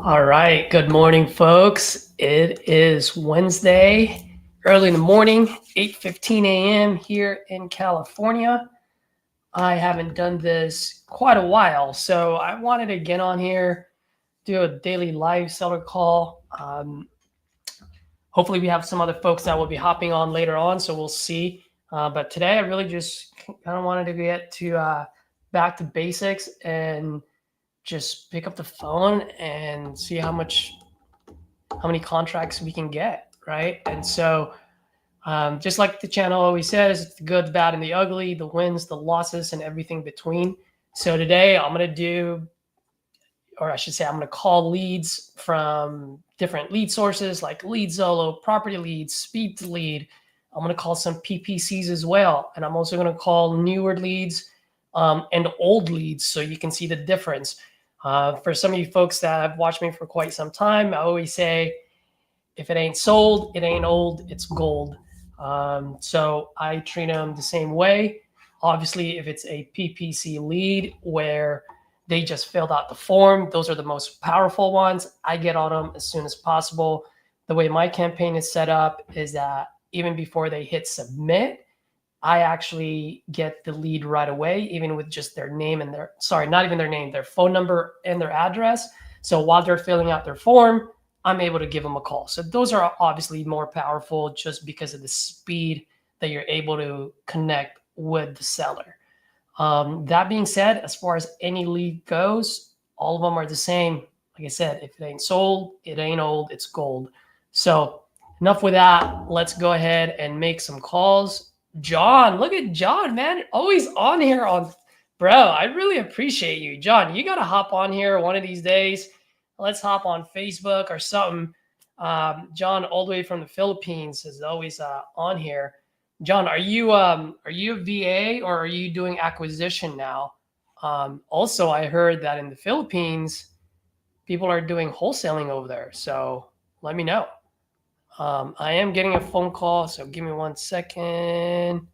All right. Good morning, folks. It is Wednesday, early in the morning, 8:15 a.m. here in California. I haven't done this quite a while, so I wanted to get on here, do a daily live seller call. Hopefully, we have some other folks that will be hopping on later on, so we'll see. But today, I really just kind of wanted to get to back to basics and just pick up the phone and see how many contracts we can get, right? And so, just like the channel always says, it's the good, the bad, and the ugly, the wins, the losses, and everything between. So today I'm going to do, or I should say, I'm going to call leads from different lead sources like Lead Zolo, Property Leads, Speed to Lead. I'm going to call some PPCs as well. And I'm also going to call newer leads and old leads so you can see the difference. For some of you folks that have watched me for quite some time, I always say, if it ain't sold, it ain't old, it's gold. So I treat them the same way. Obviously, if it's a PPC lead where they just filled out the form, those are the most powerful ones. I get on them as soon as possible. The way my campaign is set up is that even before they hit submit, I actually get the lead right away, even with just their name and not even their name, their phone number and their address. So while they're filling out their form, I'm able to give them a call. So those are obviously more powerful just because of the speed that you're able to connect with the seller. That being said, as far as any lead goes, all of them are the same. Like I said, if it ain't sold, it ain't old, it's gold. So enough with that. Let's go ahead and make some calls. John, look at John, man. Always on here bro. I really appreciate you. John, you got to hop on here one of these days. Let's hop on Facebook or something. John, all the way from the Philippines, is always on here. John, are you a VA or are you doing acquisition now? Also, I heard that in the Philippines, people are doing wholesaling over there. So let me know. I am getting a phone call, so give me 1 second.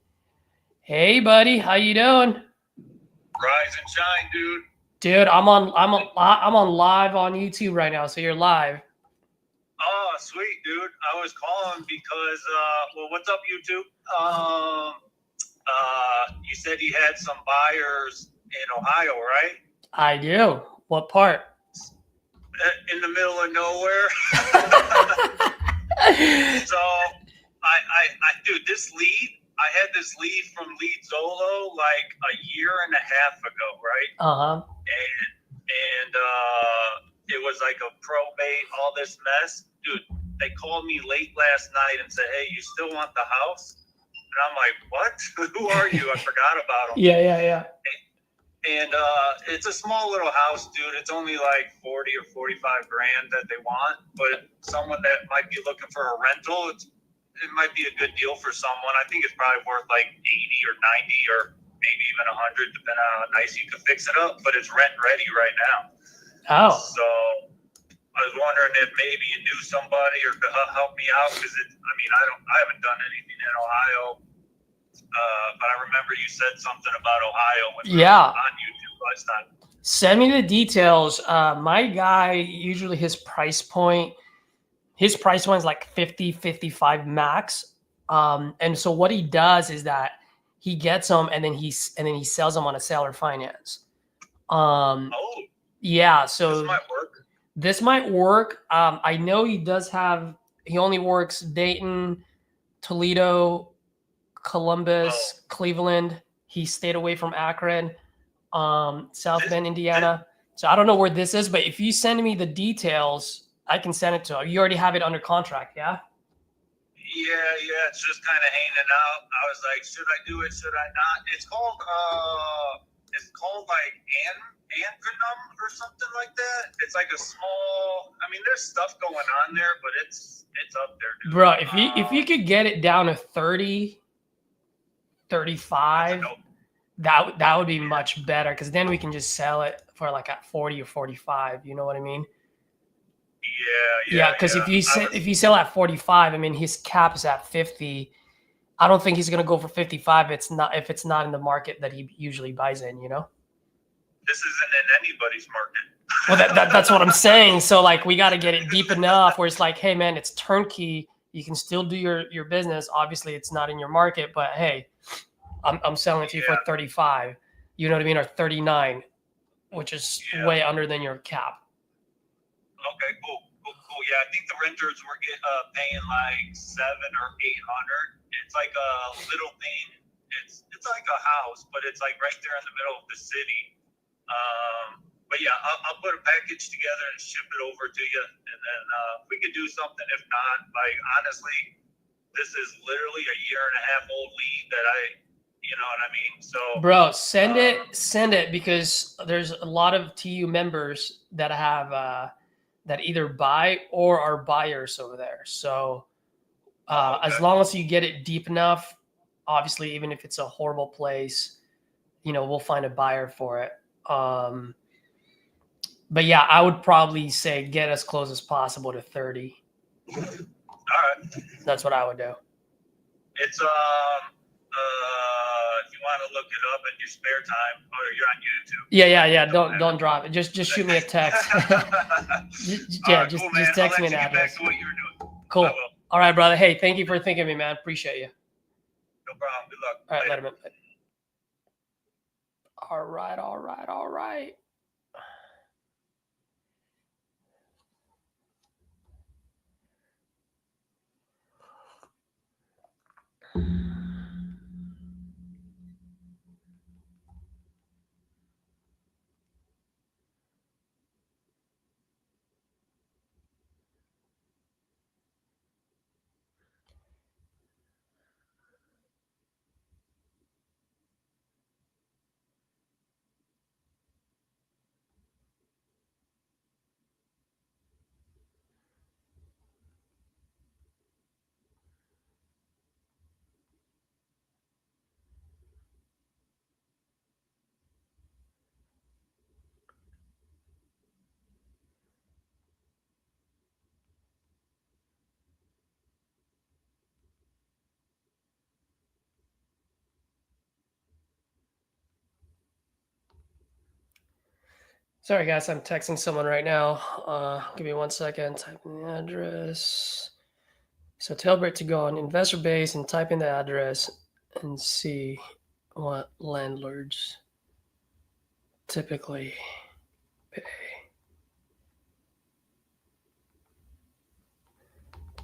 Hey, buddy, how you doing? Rise and shine, dude. Dude, I'm on live on YouTube right now, so you're live. Oh, sweet, dude. I was calling because, what's up, YouTube? You said you had some buyers in Ohio, right? I do. What part? In the middle of nowhere. So, dude, this lead, I had this lead from Lead Zolo like a year and a half ago, right? Uh-huh. And it was like a probate, all this mess. Dude, they called me late last night and said, hey, you still want the house? And I'm like, what? Who are you? I forgot about them. Yeah. And it's a small little house, dude. It's only like 40 or 45 grand that they want. But someone that might be looking for a rental, it might be a good deal for someone. I think it's probably worth like 80 or 90 or maybe even 100, depending on how nice you can fix it up. But it's rent ready right now. Oh. So I was wondering if maybe you knew somebody or could help me out, because I haven't done anything in Ohio. But I remember you said something about Ohio when we were on YouTube last time. Send me the details. My guy, usually his price point is like 50, 55 max. And so what he does is that he gets them and then he sells them on a seller finance. Yeah, so this might work. I know he only works Dayton, Toledo, Columbus, Cleveland. He stayed away from Akron, South Bend, Indiana. So I don't know where this is, but if you send me the details, I can send it to him. You already have it under contract, yeah? Yeah, it's just kind of hanging out. I was like, should I do it? Should I not? It's called like Anchornum or something like that. It's like a small, there's stuff going on there, but it's up there, dude. Bro, if you could get it down to 30, 35, that would be much better, because then we can just sell it for like at 40 or 45. You know what I mean? Yeah. Because if you sell at 45, his cap is at 50. I don't think he's gonna go for 55. If it's not in the market that he usually buys in. You know. this isn't in anybody's market. Well, that's what I'm saying. So like we got to get it deep enough where it's like, hey man, it's turnkey. You can still do your business. Obviously, it's not in your market, but hey, I'm selling it to you for 35. You know what I mean, or 39, which is way under than your cap. Okay, cool. Yeah, I think the renters were paying like 700 or 800. It's like a little thing. It's like a house, but it's like right there in the middle of the city. But yeah, I'll put a package together and ship it over to you, and then we could do something. If not, like honestly, this is literally a year and a half old lead that you know what I mean. So, bro, send it because there's a lot of TU members that have that either buy or are buyers over there. So okay. as long as you get it deep enough, obviously, even if it's a horrible place, you know, we'll find a buyer for it. But yeah, I would probably say get as close as possible to 30. All right. That's what I would do. It's if you want to look it up in your spare time, or you're on YouTube. Yeah. Don't drop it. Just shoot me a text. Just text me an address. Back to what you were doing. Cool. All right, brother. Hey, thank you for thinking of me, man. Appreciate you. No problem. Good luck. All right, let him in. All right. Sorry, guys. I'm texting someone right now. Give me 1 second. Type in the address. So tell Brett to go on investor base and type in the address and see what landlords typically pay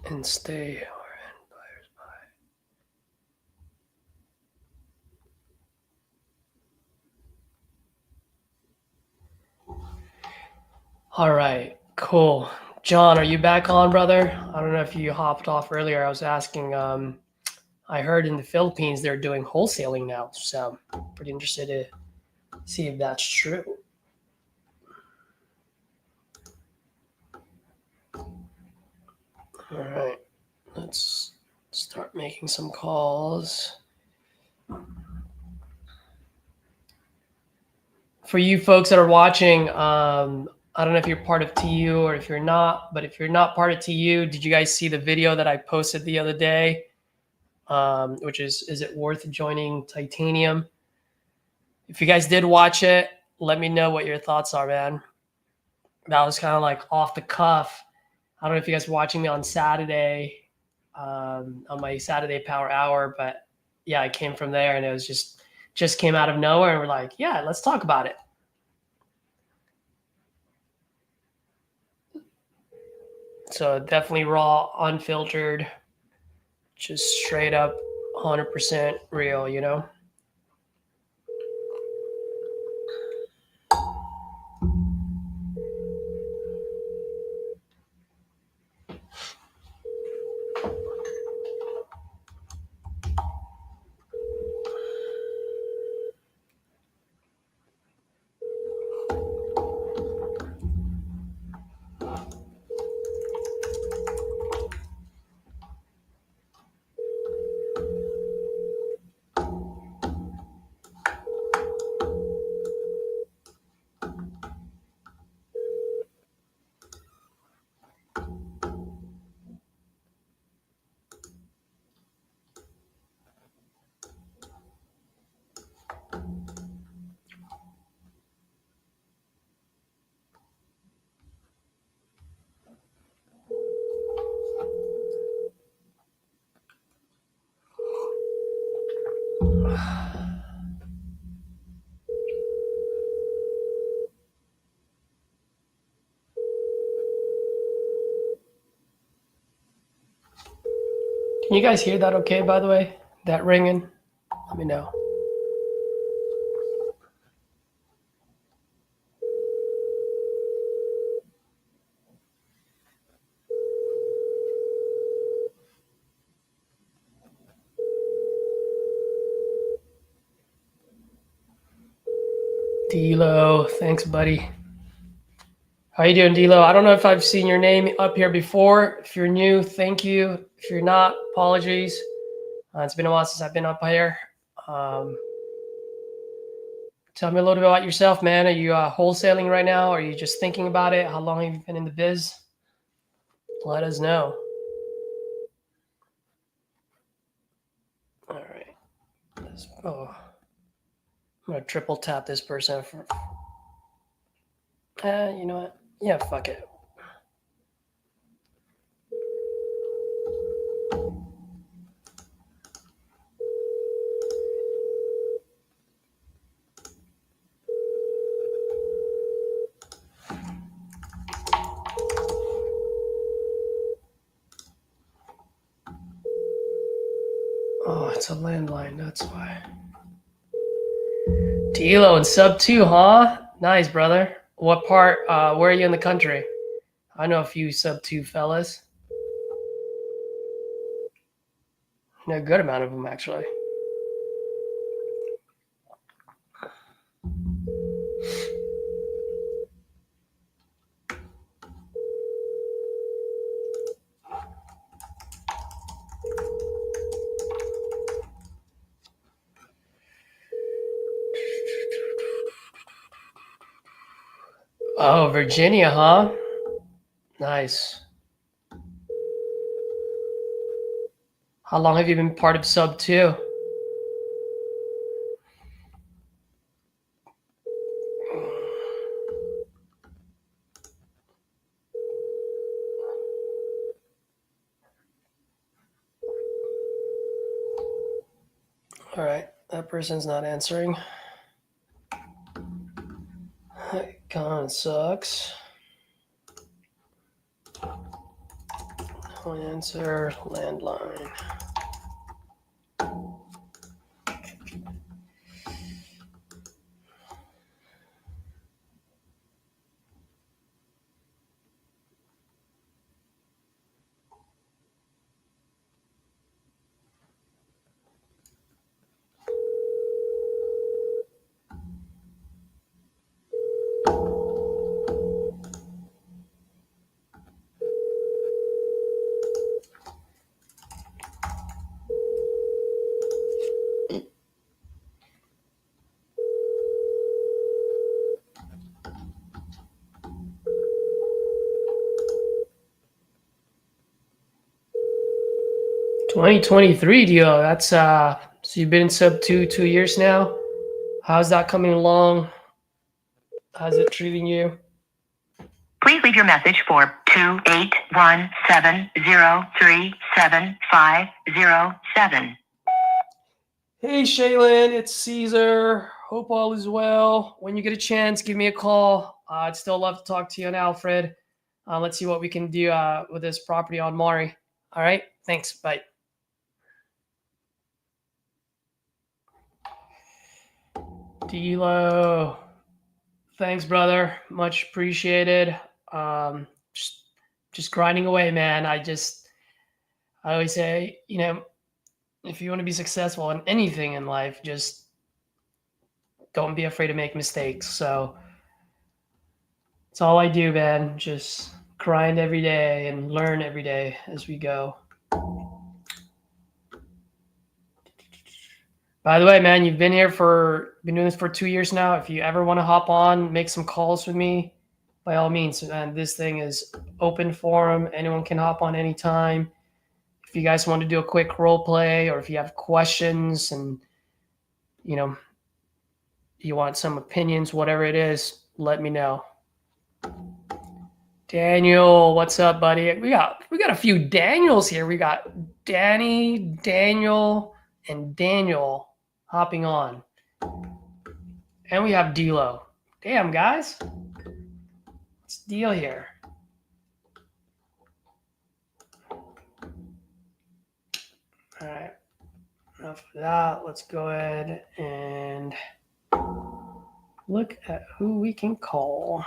and stay or buyers buy. All right, cool. John, are you back on, brother? I don't know if you hopped off earlier. I was asking. I heard in the Philippines they're doing wholesaling now, so I'm pretty interested to see if that's true. All right, let's start making some calls. For you folks that are watching, I don't know if you're part of TU or if you're not, but if you're not part of TU, did you guys see the video that I posted the other day? Which is it worth joining Titanium? If you guys did watch it, let me know what your thoughts are, man. That was kind of like off the cuff. I don't know if you guys were watching me on Saturday, on my Saturday Power Hour, but yeah, I came from there and it was just came out of nowhere and we're like, yeah, let's talk about it. So definitely raw, unfiltered, just straight up 100% real, you know? Can you guys hear that okay, by the way? That ringing? Let me know. D'Lo, thanks, buddy. How you doing, D'Lo? I don't know if I've seen your name up here before. If you're new, thank you. If you're not, apologies. It's been a while since I've been up here. Tell me a little bit about yourself, man. Are you wholesaling right now? Are you just thinking about it? How long have you been in the biz? Let us know. All right. Oh, I'm gonna triple tap this person. You know what? Yeah, fuck it. Oh, it's a landline. That's why. D'Lo and sub 2, huh? Nice, brother. What part? Where are you in the country? I know a few sub 2 fellas. A good amount of them, actually. Oh, Virginia, huh? Nice. How long have you been part of sub 2? All right, that person's not answering. That kind of sucks. No answer, landline. $20.23 deal. That's so you've been in sub 2 years now. How's that coming along? How's it treating you? Please leave your message for 28170375507. Hey Shaylin, it's Caesar. Hope all is well. When you get a chance, give me a call. I'd still love to talk to you and Alfred. Let's see what we can do with this property on Maury. All right, thanks. Bye. D'Lo, thanks, brother. Much appreciated. Just grinding away, man. I always say, if you want to be successful in anything in life, just don't be afraid to make mistakes. So it's all I do, man. Just grind every day and learn every day as we go. By the way, man, you've been doing this for 2 years now. If you ever want to hop on, make some calls with me, by all means. And this thing is open forum. Anyone can hop on anytime. If you guys want to do a quick role play, or if you have questions and you want some opinions, whatever it is, let me know. Daniel, what's up, buddy? We got a few Daniels here. We got Danny, Daniel, and Daniel hopping on. And we have D'Lo. Damn, guys. What's the deal here? All right. Enough of that. Let's go ahead and look at who we can call.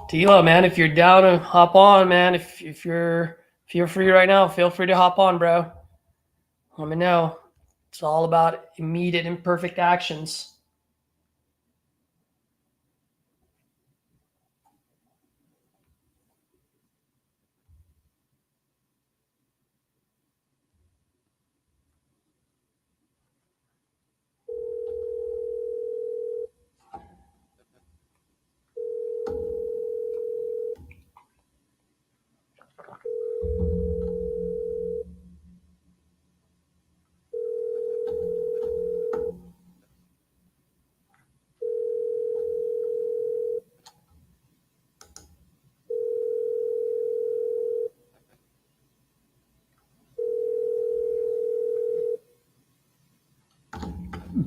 Tilo, man, if you're down to hop on, man, if you're free right now, feel free to hop on, bro. Let me know. It's all about immediate and perfect actions.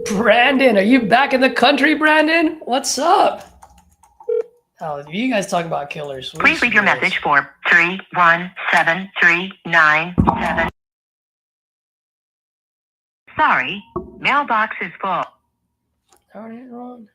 Brandon, are you back in the country, Brandon? What's up? Oh, you guys talk about killers. Please leave your message for 3173997. Sorry, mailbox is full. Darn it, Ron.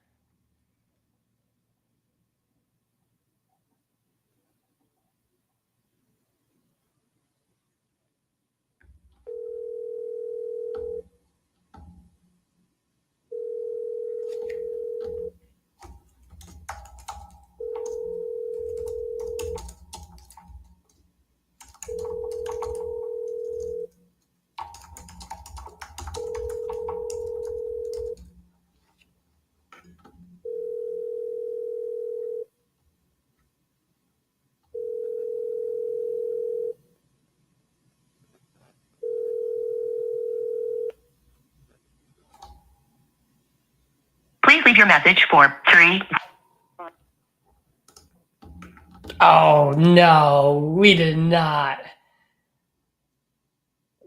Please leave your message for 3. Oh, no, we did not.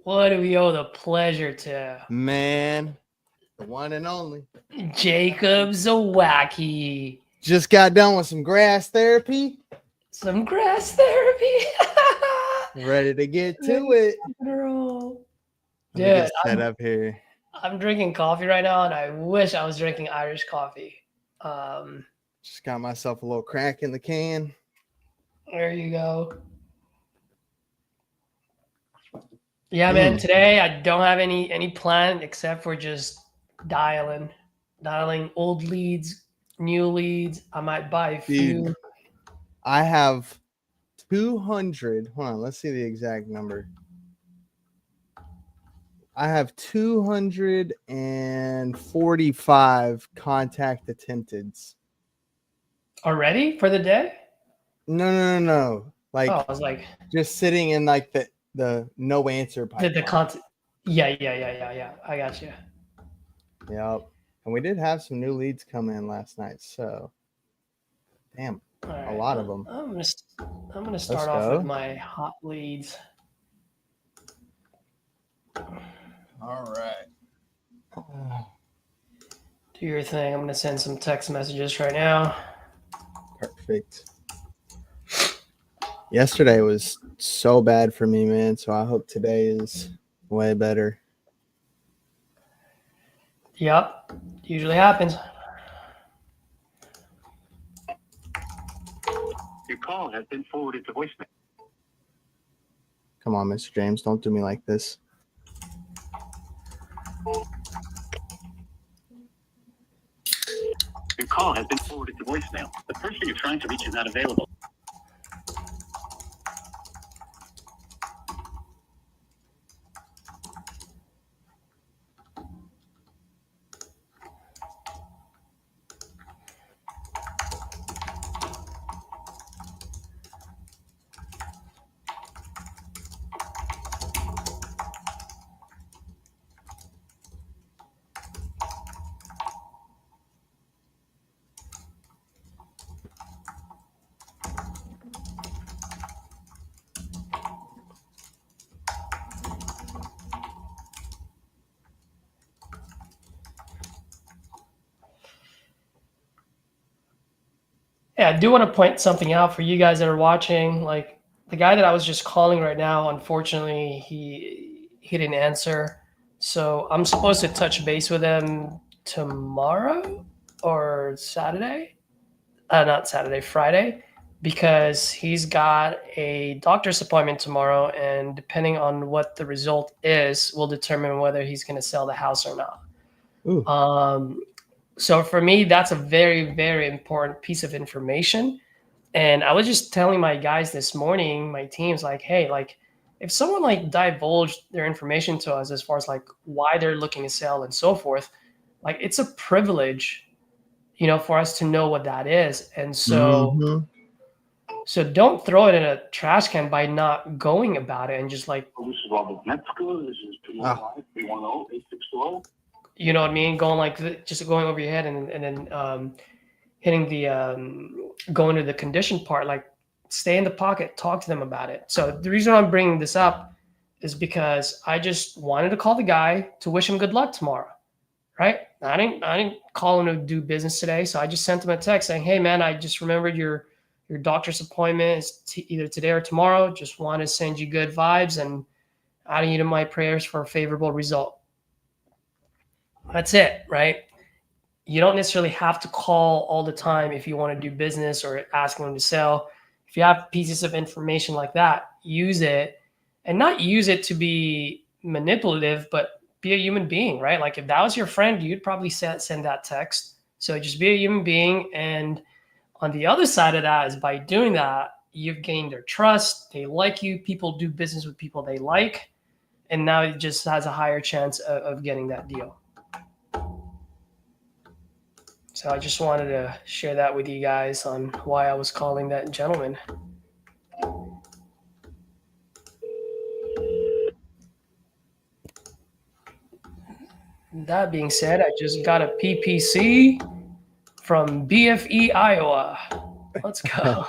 What do we owe the pleasure to? Man, the one and only. Jacob Zawacki. Just got done with some grass therapy. Some grass therapy. Ready to get to it. Dude, Get set up here. I'm drinking coffee right now, and I wish I was drinking Irish coffee. Just got myself a little crack in the can. There you go. Yeah, man. Today I don't have any plan except for just dialing old leads, new leads. I might buy a few. Dude. I have 200. Hold on, let's see the exact number. I have 245 contact attempteds. Already for the day? No. Like, I was like, just sitting in like the no answer pipeline. the content. Yeah. I got you. Yep. And we did have some new leads come in last night. So, damn, All a lot of them. I'm gonna start off with my hot leads. All right. Do your thing. I'm gonna send some text messages right now. Perfect. Yesterday was so bad for me, man. So I hope today is way better. Yep. Usually happens. Your call has been forwarded to voicemail. Come on, Mr. James. Don't do me like this. Your call has been forwarded to voicemail. The person you're trying to reach is not available. Yeah, I do want to point something out for you guys that are watching. Like the guy that I was just calling right now, unfortunately, he didn't answer. So I'm supposed to touch base with him tomorrow or Saturday. Not Saturday, Friday, because he's got a doctor's appointment tomorrow, and depending on what the result is, will determine whether he's going to sell the house or not. Ooh. So for me, that's a very, very important piece of information. And I was just telling my guys this morning, my teams, like, hey, like, if someone like divulged their information to us as far as like why they're looking to sell and so forth, like it's a privilege, for us to know what that is. And so, Mhm. so don't throw it in a trash can by not going about it and just like, This is Robert Metzger. This is 215-310-8620. you know what I mean? Going like just going over your head and then hitting the going to the condition part, like stay in the pocket, talk to them about it. So the reason I'm bringing this up is because I just wanted to call the guy to wish him good luck tomorrow, right? I didn't call him to do business today, so I just sent him a text saying, "Hey man, I just remembered your doctor's appointment is either today or tomorrow. Just want to send you good vibes and adding you to my prayers for a favorable result." That's it, right? You don't necessarily have to call all the time if you want to do business or ask them to sell. If you have pieces of information like that, use it, and not use it to be manipulative, but be a human being, right? Like if that was your friend, you'd probably send that text. So just be a human being. And on the other side of that is by doing that, you've gained their trust. They like you. People do business with people they like. And now it just has a higher chance of getting that deal. So I just wanted to share that with you guys on why I was calling that gentleman. That being said, I just got a PPC from BFE Iowa. Let's go.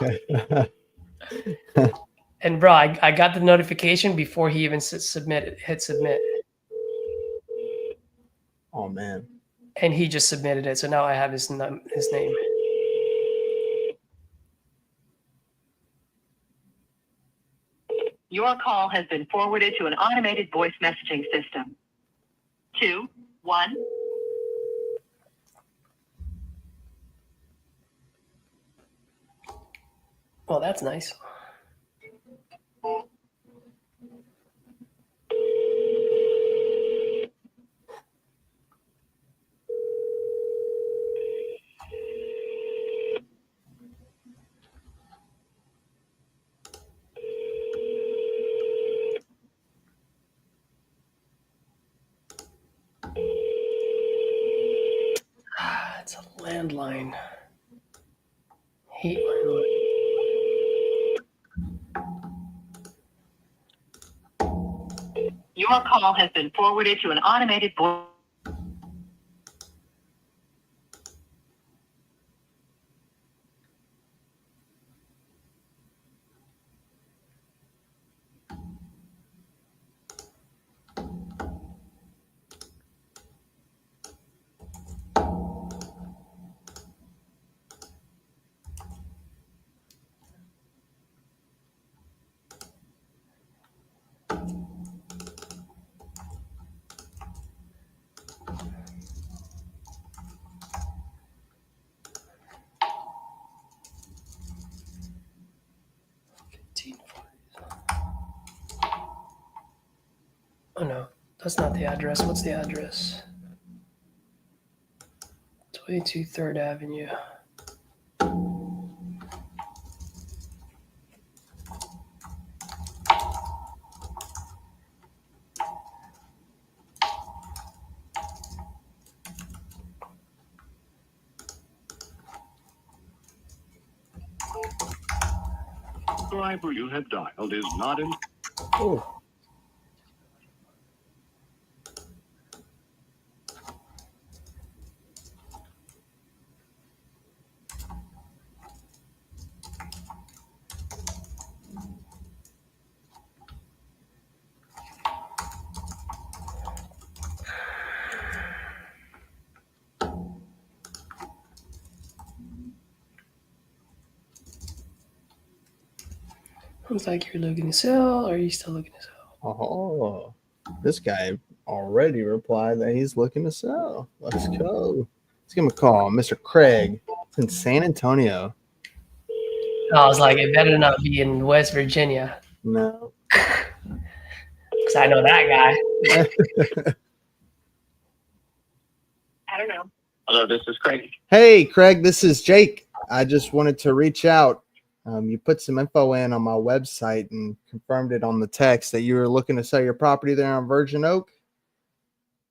And bro, I got the notification before he even hit submit. Oh man. And he just submitted it. So now I have his name. Your call has been forwarded to an automated voice messaging system. 2 1. Well, that's nice. It's a landline. Hate landline. Your call has been forwarded to an automated voice. Oh no, that's not the address. What's the address? 22 3rd Avenue. The number you have dialed is not in. Oh. Looks like you're looking to sell. Or are you still looking to sell? Oh, this guy already replied that he's looking to sell. Let's go. Let's give him a call. Mr. Craig. It's in San Antonio. I was like, it better not be in West Virginia. No. Because I know that guy. I don't know. Hello, this is Craig. Hey, Craig, this is Jake. I just wanted to reach out. You put some info in on my website and confirmed it on the text that you were looking to sell your property there on Virgin Oak.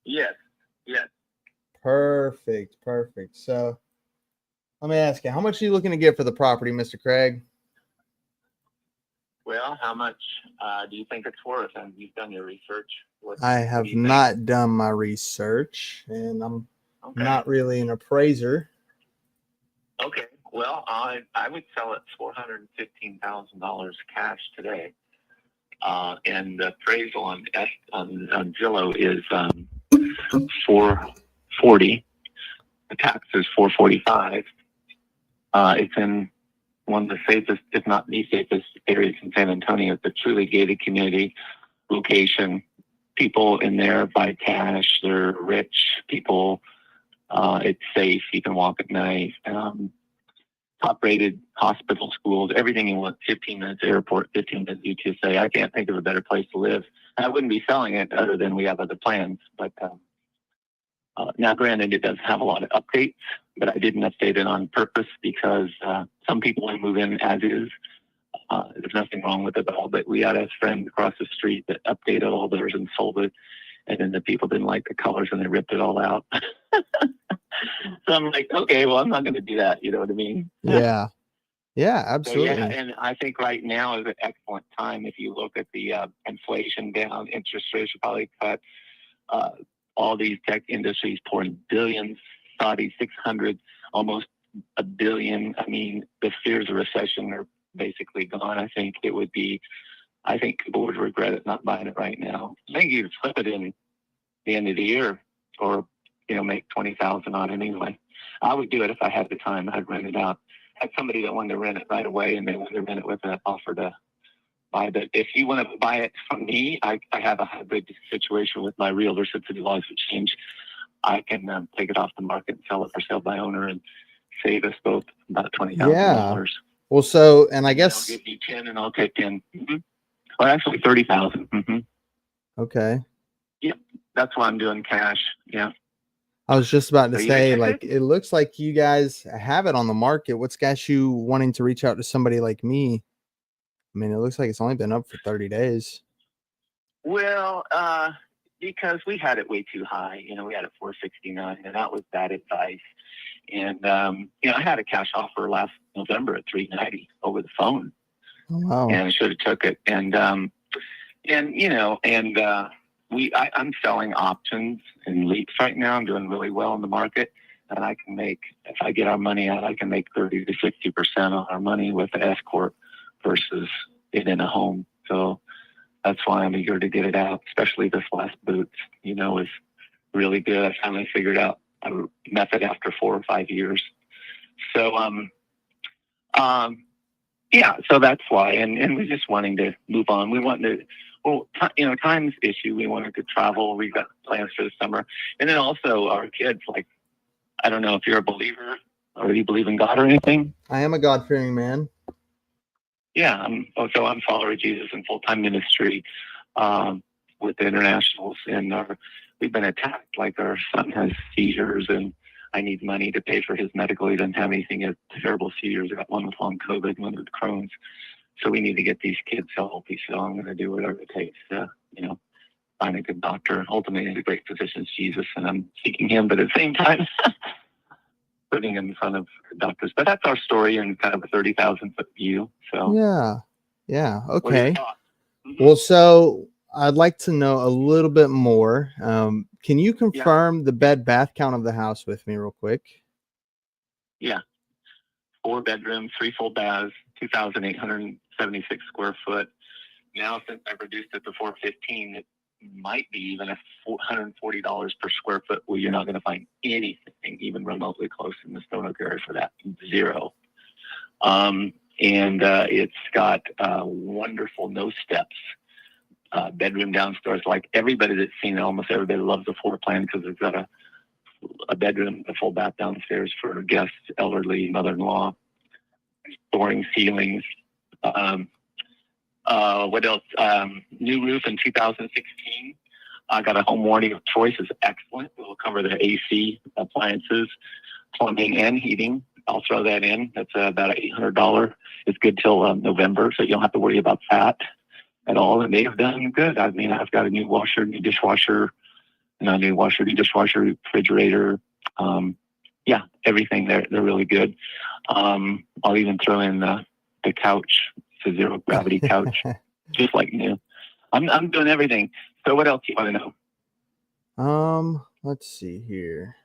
Yes. Perfect. So let me ask you, how much are you looking to get for the property, Mr. Craig? Well, how much do you think it's worth? And you've done your research. I have not done my research, and I'm not really an appraiser. Okay. Well, I would sell it $415,000 cash today. And the appraisal on Zillow is $440. The tax is $445. It's in one of the safest, if not the safest, areas in San Antonio. It's a truly gated community location. People in there buy cash. They're rich people. It's safe. You can walk at night. Top-rated hospital, schools, everything you want. 15 minutes airport, 15 minutes UTSA. I can't think of a better place to live. I wouldn't be selling it other than we have other plans. But now, granted, it does have a lot of updates, but I didn't update it on purpose because some people will move in as is. There's nothing wrong with it at all, but we had a friend across the street that updated all theirs and sold it, and then the people didn't like the colors and they ripped it all out. So I'm like, okay, well, I'm not going to do that. You know what I mean? Yeah, absolutely. So, and I think right now is an excellent time. If you look at the inflation down, interest rates are probably cut. All these tech industries pouring billions, Saudi 600, almost a billion. I mean, the fears of recession are basically gone. I think people would regret it not buying it right now. I think you'd flip it in the end of the year, or make $20,000 on it anyway. I would do it if I had the time. I'd rent it out. I had somebody that wanted to rent it right away, and they wanted to rent it with an offer to buy it. If you want to buy it from me, I have a hybrid situation with my realtor. Since the laws have changed, I can take it off the market and sell it for sale by owner and save us both about $20,000. Yeah. Well, so, and I guess I'll give you 10 and I'll take 10. Mm-hmm. Well, actually 30,000. Mm-hmm. Okay. Yep. That's why I'm doing cash. Yeah. I was just about to Are you say, interested? like, it looks like you guys have it on the market. What's got you wanting to reach out to somebody like me? I mean, it looks like it's only been up for 30 days. Well, because we had it way too high. We had it 469, and that was bad advice. And I had a cash offer last November at 390 over the phone. Oh, wow. And I should have took it. I'm selling options and leaps right now. I'm doing really well in the market, and I can make, if I get our money out, I can make 30 to 60% on our money with the S corp versus it in a home. So that's why I'm eager to get it out. Especially this last boots, is really good. I finally figured out a method after 4 or 5 years. So so that's why, and we're just wanting to move on. We want to. Well, time's issue. We wanted to travel. We've got plans for the summer. And then also our kids, like, I don't know if you're a believer or do you believe in God or anything? I am a God-fearing man. Yeah. I'm a follower of Jesus in full-time ministry with the internationals. And we've been attacked. Like, our son has seizures and I need money to pay for his medical. He doesn't have anything. He has terrible seizures. I got one with long COVID, one with Crohn's. So we need to get these kids healthy. So I'm going to do whatever it takes to, find a good doctor. Ultimately, the great physician is Jesus, and I'm seeking him, but at the same time, putting him in front of doctors. But that's our story in kind of a 30,000-foot view. So yeah, what are your okay. thoughts? Mm-hmm. Well, so I'd like to know a little bit more. Can you confirm the bed bath count of the house with me real quick? Yeah. 4 bedrooms, 3 full baths, 2,876 square foot. Now, since I've reduced it to 415, it might be even at $440 per square foot, where you're not going to find anything even remotely close in the Stone Oak area for that. Zero. and it's got wonderful no steps bedroom downstairs. Like everybody that's seen it, almost everybody loves the floor plan because it's got a bedroom, a full bath downstairs for guests, elderly, mother-in-law, soaring ceilings. What else? New roof in 2016. I got a home warranty of choice is excellent. It will cover the AC, appliances, plumbing, and heating. I'll throw that in. That's about $800. It's good till November, so you don't have to worry about that at all. And they've done good. I mean, I've got a new washer, new dishwasher, new washer, new dishwasher, refrigerator. Yeah, everything. They're really good. I'll even throw in the couch. It's a zero gravity couch, just like new. I'm doing everything. So what else do you want to know? Let's see here.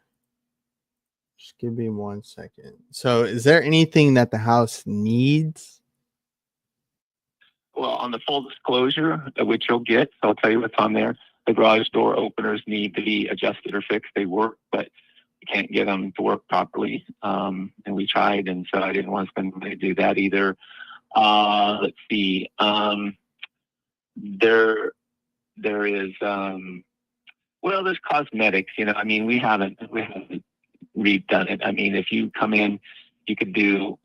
Just give me 1 second. So is there anything that the house needs? Well, on the full disclosure, which you'll get, so I'll tell you what's on there. The garage door openers need to be adjusted or fixed. They work, but you can't get them to work properly. And we tried, and so I didn't want to spend money to do that either. Let's see. There is well, there's cosmetics. I mean, we haven't redone it. I mean, if you come in, you could do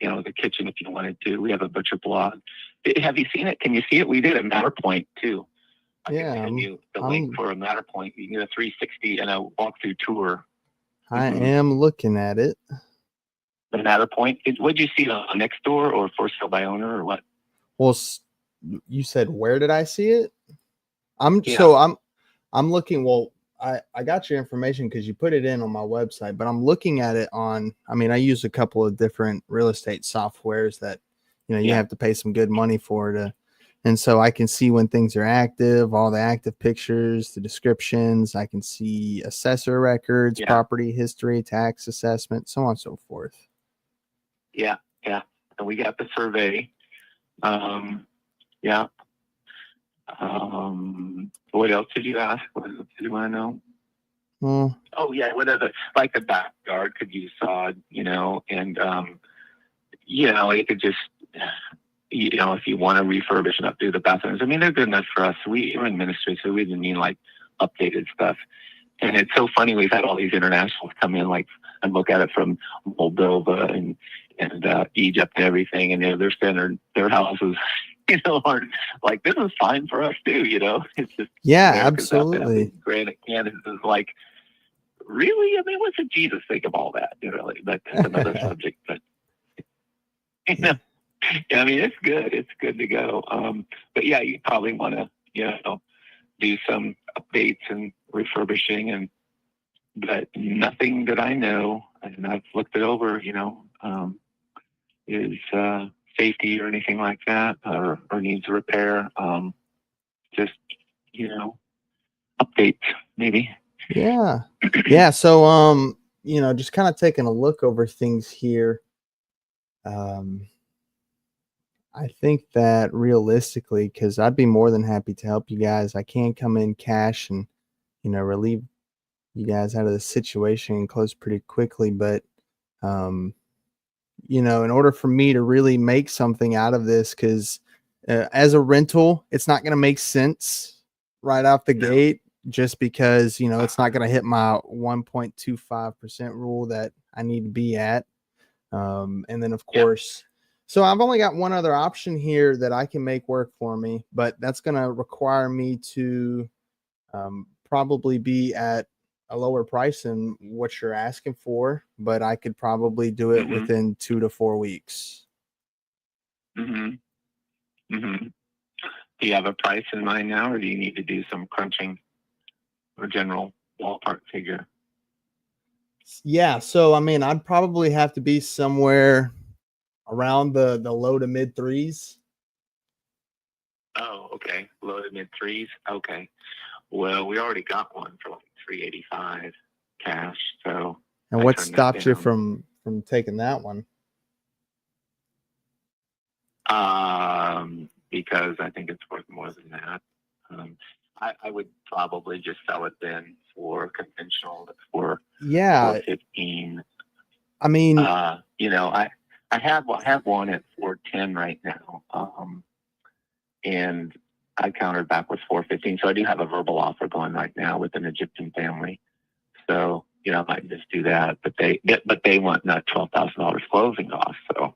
the kitchen if you wanted to. We have a butcher block. Have you seen it? Can you see it? We did a Matterpoint too. I can send you the link for a Matterpoint. You can get a 360 and a walkthrough tour. I am looking at it. The Matterpoint. What did you see on next door or for sale by owner or what? Well, you said where did I see it? I'm looking. Well, I got your information because you put it in on my website, but I'm looking at it on. I mean, I use a couple of different real estate softwares that you have to pay some good money for and so I can see when things are active, all the active pictures, the descriptions. I can see assessor records, property history, tax assessment, so on and so forth. Yeah. And we got the survey. What else did you ask? What did you want to know? Oh yeah, what other like the backyard could use sod, and you could just if you want to refurbish and updo the bathrooms. I mean, they're good enough for us. We're in ministry, so we didn't need like updated stuff. And it's so funny, we've had all these internationals come in and look at it from Moldova and Egypt and everything, and they're standing their houses are like, this is fine for us too, It's just absolutely. Granite Canyon is like, really? I mean, what did Jesus think of all that? Really, but that's another subject. But I mean, it's good. It's good to go. But yeah, you probably want to do some updates and refurbishing, but nothing that I know, and I've looked it over, is safety or anything like that, or needs a repair. Just updates maybe. Yeah. So just kind of taking a look over things here. I think that realistically, because I'd be more than happy to help you guys, I can come in cash and relieve you guys out of the situation and close pretty quickly. But in order for me to really make something out of this, because as a rental, it's not going to make sense right off the gate, just because it's not going to hit my 1.25% rule that I need to be at. And then of course, so I've only got one other option here that I can make work for me, but that's going to require me to probably be at a lower price than what you're asking for, but I could probably do it within 2 to 4 weeks. Do you have a price in mind now, or do you need to do some crunching or general ballpark figure? Yeah. So, I mean, I'd probably have to be somewhere around the low to mid threes. Oh, okay. Low to mid threes. Okay. Well, we already got one for like $385 cash. So. And what stopped you from taking that one? Because I think it's worth more than that. I would probably just sell it then for conventional for $415. I mean, I have one at 410 right now. And I countered back with 415. So I do have a verbal offer going right now with an Egyptian family. So, you know, I might just do that, but they want not $12,000 closing costs. So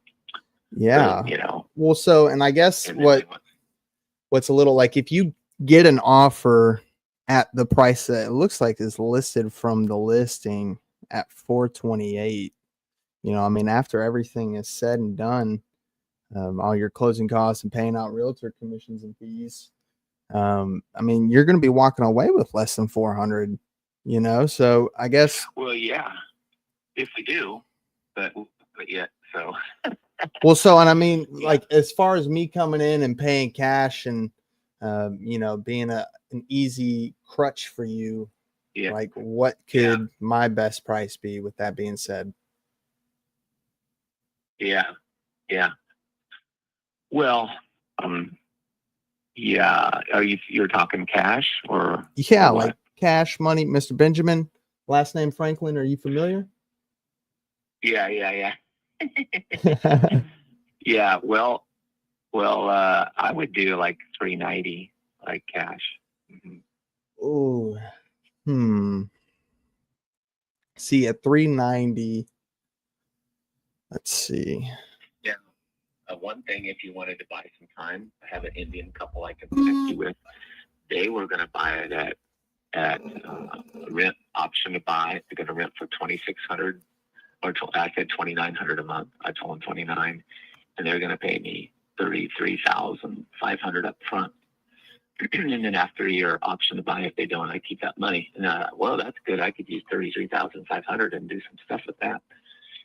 Yeah. but, you know, Well, so, and I guess and then they want- what's a little like if you get an offer at the price that it looks like is listed from the listing at 428, you know, I mean, after everything is said and done, all your closing costs and paying out realtor commissions and fees, I mean, you're going to be walking away with less than 400, you know? So I guess, well, yeah, if we do, but yeah, so. well, so, and I mean, Yeah. like, as far as me coming in and paying cash and, you know, being an easy crutch for you, Yeah. like, what could my best price be with that being said? Yeah. Yeah. Well, yeah. You're talking cash or? Yeah, or what? like cash money, Mr. Benjamin, last name Franklin. Are you familiar? Yeah. Yeah. Well, I would do like 390, like cash. Mhm. Oh, see, at 390, let's see. Yeah. One thing, if you wanted to buy some time, I have an Indian couple I can connect you with. They were going to buy it at rent option to buy. They're going to rent for $2,600, or I said $2,900 a month. I told them 29, and they're going to pay me $33,500 up front. And then after a year, option to buy. If they don't, I keep that money. And well, that's good. I could use $33,500 and do some stuff with that.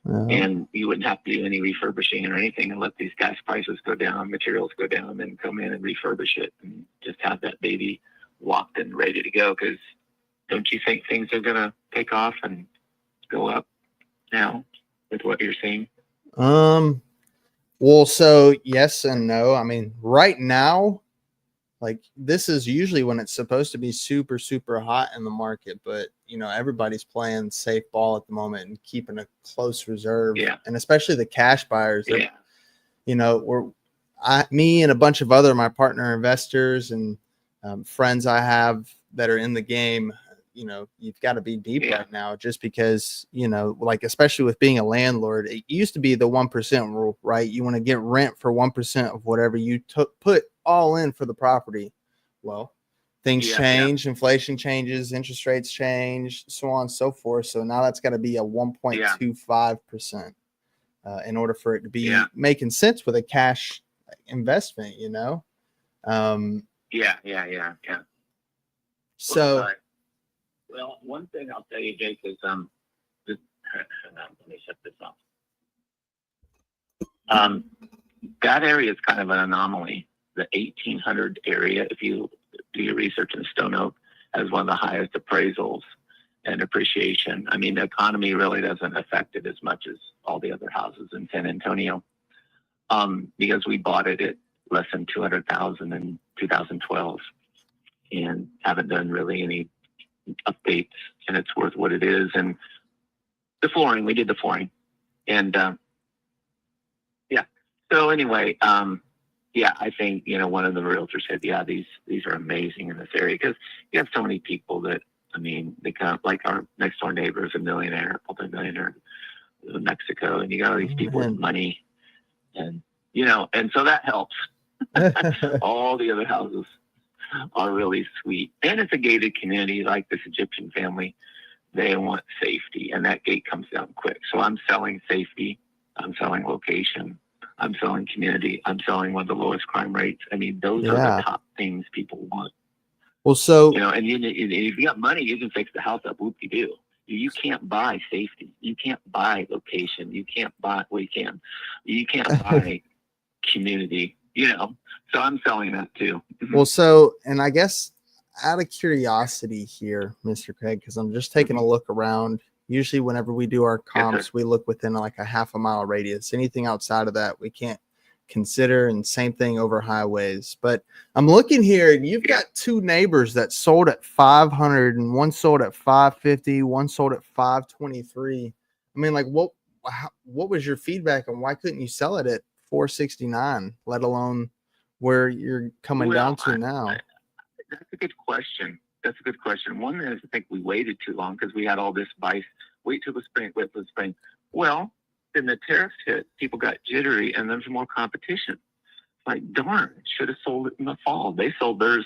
And you wouldn't have to do any refurbishing or anything and let these gas prices go down, materials go down, and come in and refurbish it and just have that baby locked and ready to go. Because don't you think things are going to take off and go up now with what you're seeing? Well, so yes and no. I mean, right now, like this is usually when it's supposed to be super, super hot in the market, but you know, everybody's playing safe ball at the moment and keeping a close reserve. Yeah. And especially the cash buyers. Yeah. You know, me and a bunch of other my partner investors and friends I have that are in the game. You know, you've got to be deep right now, just because, you know, like especially with being a landlord, it used to be the 1% rule, right? You want to get rent for 1% of whatever you put all in for the property. Well, things change, inflation changes, interest rates change, so on and so forth. So now that's got to be a 1.25%. In order for it to be making sense with a cash investment, you know? Yeah. So, well, one thing I'll tell you, Jake, is let me set this up. That area is kind of an anomaly. The 1800 area, if you do your research in Stone Oak, has one of the highest appraisals and appreciation. I mean, the economy really doesn't affect it as much as all the other houses in San Antonio, because we bought it at less than 200,000 in 2012 and haven't done really any updates, and it's worth what it is. And the flooring, we did the flooring, and so anyway, I think, you know, one of the realtors said, these are amazing in this area, because you have so many people that, I mean, they come, like our next door neighbor is a millionaire, multi-millionaire in Mexico, and you got all these people with money, and you know, and so that helps. All the other houses are really sweet, and it's a gated community like this Egyptian family. They want safety, and that gate comes down quick. So I'm selling safety, I'm selling location, I'm selling community, I'm selling one of the lowest crime rates. I mean, those are the top things people want. Well, so, you know, and if you got money, you can fix the house up. Whoop-de-doo. You can't buy safety. You can't buy location. You can't buy. Well, you can. You can't buy community. You know. So I'm selling that too. Well, so, and I guess out of curiosity here, Mr. Craig, because I'm just taking a look around. Usually, whenever we do our comps, we look within like a half a mile radius. Anything outside of that, we can't consider. And same thing over highways. But I'm looking here, and you've got two neighbors that sold at 500, and one sold at 550, one sold at 523. I mean, like, what was your feedback and why couldn't you sell it at 469, let alone where you're coming down to now? That's a good question. That's a good question. One is, I think we waited too long because we had all this advice. Wait till the spring, wait till the spring. Well, then the tariffs hit, people got jittery, and there's more competition. Like, darn, should have sold it in the fall. They sold theirs,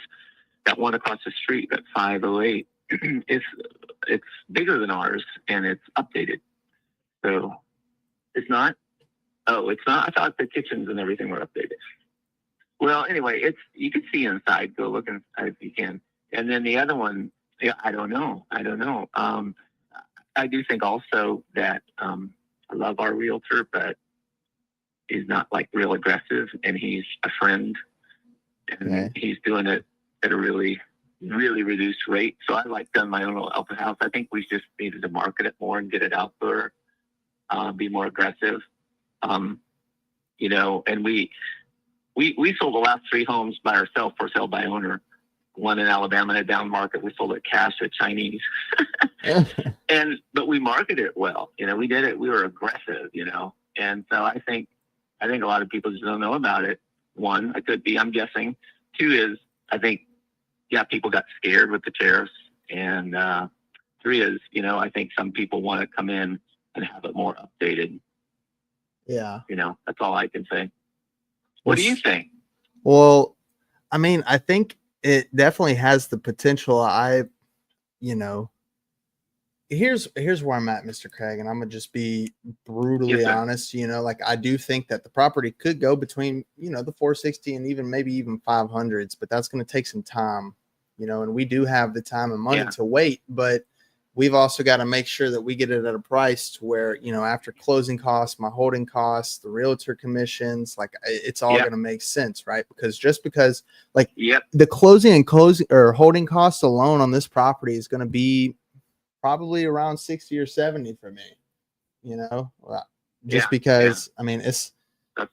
that one across the street at 508. It's bigger than ours, and it's updated. So it's not. Oh, it's not. I thought the kitchens and everything were updated. Well, anyway, you can see inside. Go look inside if you can. And then the other one, yeah, I don't know. I do think also that I love our realtor, but he's not like real aggressive, and he's a friend, and he's doing it at a really, really reduced rate. So I like done my own little open house. I think we just needed to market it more and get it out there, be more aggressive. You know, and we sold the last 3 homes by ourselves for sale by owner. One in Alabama in a down market. We sold it cash to Chinese. But we marketed it well. You know, we did it. We were aggressive, you know. And so I think a lot of people just don't know about it. One, it could be, I'm guessing. 2 is, I think, yeah, people got scared with the tariffs. And 3 is, you know, I think some people want to come in and have it more updated. Yeah. You know, that's all I can say. What do you think? Well, I mean, I think it definitely has the potential. You know, here's where I'm at, Mr. Craig, and I'm gonna just be brutally honest. You know, like, I do think that the property could go between, you know, the 460 and maybe even 500s, but that's going to take some time, you know, and we do have the time and money to wait, but we've also got to make sure that we get it at a price to where, you know, after closing costs, my holding costs, the realtor commissions, like, it's all going to make sense, right? Because like the closing or holding costs alone on this property is going to be probably around 60 or 70 for me, you know, because I mean, that's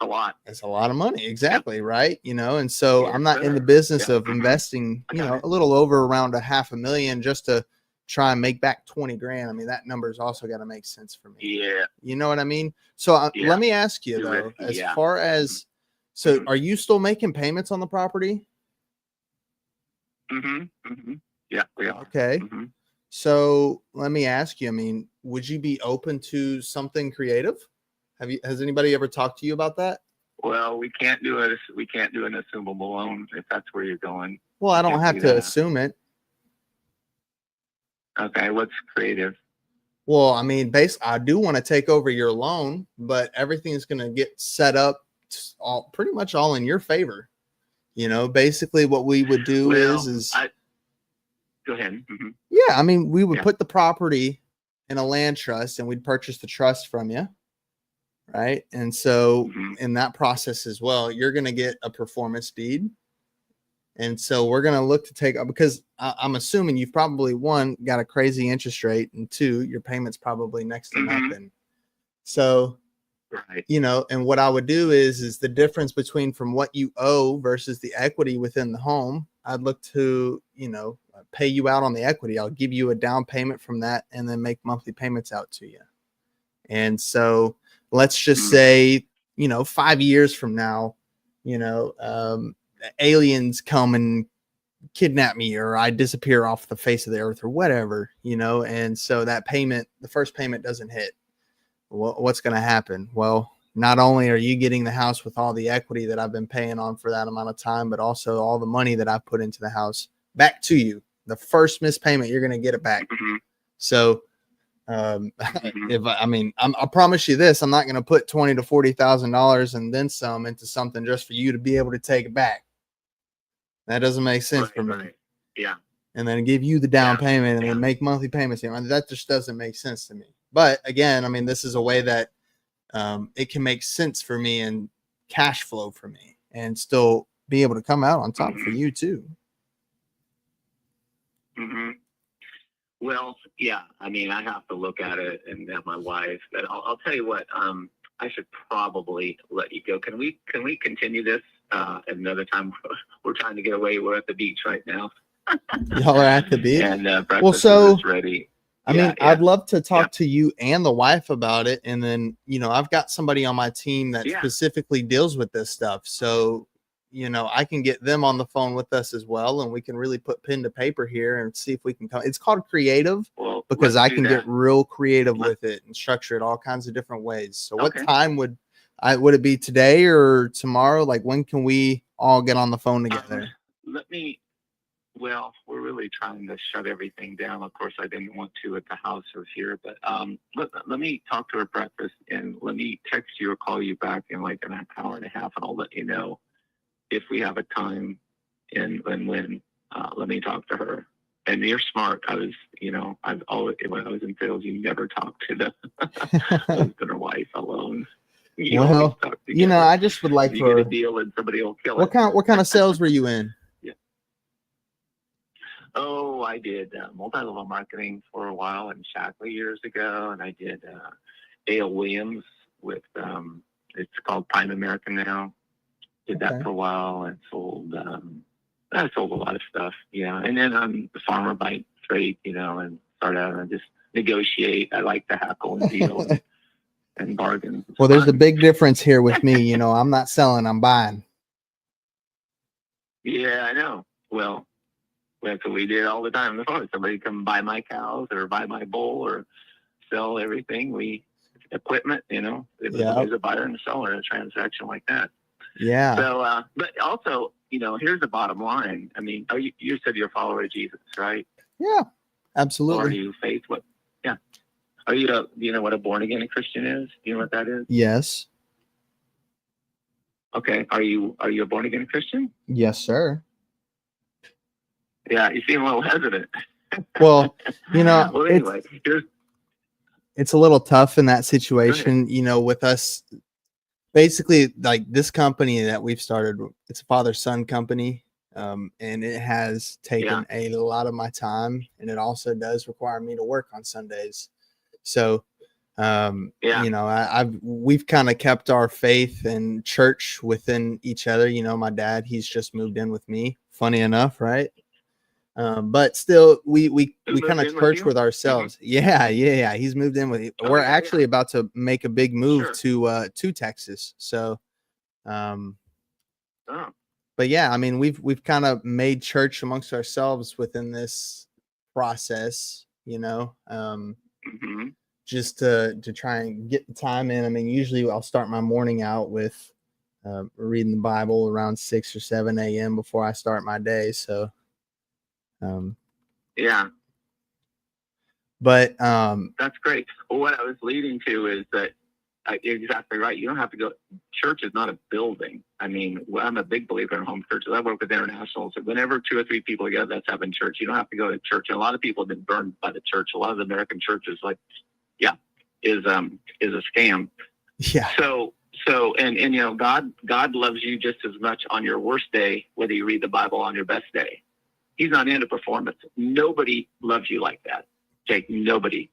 a lot. It's a lot of money. Exactly. Right. You know, and so I'm not in the business of investing, you know, a little over around $500,000 just to try and make back 20 grand. I mean, that number's also got to make sense for me. Yeah. You know what I mean? So let me ask you though, as far as, so are you still making payments on the property? Yeah, we are. Okay. So let me ask you, I mean, would you be open to something creative? Has anybody ever talked to you about that? Well, we can't do it. We can't do an assumable loan if that's where you're going. Well, I don't have to assume it. Okay, what's creative? Well, I mean, I do want to take over your loan, but everything's going to get set up pretty much all in your favor. You know, basically what we would do is go ahead. Yeah, I mean, we would put the property in a land trust and we'd purchase the trust from you. Right. And so in that process as well, you're going to get a performance deed. And so we're going to look to take, because I'm assuming you've probably, 1, got a crazy interest rate, and 2, your payment's probably next to nothing. So, you know, and what I would do is the difference between from what you owe versus the equity within the home, I'd look to, you know, pay you out on the equity. I'll give you a down payment from that and then make monthly payments out to you. And so let's just say, you know, 5 years from now, you know, aliens come and kidnap me, or I disappear off the face of the earth, or whatever, you know, and so that payment, the first payment doesn't hit. What's going to happen? Well, not only are you getting the house with all the equity that I've been paying on for that amount of time, but also all the money that I've put into the house back to you. The first missed payment, you're going to get it back. So I promise you this, I'm not going to put $20,000 to $40,000 and then some into something just for you to be able to take it back. That doesn't make sense for me. Yeah. And then give you the down payment and then make monthly payments. That just doesn't make sense to me. But again, I mean, this is a way that it can make sense for me and cash flow for me and still be able to come out on top for you too. Well, yeah, I mean, I have to look at it and have my wife, but I'll tell you what, I should probably let you go. Can we continue this another time? We're trying to get away. We're at the beach right now. Y'all are at the beach? And breakfast is ready. I mean, I'd love to talk to you and the wife about it. And then, I've got somebody on my team that specifically deals with this stuff. So, I can get them on the phone with us as well. And we can really put pen to paper here and see if we can come. It's called creative because I can get real creative with it and structure it all kinds of different ways. So what time would it be today or tomorrow? Like, when can we all get on the phone together? Well, we're really trying to shut everything down. Of course, I didn't want to at the house or here, but let me talk to her breakfast and let me text you or call you back in like an hour and a half, and I'll let you know if we have a time and when. Let me talk to her. And you're smart. I've always, when I was in sales, you never talked to the husband or wife alone. I just would like you get a deal and somebody will kill it. What kind of sales were you in? Oh, I did multi-level marketing for a while in Shackley years ago, and I did A.L. Williams with it's called Prime American now. Did that for a while and sold a lot of stuff, And then I'm a farmer by trade, and start out and just negotiate. I like to hackle and deal and bargain. Well, there's a big difference here with me. I'm not selling, I'm buying. Yeah, I know. Well, that's what we did all the time on the phone. Somebody come buy my cows or buy my bull or sell everything. Equipment, it was always a buyer and a seller in a transaction like that. Yeah. So, but also, here's the bottom line. I mean, you said you're a follower of Jesus, right? Yeah, absolutely. Or are you faith? What? Yeah. Do you know what a born again Christian is? Do you know what that is? Yes. Okay. Are you a born again Christian? Yes, sir. Yeah, you seem a little hesitant. Well, well, anyway, it's a little tough in that situation, with us. Basically, like this company that we've started, it's a father-son company, and it has taken a lot of my time, and it also does require me to work on Sundays. So, we've kind of kept our faith and church within each other. My dad, he's just moved in with me. Funny enough, right? But still, we kind of church with ourselves. Mm-hmm. Yeah. He's moved in with. We're actually about to make a big move to Texas. So, but yeah, I mean, we've kind of made church amongst ourselves within this process, just to try and get the time in. I mean, usually I'll start my morning out with reading the Bible around 6 or 7 a.m. before I start my day. So. But that's great. Well, what I was leading to is that you're exactly right. You don't have to go. Church is not a building. I mean, I'm a big believer in home churches. I work with internationals. So whenever 2 or 3 people together, that's having church. You don't have to go to church. And a lot of people have been burned by the church. A lot of the American churches, is a scam. Yeah. So God loves you just as much on your worst day, whether you read the Bible on your best day. He's not into performance. Nobody loves you like that, Jake. Nobody.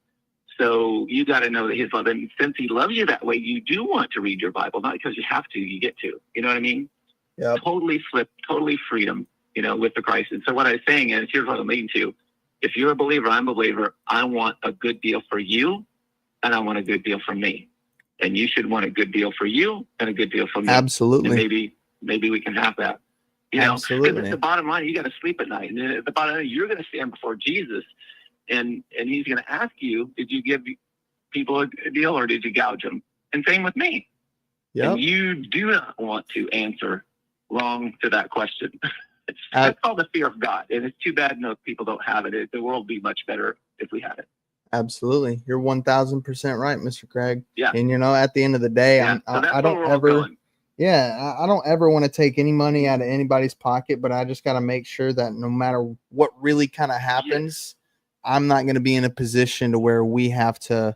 So you got to know that his love. And since he loves you that way, you do want to read your Bible, not because you have to, you get to. You know what I mean? Yeah. Totally freedom, with the Christ. And so what I was saying is, here's what I'm leading to. If you're a believer, I'm a believer. I want a good deal for you, and I want a good deal for me. And you should want a good deal for you and a good deal for me. Absolutely. And maybe we can have that. Absolutely. At the bottom line, you got to sleep at night, and at the bottom line, you're going to stand before Jesus, and he's going to ask you, did you give people a deal or did you gouge them? And same with me. Yeah. And you do not want to answer wrong to that question. That's called the fear of God, and it's too bad most people don't have it. The world would be much better if we had it. Absolutely, you're 1,000% right, Mr. Craig. Yeah. And at the end of the day, I don't ever. Yeah, I don't ever want to take any money out of anybody's pocket, but I just got to make sure that no matter what really kind of happens, I'm not going to be in a position to where we have to,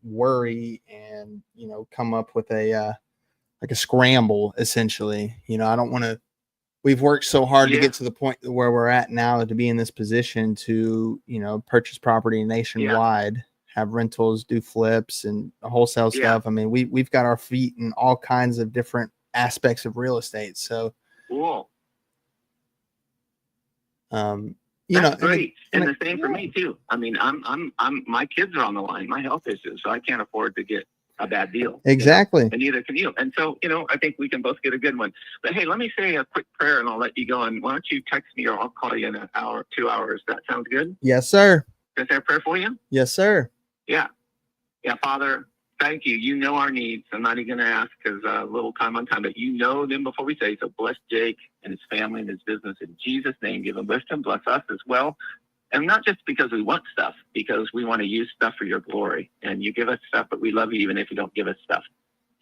worry and, come up with a scramble, essentially. I don't want to. We've worked so hard to get to the point where we're at now to be in this position to, purchase property nationwide. Have rentals, do flips and wholesale stuff. I mean, we've got our feet in all kinds of different aspects of real estate. So, cool. You know, That's great. And the same for me too. I mean, my kids are on the line, my health issues, so I can't afford to get a bad deal. exactly. You know? And neither can you. And so, I think we can both get a good one. But hey, let me say a quick prayer and I'll let you go. And why don't you text me or I'll call you in an hour, 2 hours. That sounds good? Yes, sir. Is there a prayer for you? Yes, sir. Yeah. Yeah, Father, thank you. You know our needs. I'm not even going to ask because a little time on time, but you know them before we say. So bless Jake and his family and his business in Jesus' name. Give him wisdom. Bless us as well. And not just because we want stuff, because we want to use stuff for your glory. And you give us stuff, but we love you even if you don't give us stuff.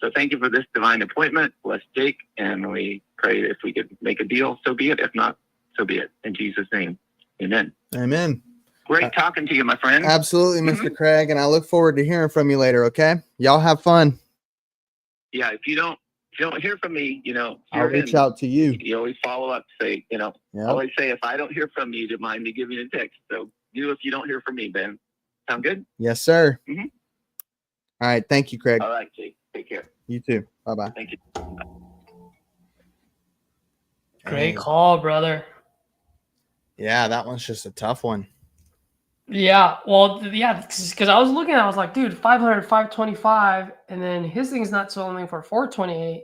So thank you for this divine appointment. Bless Jake. And we pray if we could make a deal, so be it. If not, so be it. In Jesus' name, amen. Amen. Great talking to you, my friend. Absolutely, Mr. Craig. And I look forward to hearing from you later. Okay. Y'all have fun. Yeah. If you don't hear from me, I'll reach out to you. You always follow up, say, Yep. always say, if I don't hear from you, do you mind me giving you a text? So do if you don't hear from me, Ben. Sound good? Yes, sir. Mhm. All right. Thank you, Craig. All right, Jake. Take care. You too. Bye-bye. Thank you. Great call, brother. Yeah, that one's just a tough one. Yeah, well, yeah, because I was looking, I was like, dude, 500, 525, and then his thing's not selling for 428.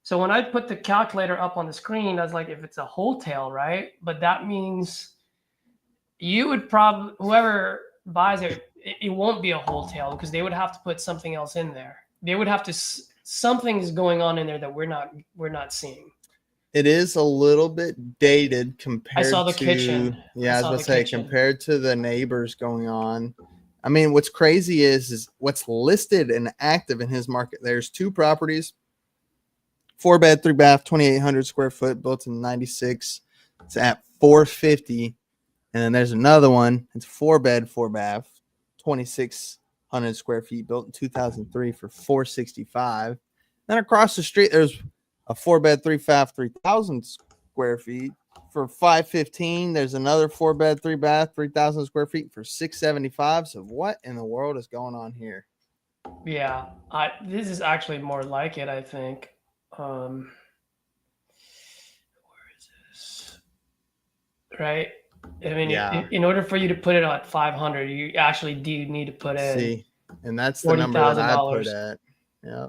So when I put the calculator up on the screen, I was like, if it's a wholesale, right? But that means you would probably, whoever buys it, it won't be a wholesale because they would have to put something else in there. They would have to, something's going on in there that we're not seeing. It is a little bit dated compared to. I saw the kitchen. Yeah, I was going to say, compared to the neighbors going on. I mean, what's crazy is what's listed and active in his market. There's 2 properties, 4-bed, 3-bath, 2,800 square foot, built in 96. It's at 450. And then there's another one. It's 4-bed, 4-bath, 2,600 square feet, built in 2003 for 465. Then across the street, there's a 4-bed, 3-bath, 3,000 square feet for 515. There's another 4-bed, 3-bath, 3,000 square feet for 675. So what in the world is going on here? Yeah, this is actually more like it, I think. Where is this? Right? I mean, Yeah. in order for you to put it at 500, you actually do need to put in. See, and that's the number that I put at. Yeah.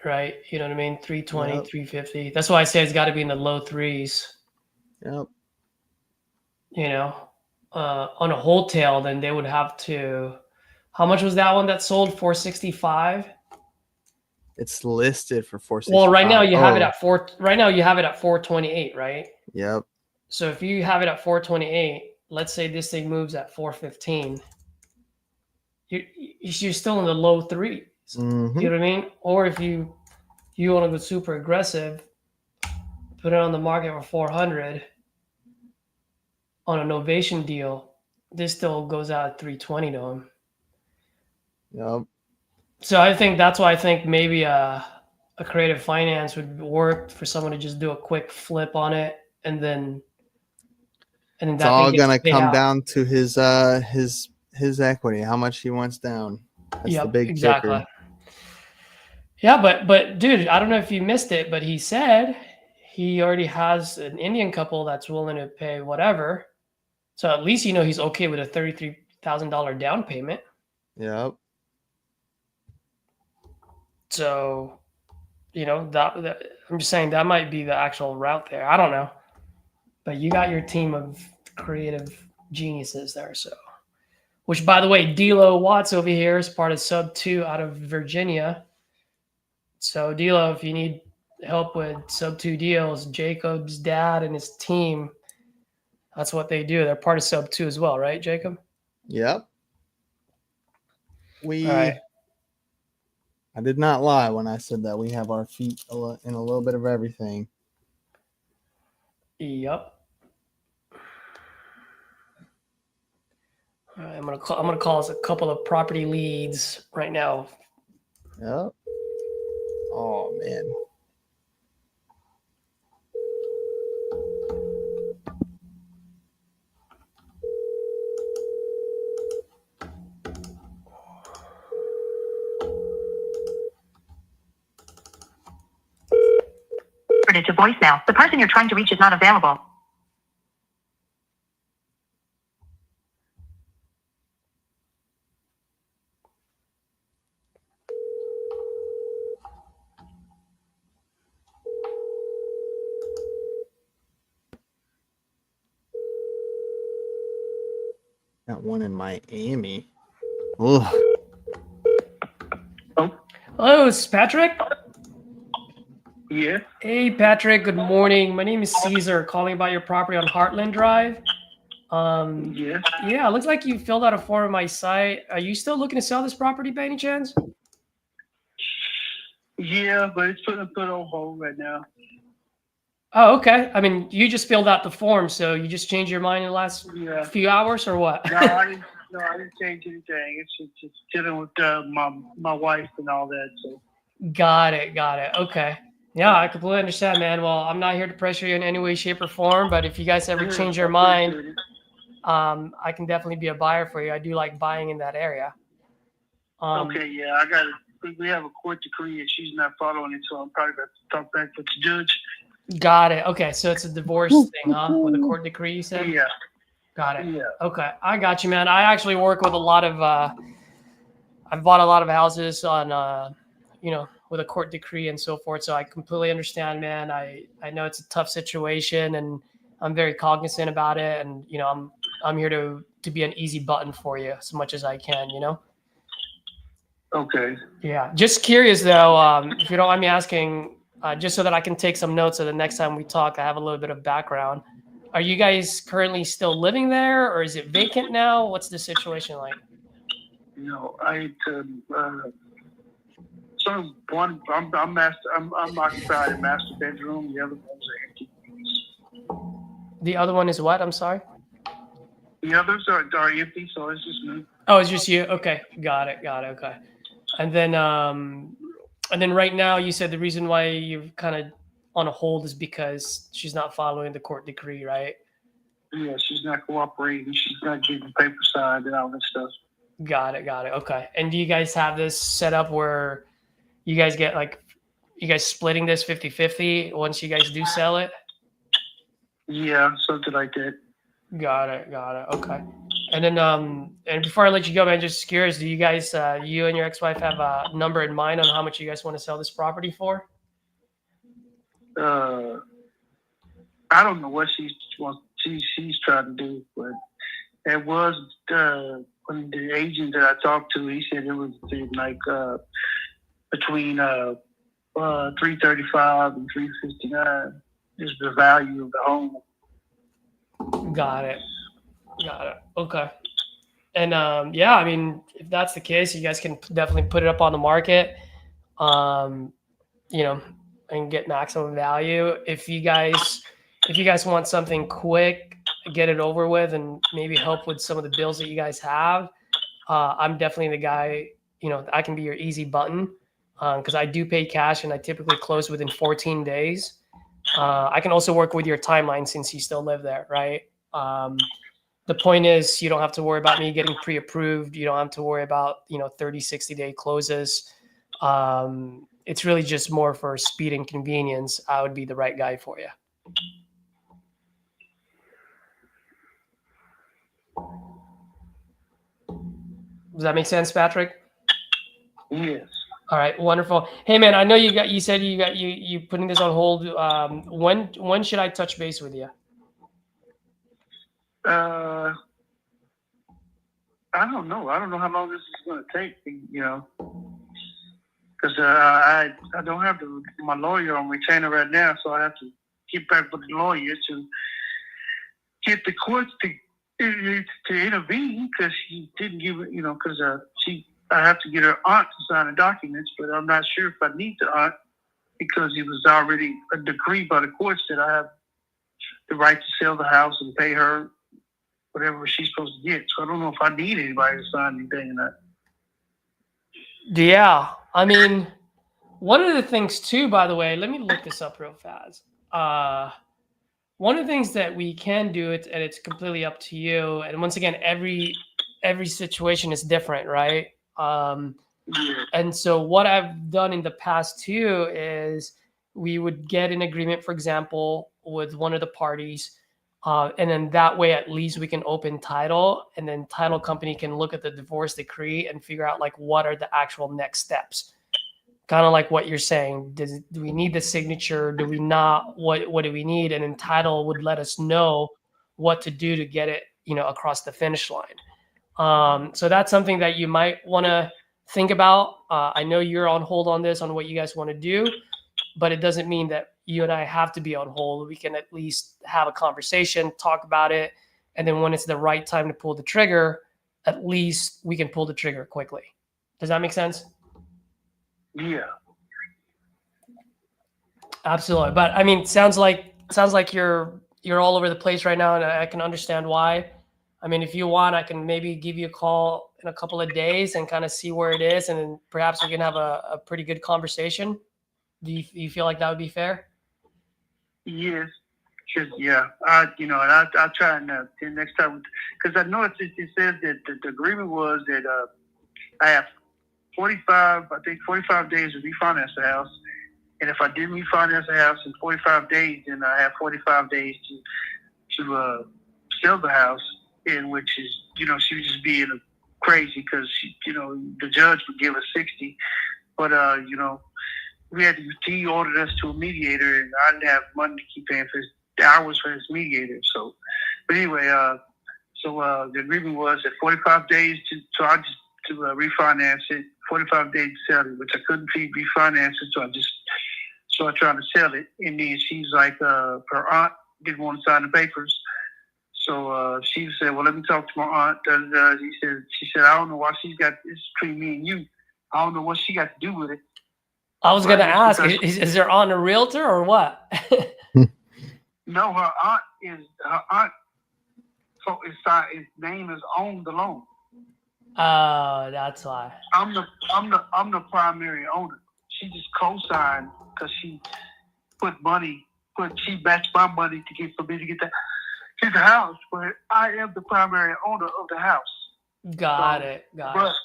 Right? You know what I mean? 320, Yep. 350. That's why I say it's got to be in the low threes. Yep. On a wholesale, then they would have to. How much was that one that sold? 465. It's listed for 465. Well, right now you have it at 4. Right now you have it at 428, right? Yep. So if you have it at 428, let's say this thing moves at 415, you're still in the low threes. Mm-hmm. You know what I mean? Or if you want to go super aggressive, put it on the market for 400 on an ovation deal, this still goes out at 320 to him. Yep. So I think that's why I think maybe a creative finance would work for someone to just do a quick flip on it, and then it's all gonna come down to his equity, how much he wants down. That's the big kicker. Yeah, but dude, I don't know if you missed it, but he said he already has an Indian couple that's willing to pay whatever. So at least he's okay with a $33,000 down payment. Yep. So, that I'm just saying that might be the actual route there. I don't know, but you got your team of creative geniuses there. So, which by the way, D'Lo Watts over here is part of Sub 2 out of Virginia. So D'Lo, if you need help with Sub 2 deals, Jacob's dad and his team, that's what they do. They're part of Sub 2 as well, right, Jacob? Yep. All right. I did not lie when I said that we have our feet in a little bit of everything. Yep. All right, I'm gonna call us a couple of property leads right now. Yep. Oh man. To voicemail. The person you're trying to reach is not available. Got one in Miami. Ugh. Hello, it's Patrick. Yeah. Hey, Patrick. Good morning. My name is Caesar, calling about your property on Heartland Drive. Yeah. Yeah, it looks like you filled out a form on my site. Are you still looking to sell this property by any chance? Yeah, but it's put on hold right now. Oh, okay. I mean, you just filled out the form, so you just changed your mind in the last Yeah. few hours, or what? No, I didn't change anything. It's just dealing with my wife and all that. So. Got it. Okay. Yeah, I completely understand, man. Well, I'm not here to pressure you in any way, shape, or form, but if you guys ever change your mind, I can definitely be a buyer for you. I do like buying in that area. Okay, yeah, I got it. We have a court decree and she's not following it, so I'm probably going to talk back with the judge. Got it. Okay, so it's a divorce thing, huh? With a court decree, you said? Yeah. Got it. Yeah. Okay, I got you, man. I actually work with a lot of, I've bought a lot of houses on, with a court decree and so forth. So I completely understand, man. I know it's a tough situation and I'm very cognizant about it. And, I'm here to be an easy button for you as much as I can, Okay. Yeah. Just curious though, if you don't mind me asking, just so that I can take some notes so the next time we talk, I have a little bit of background. Are you guys currently still living there or is it vacant now? What's the situation like? So one, I'm occupied in master bedroom. The other ones are empty. The other one is what? I'm sorry. The others are empty, so it's just me. Oh, it's just you. Okay, got it. Okay, and then right now you said the reason why you're kind of on a hold is because she's not following the court decree, right? Yeah, she's not cooperating. She's not getting the paper signed and all that stuff. Got it. Okay. And do you guys have this set up where you guys get you guys splitting this 50-50 once you guys do sell it? Yeah, something like that. Got it. Okay. And then, and before I let you go, man, just curious, do you guys, you and your ex-wife have a number in mind on how much you guys want to sell this property for? I don't know what she's trying to do, but it was when the agent that I talked to, he said it was like between 335 and 359 is the value of the home. Got it. Okay. And yeah, I mean, if that's the case, you guys can definitely put it up on the market, and get maximum value. If you guys want something quick, get it over with, and maybe help with some of the bills that you guys have, I'm definitely the guy. I can be your easy button because I do pay cash and I typically close within 14 days. I can also work with your timeline since you still live there, right? The point is you don't have to worry about me getting pre-approved. You don't have to worry about, 30, 60-day closes. It's really just more for speed and convenience. I would be the right guy for you. Does that make sense, Patrick? Yes. All right, wonderful. Hey, man, I know you said you putting this on hold. When should I touch base with you? I don't know. I don't know how long this is going to take, because I don't have my lawyer on retainer right now, so I have to get back with the lawyer to get the courts to intervene because she didn't give it, because I have to get her aunt to sign the documents, but I'm not sure if I need the aunt because it was already a decree by the courts that I have the right to sell the house and pay her whatever she's supposed to get. So I don't know if I need anybody to sign anything or not. Yeah, I mean, one of the things too, by the way, let me look this up real fast. One of the things that we can do, and it's completely up to you. And once again, every situation is different, right? And so what I've done in the past too is we would get an agreement, for example, with one of the parties. And then that way, at least we can open title, and then title company can look at the divorce decree and figure out what are the actual next steps. Kind of like what you're saying. Do we need the signature? Do we not? What do we need? And then title would let us know what to do to get it, across the finish line. So that's something that you might want to think about. I know you're on hold on this, on what you guys want to do, but it doesn't mean that you and I have to be on hold. We can at least have a conversation, talk about it, and then when it's the right time to pull the trigger, at least we can pull the trigger quickly. Does that make sense? Yeah. Absolutely. But I mean, sounds like you're all over the place right now, and I can understand why. I mean, if you want, I can maybe give you a call in a couple of days and kind of see where it is, and then perhaps we can have a pretty good conversation. Do you feel like that would be fair? Yes. Cause yeah, I I'll try and the next time, because I know it says that the agreement was that I have 45 days to refinance the house, and if I didn't refinance the house in 45 days, then I have 45 days to sell the house. In which is she was just being crazy because the judge would give us 60, but we had to, he ordered us to a mediator, and I didn't have money to keep paying for the hours for his mediator. So, but anyway, the agreement was that 45 days to refinance it, 45 days to sell it, which I couldn't refinance it, so I tried to sell it, and then she's like, her aunt didn't want to sign the papers. So she said, "Well, let me talk to my aunt." She said, "I don't know why she's got this between me and you. I don't know what she got to do with it." I was going to ask, is your aunt a realtor or what? No, her aunt. So his name is on the loan. Oh, that's why. I'm the primary owner. She just co-signed because she she matched my money for me to get the house, but I am the primary owner of the house. Got it. But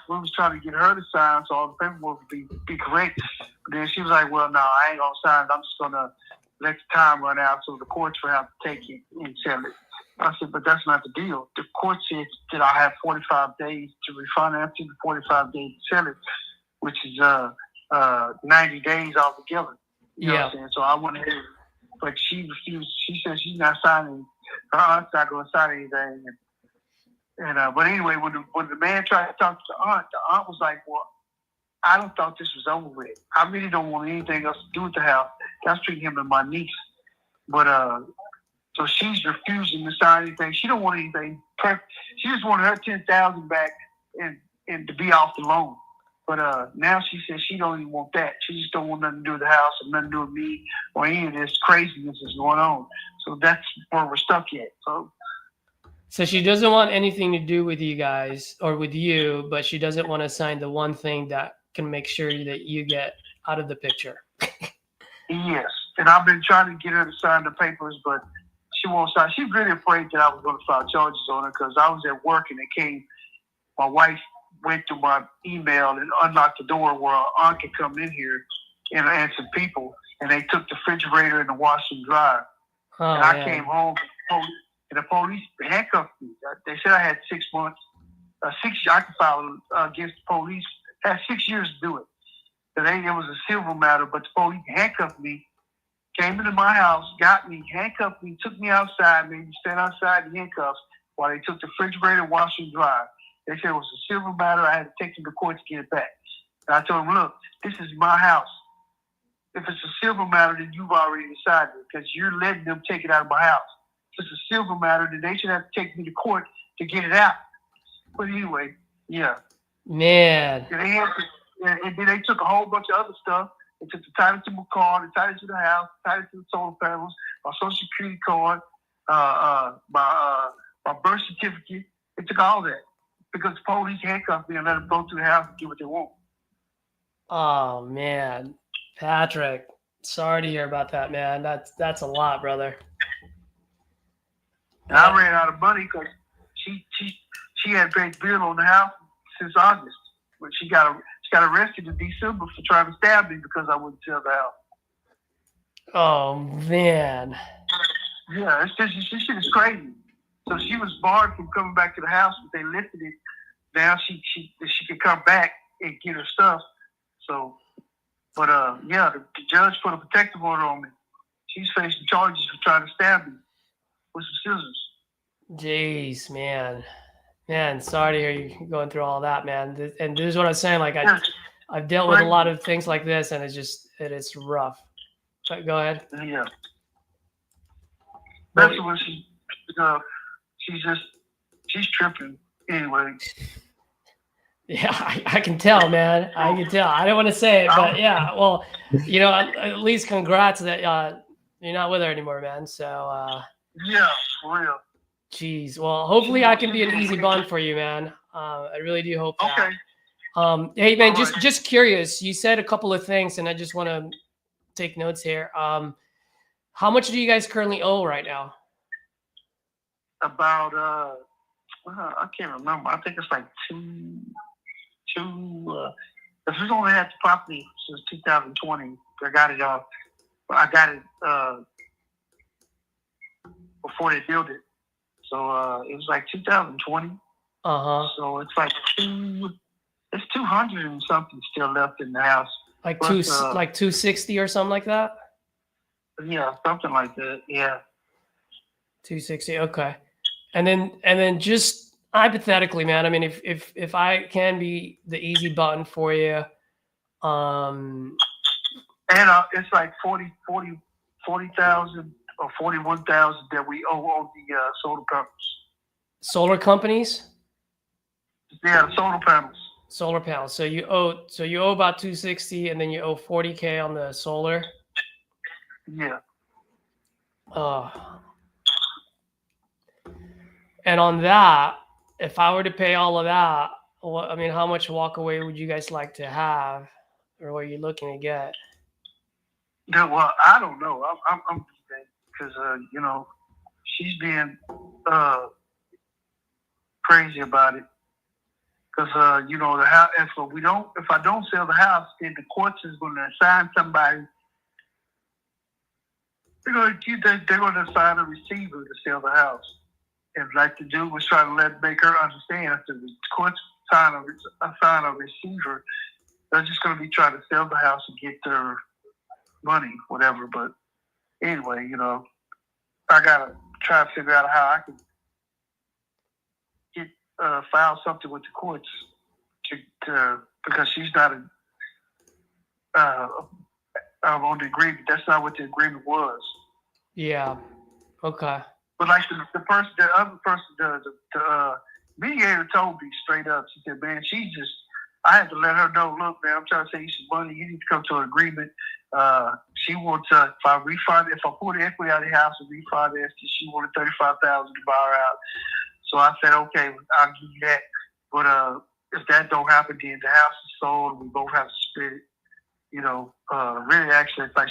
we was trying to get her to sign so all the paperwork would be correct. But then she was like, "Well, no, I ain't gonna sign it. I'm just gonna let the time run out so the courts will have to take it and sell it." I said, "But that's not the deal. The court said that I have 45 days to refinance it and 45 days to sell it, which is 90 days altogether." You know what I'm saying? So I went ahead, but she refused. She said she's not signing. Her aunt's not going to sign anything. But anyway, when the man tried to talk to the aunt was like, "Well, I don't thought this was over with. I really don't want anything else to do with the house. That's between him and my niece." But so she's refusing to sign anything. She don't want anything. She just wanted her $10,000 back and to be off the loan. But now she says she don't even want that. She just don't want nothing to do with the house or nothing to do with me or any of this craziness that's going on. So that's where we're stuck at. So she doesn't want anything to do with you guys or with you, but she doesn't want to sign the one thing that can make sure that you get out of the picture. Yes. And I've been trying to get her to sign the papers, but she won't sign. She's really afraid that I was going to file charges on her because I was at work and my wife went to my email and unlocked the door where our aunt could come in here and some people, and they took the refrigerator and the washer and dryer. And I came home, and the police handcuffed me. They said I had 6 months. I could file against the police. I had 6 years to do it. It was a civil matter, but the police handcuffed me, came into my house, got me, handcuffed me, took me outside, made me stand outside in handcuffs while they took the refrigerator, washer, and dryer. They said it was a civil matter. I had to take them to court to get it back. And I told them, "Look, this is my house. If it's a civil matter, then you've already decided because you're letting them take it out of my house. If it's a civil matter, then they should have to take me to court to get it out." But anyway, yeah. Man. And then they took a whole bunch of other stuff. They took the title to my car, the title to the house, the title to the solar panels, my social security card, my birth certificate. They took all that because the police handcuffed me and let them go through the house and do what they want. Oh man, Patrick, sorry to hear about that, man. That's a lot, brother. And I ran out of money because she had paid bill on the house since August, but she got arrested in December for trying to stab me because I wouldn't sell the house. Oh man. Yeah, this shit is crazy. So she was barred from coming back to the house, but they lifted it. Now she could come back and get her stuff. So, but yeah, the judge put a protective order on me. She's facing charges for trying to stab me with some scissors. Jeez, man. Man, sorry to hear you going through all that, man. And this is what I was saying. Like Yeah, I've dealt with a lot of things like this, and it's rough. But go ahead. yeah. Well, That's what she's tripping anyway. yeah, I can tell, man. I can tell. I don't want to say it, but yeah. Well, at least congrats that you're not with her anymore, man. So, Yeah, for real. geez. Well, hopefully I can be an easy bond for you, man. I really do hope that. Okay. Hey, man, All right. just curious. You said a couple of things, and I just want to take notes here. How much do you guys currently owe right now? About I can't remember. I think it's like two. Because we've only had the property since 2020. I got it before they built it. So it was like 2020. So it's like 200 and something still left in the house. Like Plus, like 260 or something like that. Yeah, something like that. Yeah. 260. Okay. And then just hypothetically, man, I mean, if I can be the easy button for you, And it's like 40,000 or 41,000 that we owe on the solar panels. solar companies, Yeah, the solar panels. solar panels. So you owe about 260, and then you owe 40K on the solar. Yeah. And on that, if I were to pay all of that, how much walk away would you guys like to have, or what are you looking to get? Yeah, well, I don't know. I'm because she's being crazy about it. Because the house. If I don't sell the house, then the courts is going to assign somebody. They're going to assign a receiver to sell the house. And like the dude was trying to make her understand, if the courts assign a receiver, they're just going to be trying to sell the house and get their money, whatever. But anyway, I got to try to figure out how I can get file something with the courts because she's not on the agreement. That's not what the agreement was. Yeah. Okay. But like the other person, the mediator told me straight up. She said, "Man, I had to let her know. Look, man, I'm trying to save you some money. You need to come to an agreement. She wants if I pull the equity out of the house and refinance, she wanted $35,000 to buy her out. So I said, okay, I'll give you that. But if that don't happen, then the house is sold. We both have to split it. Really, actually, it's like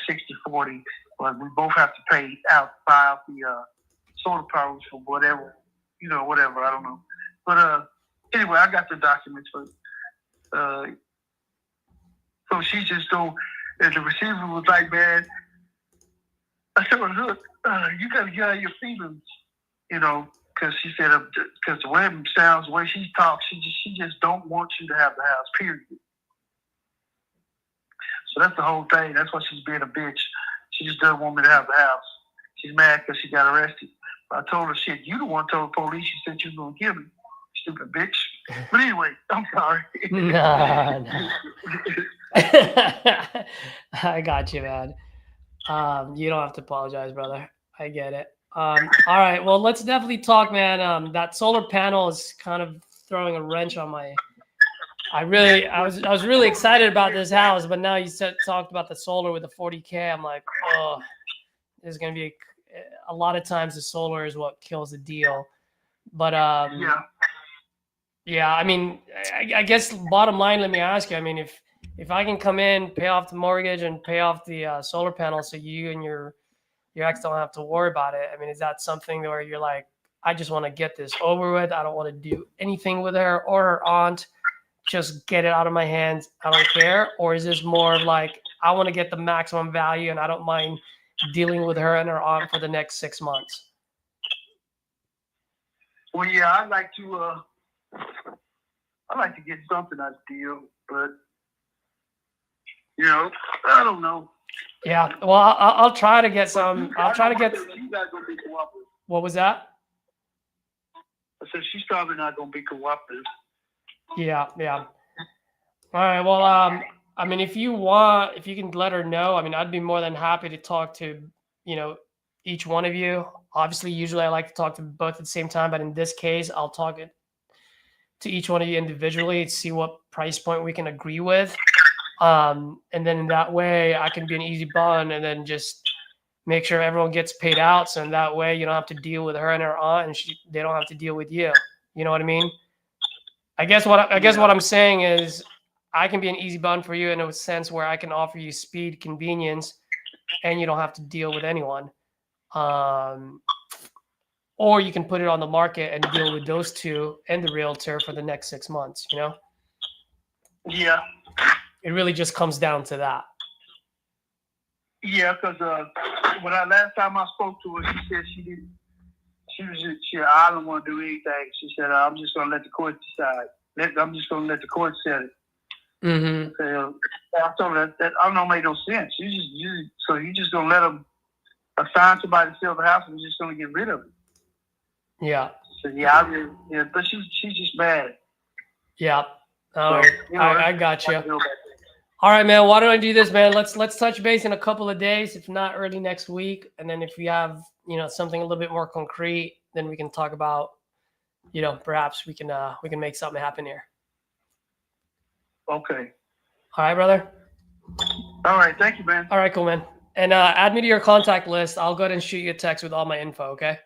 60-40. But we both have to buy out the solar panels for whatever, whatever. I don't know. But anyway, I got the documents. But so she just told, and the receiver was like, man, I said, well, look, you got to get out of your feelings, because she said, because the way it sounds, the way she talks, she just don't want you to have the house, period. So that's the whole thing. That's why she's being a bitch. She just doesn't want me to have the house. She's mad because she got arrested. I told her, shit, you the one told the police you said you were going to kill me, stupid bitch. But anyway, I'm sorry. No. I got you, man. You don't have to apologize, brother. I get it. All right. Well, let's definitely talk, man. That solar panel is kind of throwing a wrench on my. I was really excited about this house, but now you talked about the solar with the 40K. I'm like, oh, there's gonna be a lot of times the solar is what kills the deal. But yeah. I mean, I guess bottom line, let me ask you. I mean, if I can come in, pay off the mortgage, and pay off the solar panel, so you and your ex don't have to worry about it. I mean, is that something where you're like, I just want to get this over with. I don't want to do anything with her or her aunt. Just get it out of my hands. I don't care. Or is this more like, I want to get the maximum value and I don't mind dealing with her and her aunt for the next 6 months? Well, yeah, I'd like to get something out of the deal, but I don't know. Yeah, well, I'll try to get some. I'll try to get. She's not gonna be cooperative. What was that? I said she's probably not gonna be cooperative. Yeah. All right. Well, I mean, if you want, if you can let her know, I mean, I'd be more than happy to talk to, each one of you. Obviously, usually I like to talk to both at the same time, but in this case, I'll talk it to each one of you individually and see what price point we can agree with. And then in that way, I can be an easy bun and then just make sure everyone gets paid out. So in that way, you don't have to deal with her and her aunt, and they don't have to deal with you. You know what I mean? I guess what I'm saying is I can be an easy bun for you in a sense where I can offer you speed, convenience, and you don't have to deal with anyone. Or you can put it on the market and deal with those two and the realtor for the next 6 months. Yeah. It really just comes down to that. Yeah, because last time I spoke to her, she said she didn't. I don't want to do anything. She said, I'm just going to let the court decide. I'm just going to let the court set it. Mm-hmm. So, I told her that I don't make no sense. So you just going to let them assign somebody to sell the house and you're just going to get rid of it. Yeah. So, but she's just mad. Yeah. So, I got you. All right, man. Why don't I do this, man? Let's touch base in a couple of days, if not early next week, and then if we have something a little bit more concrete, then we can talk about perhaps we can make something happen here. Okay. All right, brother. All right. Thank you, man. All right, cool, man. And add me to your contact list. I'll go ahead and shoot you a text with all my info. Okay.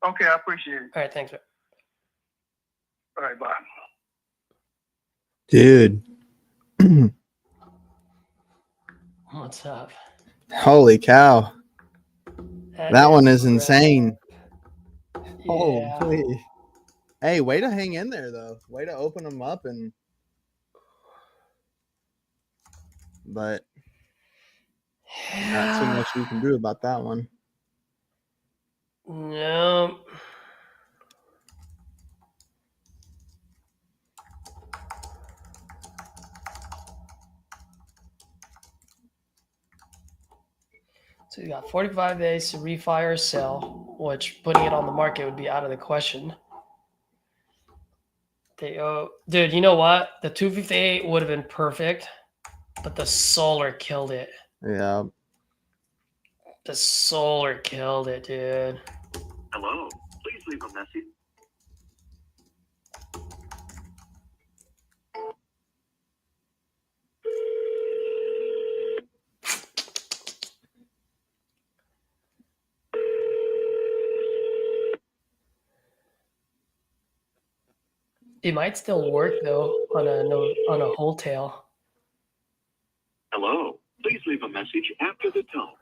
Okay, I appreciate it. All right, thanks, man. All right, bye. Dude. What's up? Holy cow. That one is Right. insane. Yeah. Holy. Hey, way to hang in there, though. Way to open them up but not too much you can do about that one. No. So you got 45 days to refi or sell, which putting it on the market would be out of the question. Dude, you know what? The 258 would have been perfect, but the solar killed it. Yeah. The solar killed it, dude. Hello. Please leave a message. It might still work though on a wholesale. Hello. Please leave a message after the tone.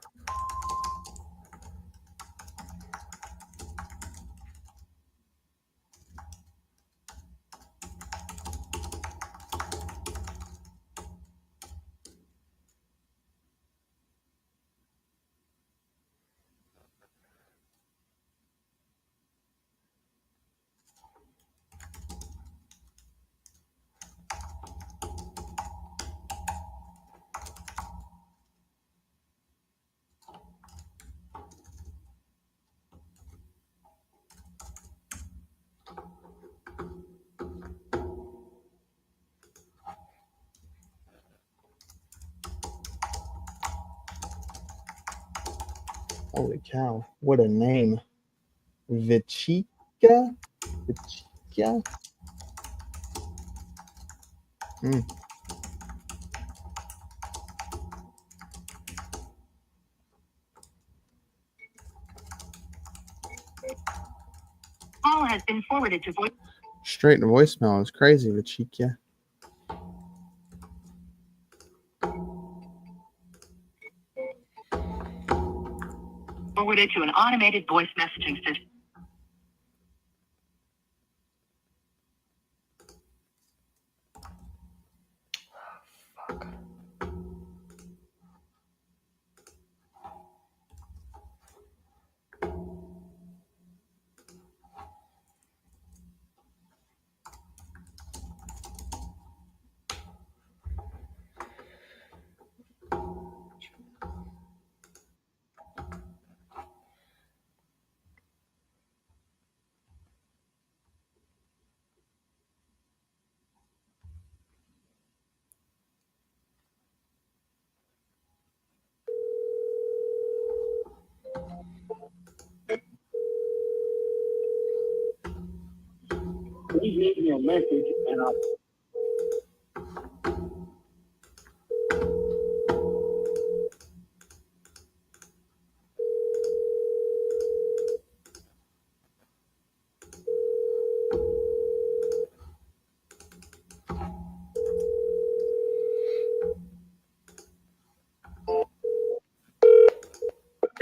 Holy cow. What a name. Vichika? Call has been forwarded to voice. Straight to voicemail. It's crazy, Vichika. Forwarded to an automated voice messaging system. Please leave me a message and I'll.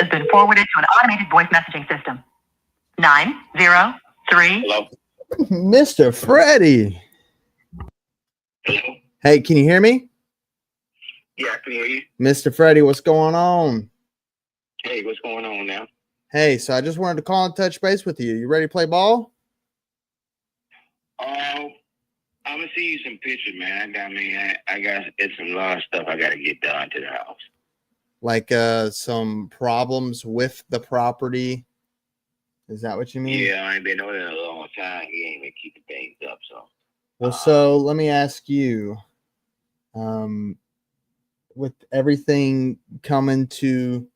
Has been forwarded to an automated voice messaging system. 903. Hello? Mr. Freddie. Hello? Hey, can you hear me? Yeah, I can hear you. Mr. Freddie, what's going on? Hey, what's going on now? Hey, so I just wanted to call and touch base with you. You ready to play ball? I'm gonna see you some pictures, man. I got it's a lot of stuff I gotta get done to the house. Like some problems with the property. Is that what you mean? Yeah, I ain't been on it in a long time. He ain't been keeping things up, so. Well, so let me ask you, with everything coming to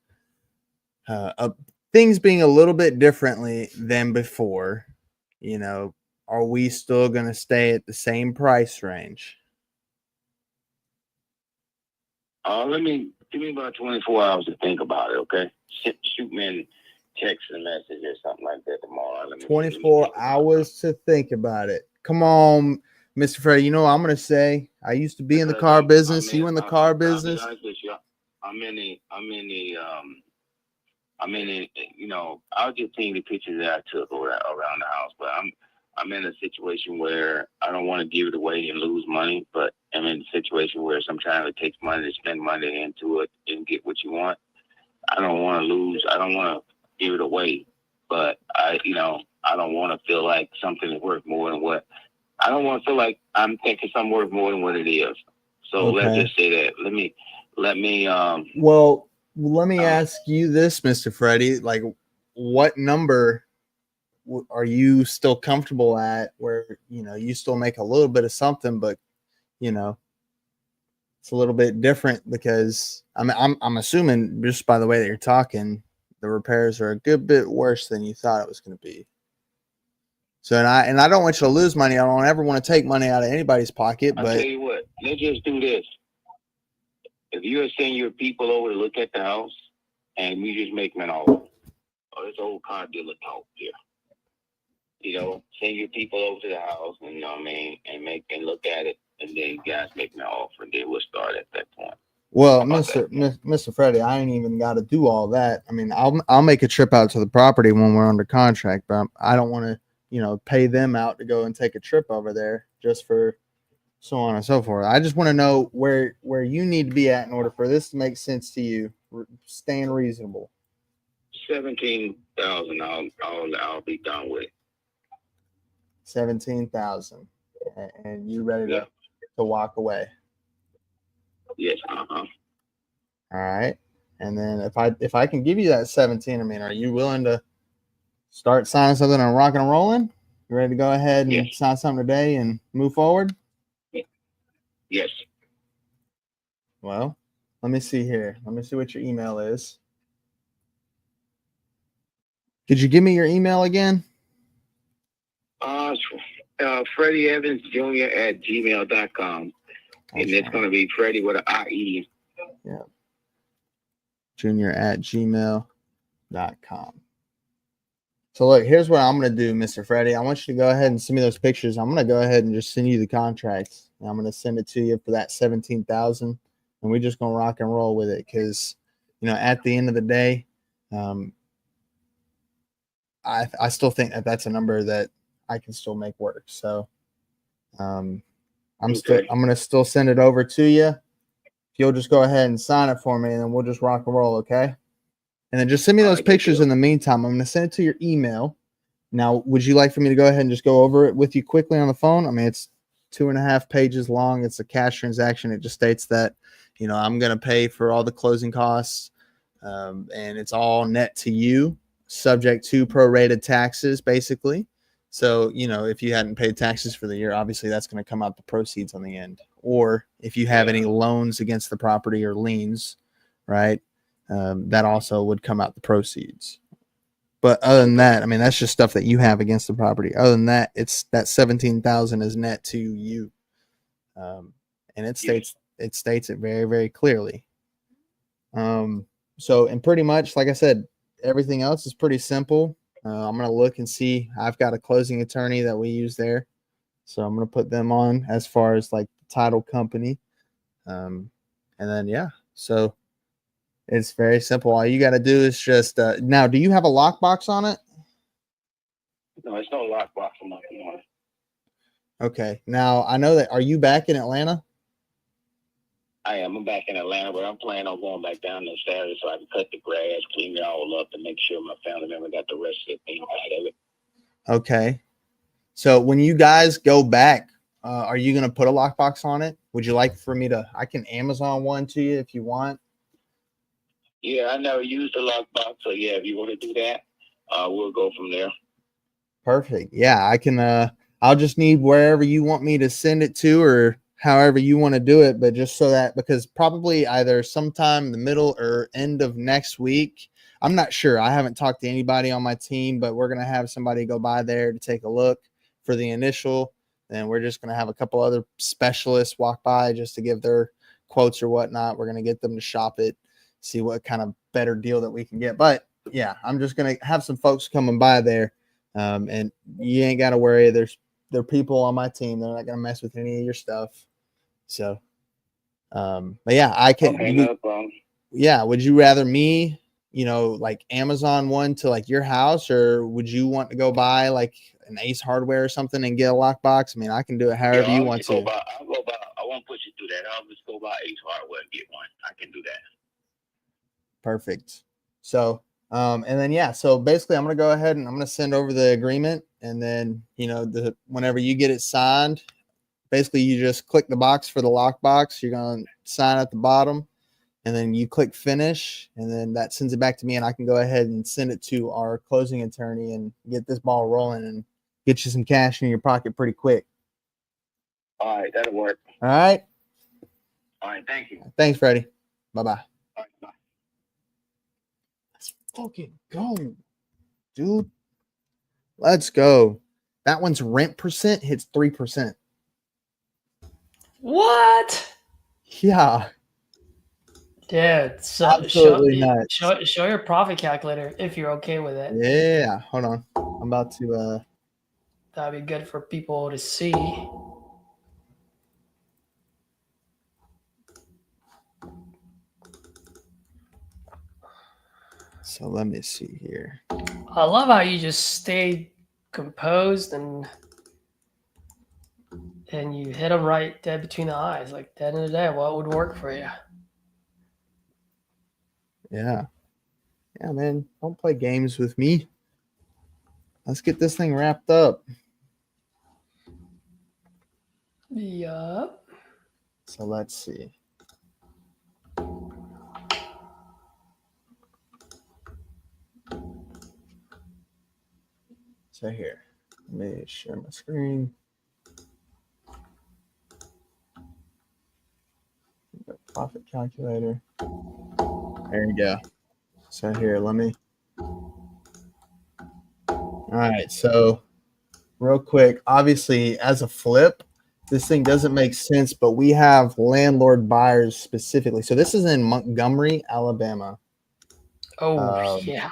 things being a little bit differently than before, you know, are we still going to stay at the same price range? Give me about 24 hours to think about it, okay? Shoot me a text and message or something like that tomorrow. 24 hours to think about it. Come on, Mr. Freddie. You know what I'm going to say? I used to be in the car business. You in the car business? I'll be honest with you. I'm in it, you know, I'll just seeing the pictures that I took around the house, but I'm in a situation where I don't want to give it away and lose money, but I'm in a situation where sometimes it takes money to spend money into it and get what you want. I don't want to lose. I don't want to give it away, but I don't want to feel like something is worth more than what. I don't want to feel like I'm thinking something worth more than what it is. So Let's just say that. Let me. Well, let me ask you this, Mr. Freddie. Like, what number are you still comfortable at where, you know, you still make a little bit of something, but, you know, it's a little bit different because I'm assuming just by the way that you're talking, the repairs are a good bit worse than you thought it was going to be. So, and I don't want you to lose money. I don't ever want to take money out of anybody's pocket, but I'll tell you what, let's just do this. If you send your people over to look at the house and we just make them an offer, this old car dealer talk here. You know, send your people over to the house and, you know what I mean, and look at it, and then you guys make me an offer, and then we'll start at that point. Well, Mr. Freddie, I ain't even got to do all that. I mean, I'll make a trip out to the property when we're under contract, but I don't want to, you know, pay them out to go and take a trip over there just for so on and so forth. I just want to know where you need to be at in order for this to make sense to you, staying reasonable. 17,000, I'll be done with it. 17,000, and you ready to walk away? Yes. All right. And then if I can give you that 17, I mean, are you willing to start signing something and rocking and rolling? You ready to go ahead and sign something today and move forward? Yes. Well, let me see here. Let me see what your email is. Could you give me your email again? Freddie Evans Jr. at gmail.com. And it's going to be Freddie with an IE. Yeah. Junior at gmail.com. So look, here's what I'm going to do, Mr. Freddie. I want you to go ahead and send me those pictures. I'm going to go ahead and just send you the contracts. And I'm going to send it to you for that 17,000, and we're just going to rock and roll with it because, you know, at the end of the day, I still think that that's a number that I can still make work. So I'm going to still send it over to you. If you'll just go ahead and sign it for me, and then we'll just rock and roll, okay? And then just send me those pictures in the meantime. I'm going to send it to your email. Now, would you like for me to go ahead and just go over it with you quickly on the phone? I mean, it's 2.5 pages long. It's a cash transaction. It just states that, you know, I'm going to pay for all the closing costs, and it's all net to you, subject to prorated taxes, basically. So, you know, if you hadn't paid taxes for the year, obviously that's going to come out the proceeds on the end. Or if you have any loans against the property or liens, right? that also would come out the proceeds. But other than that, I mean, that's just stuff that you have against the property. Other than that, it's that 17,000 is net to you, and it states it very, very clearly. So, and pretty much, like I said, everything else is pretty simple. I'm gonna look and see. I've got a closing attorney that we use there, so I'm gonna put them on as far as like the title company, and then yeah, so. It's very simple. All you got to do is just now. Do you have a lockbox on it? No, it's no lockbox or nothing on it. Okay. Now I know that. Are you back in Atlanta? I am. I'm back in Atlanta, but I'm planning on going back down there Saturday so I can cut the grass, clean it all up, and make sure my family member got the rest of the thing out of it. Okay. So when you guys go back, are you gonna put a lockbox on it? Would you like for me to? I can Amazon one to you if you want. Yeah, I never used the lockbox, so yeah, if you want to do that, we'll go from there. Perfect. Yeah, I can. I'll just need wherever you want me to send it to, or however you want to do it. But just so that, because probably either sometime in the middle or end of next week. I'm not sure. I haven't talked to anybody on my team, but we're gonna have somebody go by there to take a look for the initial. Then we're just gonna have a couple other specialists walk by just to give their quotes or whatnot. We're gonna get them to shop it, see what kind of better deal that we can get. But yeah, I'm just gonna have some folks coming by there, and you ain't got to worry. There are people on my team. They're not gonna mess with any of your stuff. So, but yeah, I can. Okay, no problem. Yeah, would you rather me, like Amazon one to like your house, or would you want to go buy like an Ace Hardware or something and get a lockbox? I mean, I can do it however you want to. I'll go by. I won't push you through that. I'll just go buy Ace Hardware and get one. I can do that. Perfect. So, and then yeah, so basically I'm going to go ahead and I'm going to send over the agreement, and then, whenever you get it signed, basically you just click the box for the lockbox. You're going to sign at the bottom, and then you click finish, and then that sends it back to me, and I can go ahead and send it to our closing attorney and get this ball rolling and get you some cash in your pocket pretty quick. All right, that'll work. All right. All right, thank you. Thanks, Freddie. Bye-bye. All right, bye. Let's fucking go, dude. Let's go. That one's rent percent hits 3%. What? Yeah. Dude, so Absolutely nuts. show your profit calculator if you're okay with it. Yeah. Hold on. I'm about to That'd be good for people to see. so let me see here. I love how you just stay composed and you hit them right dead between the eyes. Like, at the end of the day, what would work for you? Yeah. Yeah, man. Don't play games with me. Let's get this thing wrapped up. Yup. So let's see. So here, let me share my screen. Profit calculator. There you go. So here, let me. All right. So real quick, obviously as a flip, this thing doesn't make sense, but we have landlord buyers specifically. So this is in Montgomery, Alabama. Oh, yeah.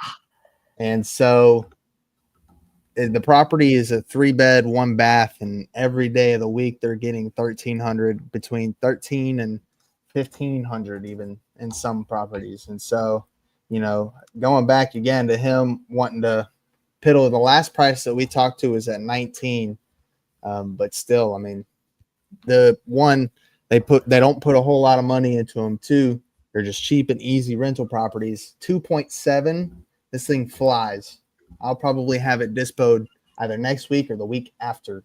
And so the property is a 3-bed, 1-bath, and every day of the week they're getting $1,300, between $1,300 and $1,500 even in some properties. And so, going back again to him wanting to piddle, the last price that we talked to was at 19. But still, I mean, the one they don't put a whole lot of money into them. Two, they're just cheap and easy rental properties. 2.7, this thing flies. I'll probably have it dispoed either next week or the week after.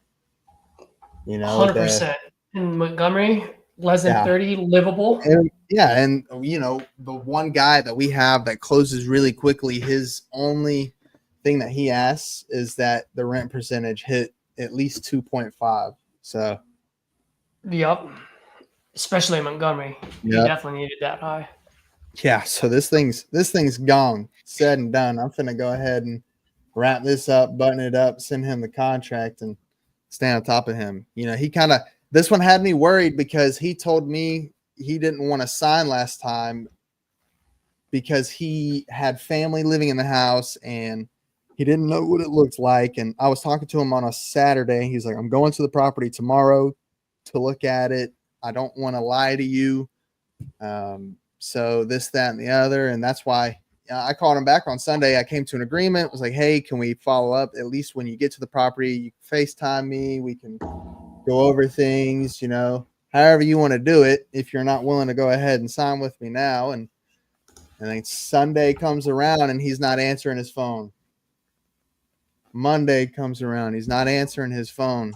100%. In Montgomery, less than 30, livable. And, the one guy that we have that closes really quickly, his only thing that he asks is that the rent percentage hit at least 2.5. So, Yep. Especially in Montgomery. You definitely needed that high. Yeah, so this thing's gone, said and done. I'm finna go ahead and wrap this up, button it up, send him the contract, and stay on top of him. You know, this one had me worried because he told me he didn't want to sign last time because he had family living in the house and he didn't know what it looked like. And I was talking to him on a Saturday. He's like, I'm going to the property tomorrow to look at it. I don't want to lie to you. So this, that, and the other. And that's why I called him back on Sunday. I came to an agreement. Was like, hey, can we follow up? At least when you get to the property, you can FaceTime me. We can go over things, you know, however you want to do it. If you're not willing to go ahead and sign with me now. And then Sunday comes around and he's not answering his phone. Monday comes around. He's not answering his phone.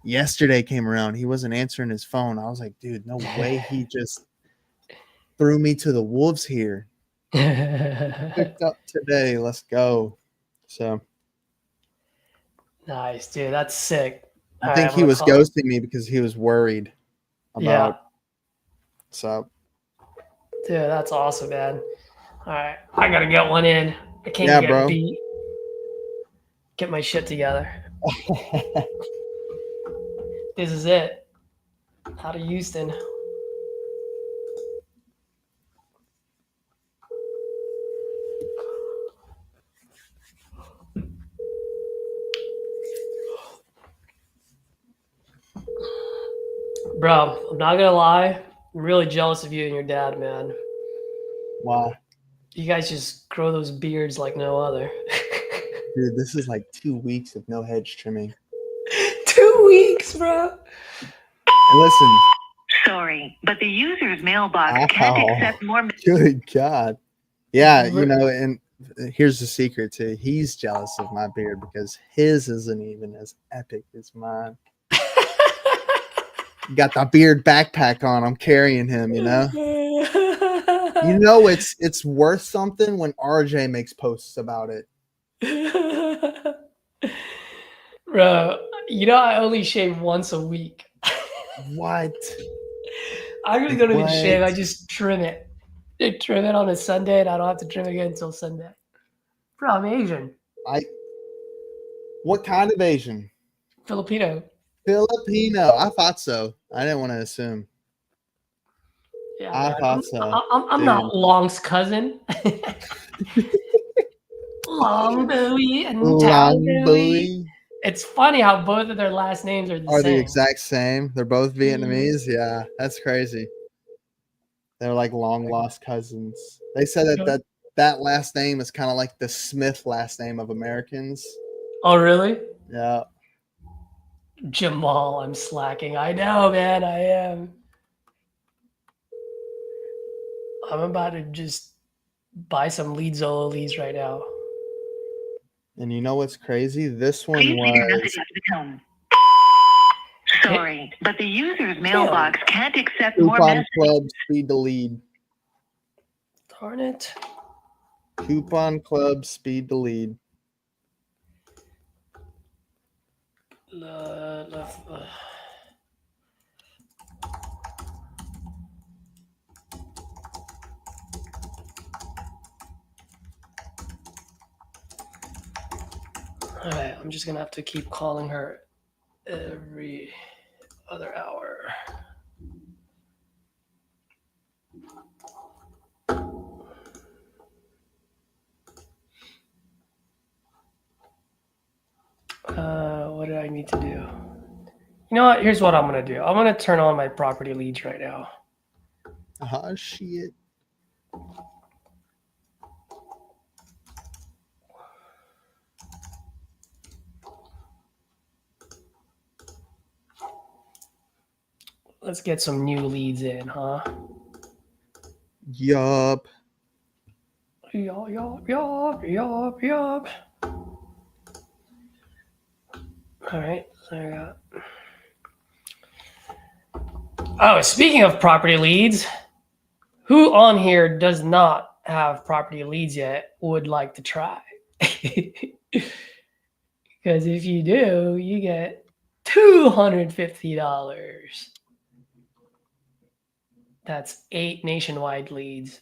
Yesterday came around. He wasn't answering his phone. I was like, dude, no way. He just threw me to the wolves here. Picked up today. Let's go. So Nice, dude. That's sick. I think he was ghosting me because he was worried about. Yeah. So, dude, that's awesome, man. All right, I gotta get one in. I can't Yeah, get bro. beat. Get my shit together. This is it. Out of Houston. Bro, I'm not gonna lie. I'm really jealous of you and your dad, man. Wow. You guys just grow those beards like no other. Dude, this is like 2 weeks of no hedge trimming. 2 weeks, bro. And listen. Sorry, but the user's mailbox can't accept more. Good God. Yeah, you know, and here's the secret too. He's jealous of my beard because his isn't even as epic as mine. Got the beard backpack on. I'm carrying him, you know. You know it's worth something when RJ makes posts about it. Bro, you know I only shave once a week. What? I really don't even shave. I just trim it. I trim it on a Sunday, and I don't have to trim it again until Sunday. Bro, I'm Asian. What kind of Asian? Filipino. Filipino. I thought so. I didn't want to assume. Yeah, I thought so. I'm not Long's cousin. Long Bowie and Town Bowie. It's funny how both of their last names are the same. The exact same. They're both Vietnamese. Yeah, that's crazy. They're like long lost cousins. They said that last name is kind of like the Smith last name of Americans. Oh, really? Yeah. Jamal, I'm slacking. I know, man. I am. I'm about to just buy some lead Zolo leads right now. And you know what's crazy? This one Please leave your was. message after the tone. Sorry, but the user's mailbox can't accept more Coupon messages. Club Speed to Lead. Darn it. Coupon Club Speed to Lead. All right, I'm just gonna have to keep calling her every other hour. What do I need to do? You know what? Here's what I'm gonna do. I'm gonna turn on my property leads right now. Oh shit. Let's get some new leads in, huh? Yup. Yup. All right, so I got. Oh, speaking of property leads, who on here does not have property leads yet would like to try? Because if you do, you get $250. That's 8 nationwide leads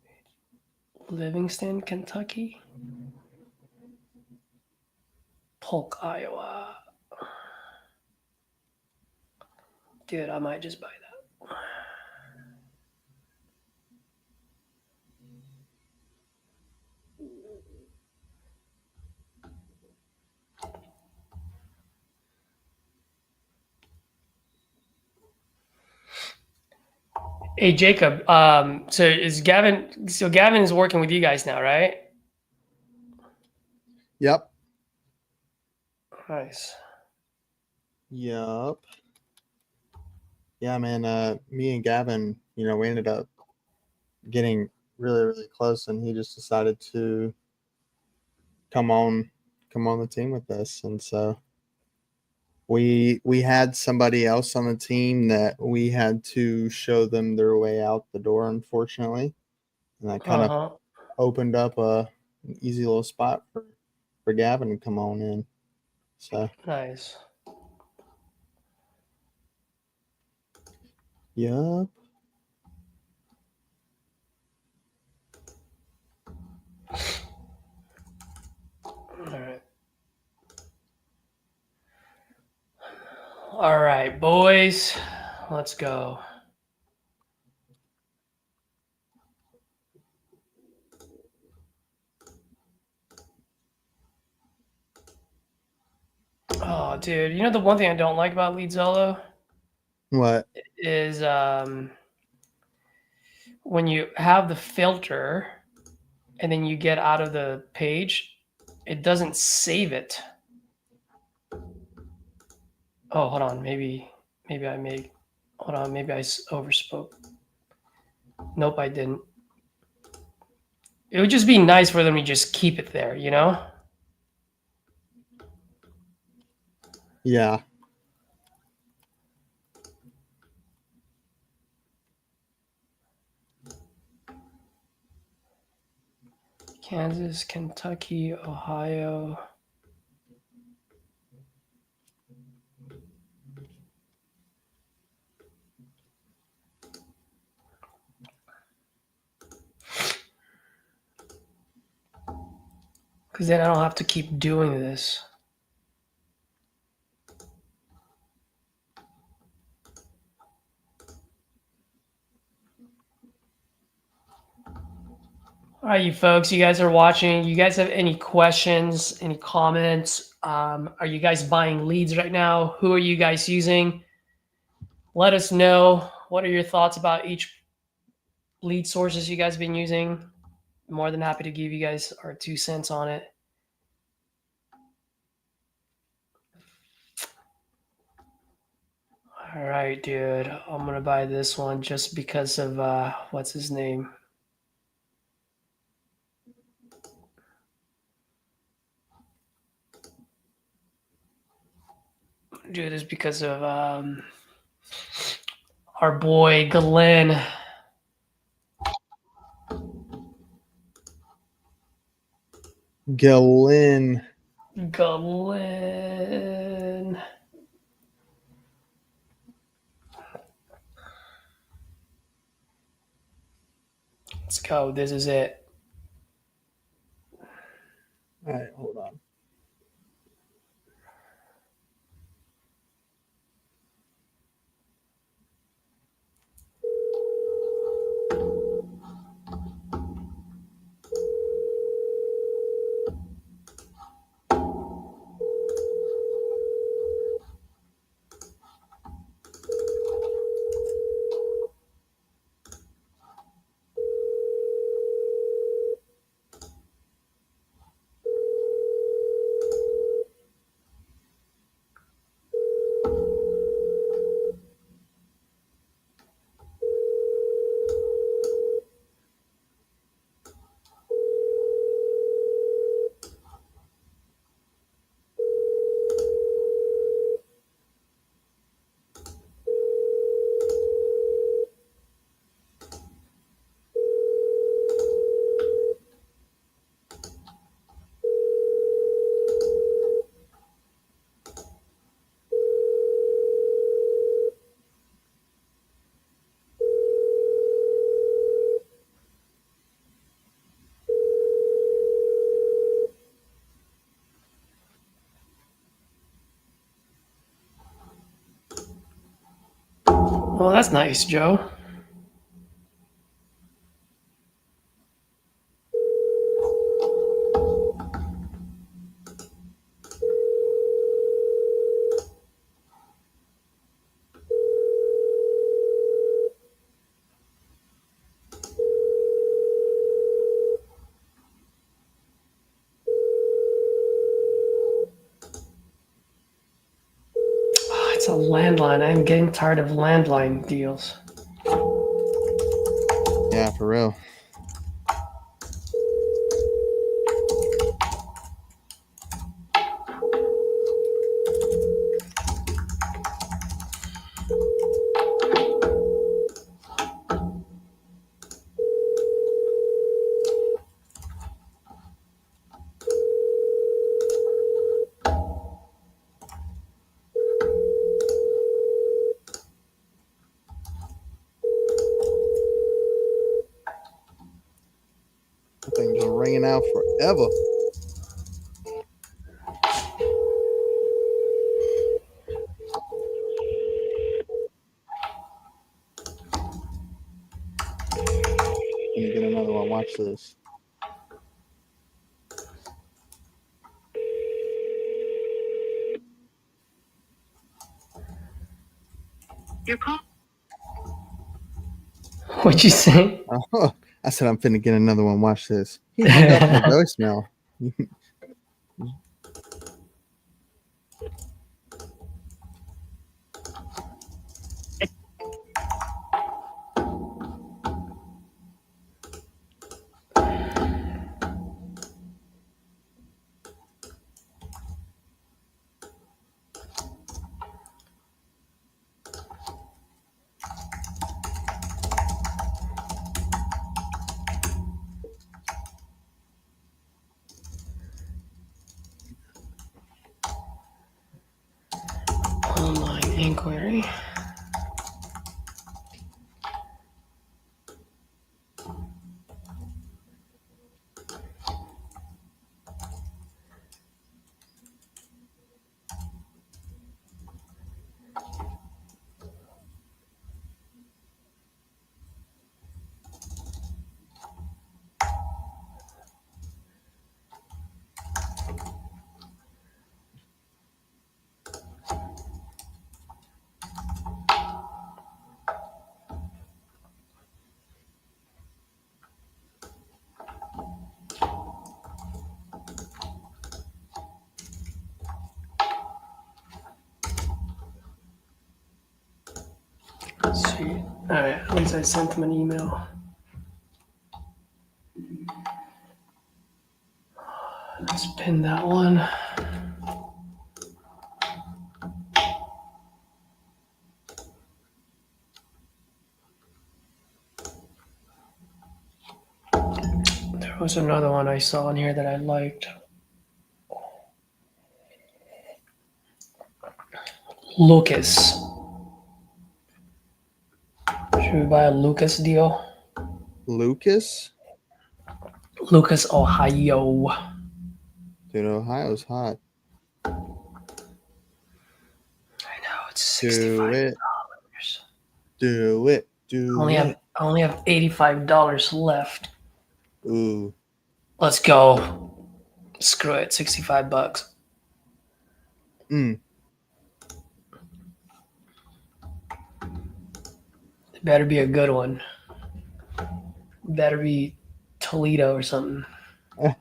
Livingston, Kentucky. Polk, Iowa. Dude, I might just buy that. Hey Jacob, so Gavin is working with you guys now, right? Yep. Nice. Yep. Yeah, man. Me and Gavin, we ended up getting really, really close, and he just decided to come on the team with us. And so we had somebody else on the team that we had to show them their way out the door, unfortunately. And that kind of opened up an easy little spot for Gavin to come on in. So Nice. Yep. All right, boys, let's go. Oh, dude, the one thing I don't like about Leadzolo What? is when you have the filter and then you get out of the page, it doesn't save it. Oh, hold on. Maybe I overspoke. Nope, I didn't. It would just be nice for them to just keep it there, Yeah. Kansas, Kentucky, Ohio. Because then I don't have to keep doing this. All right, you folks, you guys are watching. You guys have any questions, any comments? Are you guys buying leads right now? Who are you guys using? Let us know. What are your thoughts about each lead sources you guys have been using? More than happy to give you guys our 2 cents on it. All right, dude. I'm going to buy this one just because of what's his name? Do this because of our boy Glenn. Glenn. Let's go. This is it. All right, hold on. Well, that's nice, Joe. Oh, it's a landline. I'm getting tired of landline deals. Yeah, for real. Things are ringing out forever. Let me get another one. Watch this. Your call. What'd you say? Oh, I said I'm finna get another one. Watch this. He hung up the voicemail. Online inquiry. Sweet. All right. At least I sent them an email. Let's pin that one. There was another one I saw in here that I liked. Lucas. Should we buy a Lucas deal? Lucas? Lucas, Ohio. Dude, Ohio's hot. I know it's Do $65. it. Do it. Do I only have $85 left. Ooh. Let's go. Screw it. $65. Mm. It better be a good one. Better be Toledo or something. Yeah,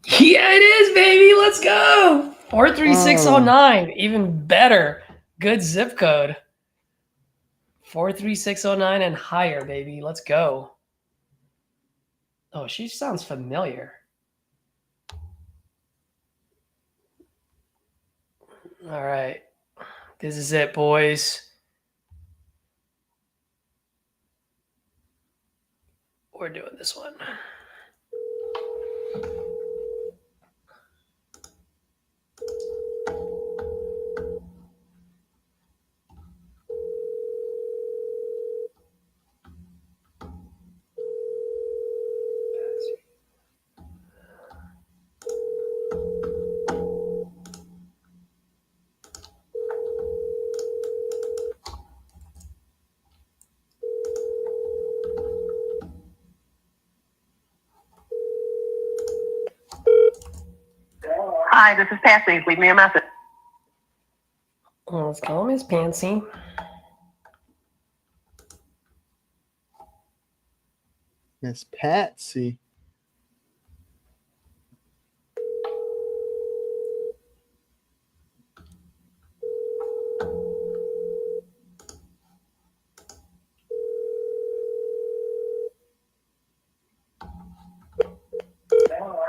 it is, baby. Let's go. 43609. Even better. Good zip code. 43609 and higher, baby. Let's go. Oh, she sounds familiar. All right. This is it, boys. We're doing this one. Hi, this is Patsy. Leave me a message. Let's call Miss Pansy. Miss Patsy.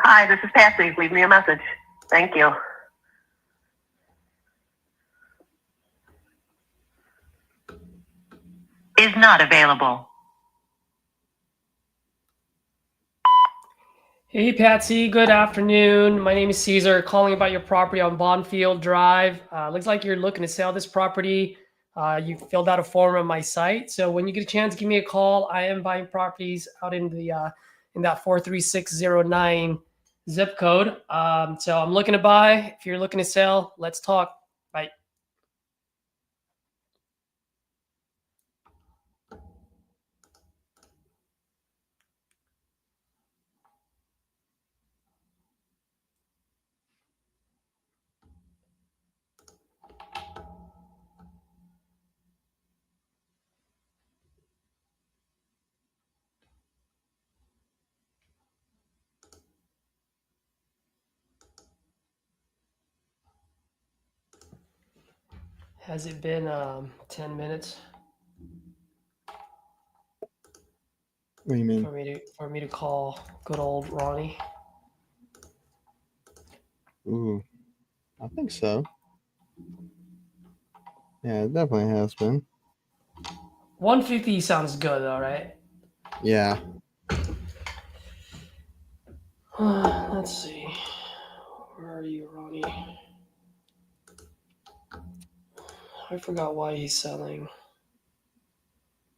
Hi, this is Patsy. Leave me a message. Thank you. Is not available. Hey, Patsy. Good afternoon. My name is Caesar, calling about your property on Bonfield Drive. Looks like you're looking to sell this property. You filled out a form on my site. So when you get a chance, give me a call. I am buying properties out in the in that 43609 zip code. So I'm looking to buy. If you're looking to sell, let's talk. Bye. Has it been 10 minutes What do you mean? for me to call good old Ronnie? Ooh, I think so. Yeah, it definitely has been. 150 sounds good, all right? Yeah. Let's see. Where are you, Ronnie? I forgot why he's selling.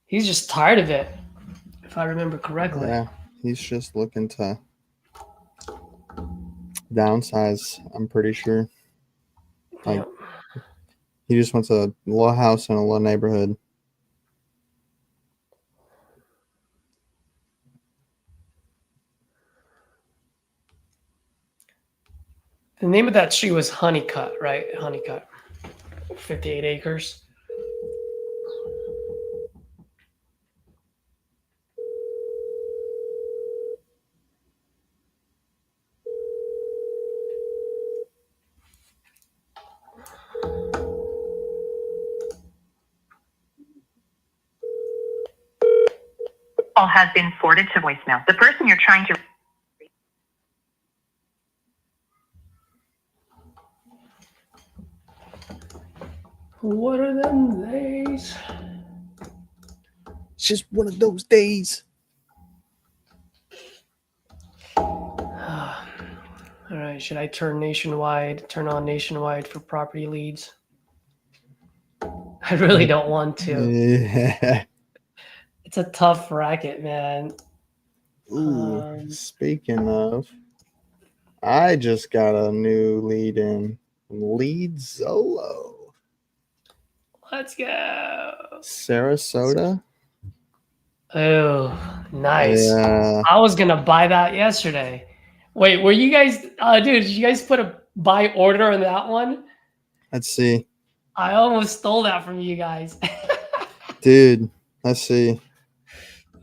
He's just tired of it, if I remember correctly. Yeah. He's just looking to downsize, I'm pretty sure. Like, Yeah. he just wants a little house in a little neighborhood. The name of that tree was Honeycut, right? Honeycut. 58 acres. Call has been forwarded to voicemail. The person you're trying to What are them days? It's just one of those days. All right, should I turn on nationwide for property leads? I really don't want to. Yeah. It's a tough racket, man. Ooh, speaking of, I just got a new lead in Lead Zolo. Let's go. Sarasota. Oh, nice. Yeah. I was gonna buy that yesterday. Wait, were you guys, dude, did you guys put a buy order on that one? Let's see. I almost stole that from you guys. Dude, let's see.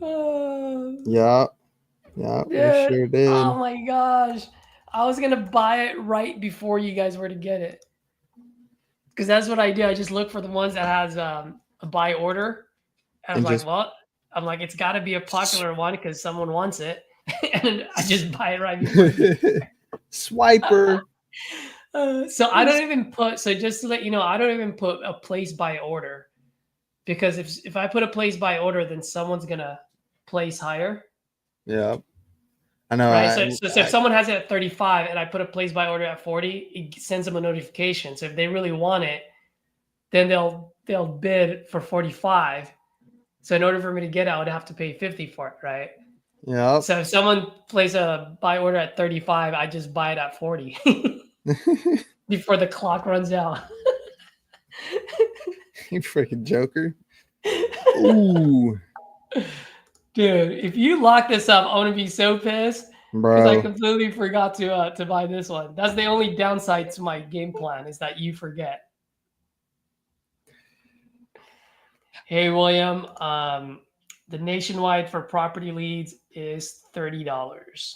Oh, Yup. Yup, we dude, sure did. oh my gosh. I was gonna buy it right before you guys were to get it. Because that's what I do. I just look for the ones that has a buy order. And And I'm like, just well, I'm like, it's got to be a popular one because someone wants it, and I just buy it right before. Swiper. So I don't even put. So just to let you know, I don't even put a place by order, because if I put a place by order, then someone's gonna place higher, Yep. I know. right? So if someone has it at 35 and I put a place by order at 40, it sends them a notification. So if they really want it, then they'll bid for 45. So in order for me to get it, I would have to pay 50 for it, right? Yep. So if someone places a buy order at 35, I just buy it at 40 before the clock runs out. You freaking joker. Ooh. Dude, if you lock this up, I'm gonna be so pissed. Because I bro. completely forgot to buy this one. That's the only downside to my game plan is that you forget. Hey William, the nationwide for property leads is $30.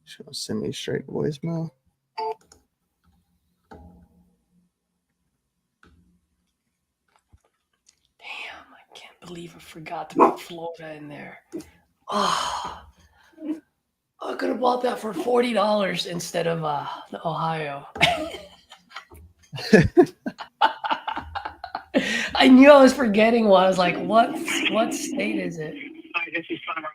She'll send me straight voicemail. Damn, I can't believe I forgot to put Florida in there. Oh, I could have bought that for $40 instead of Ohio. I knew I was forgetting one. I was like, what state is it? I guess he's trying to.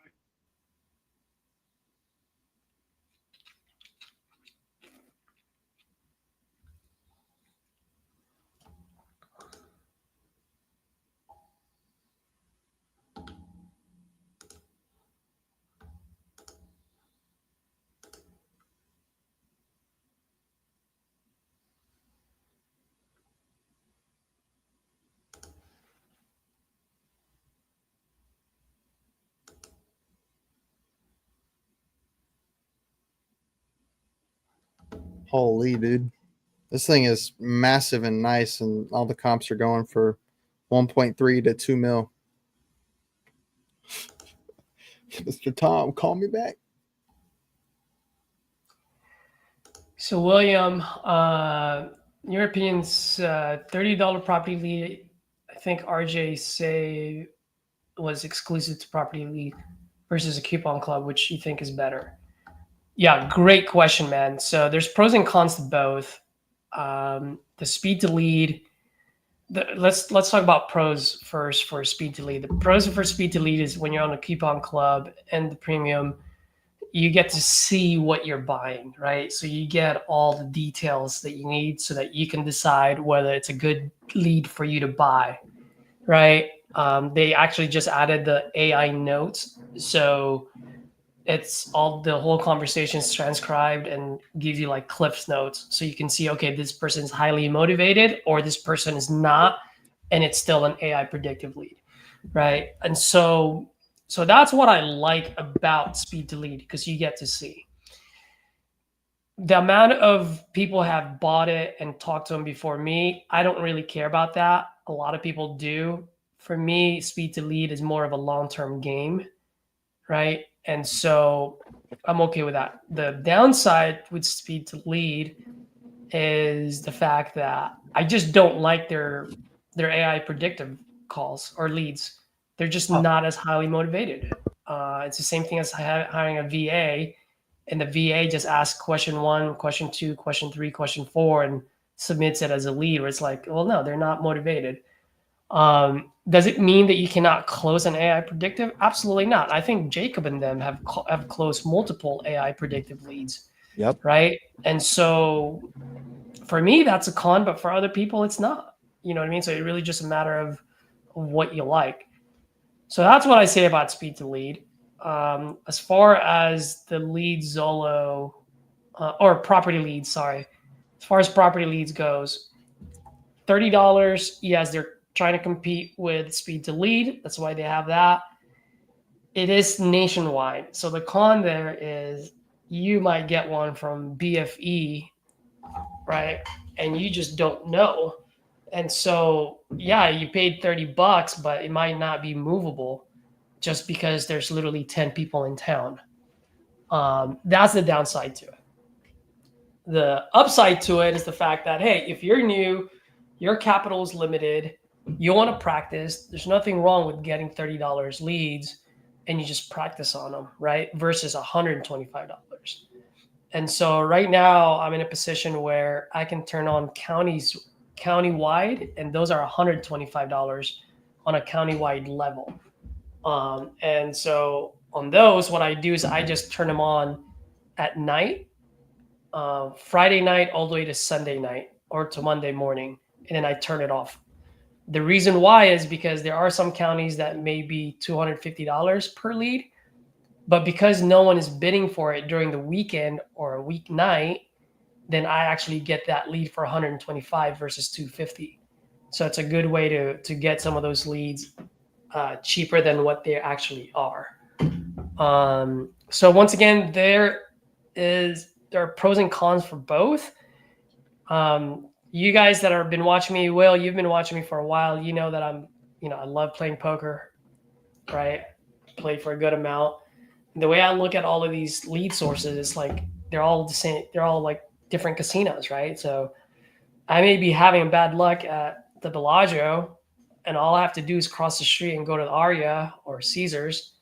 Holy dude. This thing is massive and nice, and all the comps are going for 1.3 to 2 mil. Mr. Tom, call me back. So William, your opinion's $30 property lead. I think RJ say was exclusive to property lead versus a coupon club, which you think is better? Yeah, great question, man. So there's pros and cons to both. The speed to lead. Let's talk about pros first for speed to lead. The pros for speed to lead is when you're on a coupon club and the premium, you get to see what you're buying, right? So you get all the details that you need so that you can decide whether it's a good lead for you to buy, right? They actually just added the AI notes. So it's all the whole conversation is transcribed and gives you like Cliff's notes. So you can see, okay, this person's highly motivated or this person is not, and it's still an AI predictive lead, right? And so that's what I like about speed to lead because you get to see. The amount of people have bought it and talked to them before me, I don't really care about that. A lot of people do. For me, speed to lead is more of a long-term game, right? And so I'm okay with that. The downside with speed to lead is the fact that I just don't like their AI predictive calls or leads. They're just not as highly motivated. It's the same thing as hiring a VA, and the VA just asks question 1, question 2, question 3, question 4, and submits it as a lead. Where it's like, well, no, they're not motivated. Does it mean that you cannot close an AI predictive? Absolutely not. I think Jacob and them have closed multiple AI predictive leads. Yep. Right. And so for me, that's a con, but for other people, it's not. You know what I mean? So it's really just a matter of what you like. So that's what I say about speed to lead. As far as the lead Zolo or property leads, sorry. As far as property leads goes, $30, yes, they're trying to compete with speed to lead. That's why they have that. It is nationwide. So the con there is you might get one from BFE, right? And you just don't know. And so, yeah, you paid $30, but it might not be movable just because there's literally 10 people in town. That's the downside to it. The upside to it is the fact that, hey, if you're new, your capital is limited, you want to practice, there's nothing wrong with getting $30 leads and you just practice on them, right? Versus $125. And so right now I'm in a position where I can turn on countywide, and those are $125 on a countywide level. And so on those, what I do is I just turn them on at night, Friday night all the way to Sunday night or to Monday morning, and then I turn it off. The reason why is because there are some counties that may be $250 per lead. But because no one is bidding for it during the weekend or a weeknight, then I actually get that lead for 125 versus 250. So it's a good way to get some of those leads cheaper than what they actually are. So once again, there are pros and cons for both. You guys that have been watching me, Will, you've been watching me for a while. You know that I love playing poker, right? Play for a good amount. And the way I look at all of these lead sources, it's like they're all the same. They're all like different casinos, right? So I may be having bad luck at the Bellagio, and all I have to do is cross the street and go to the Aria or Caesars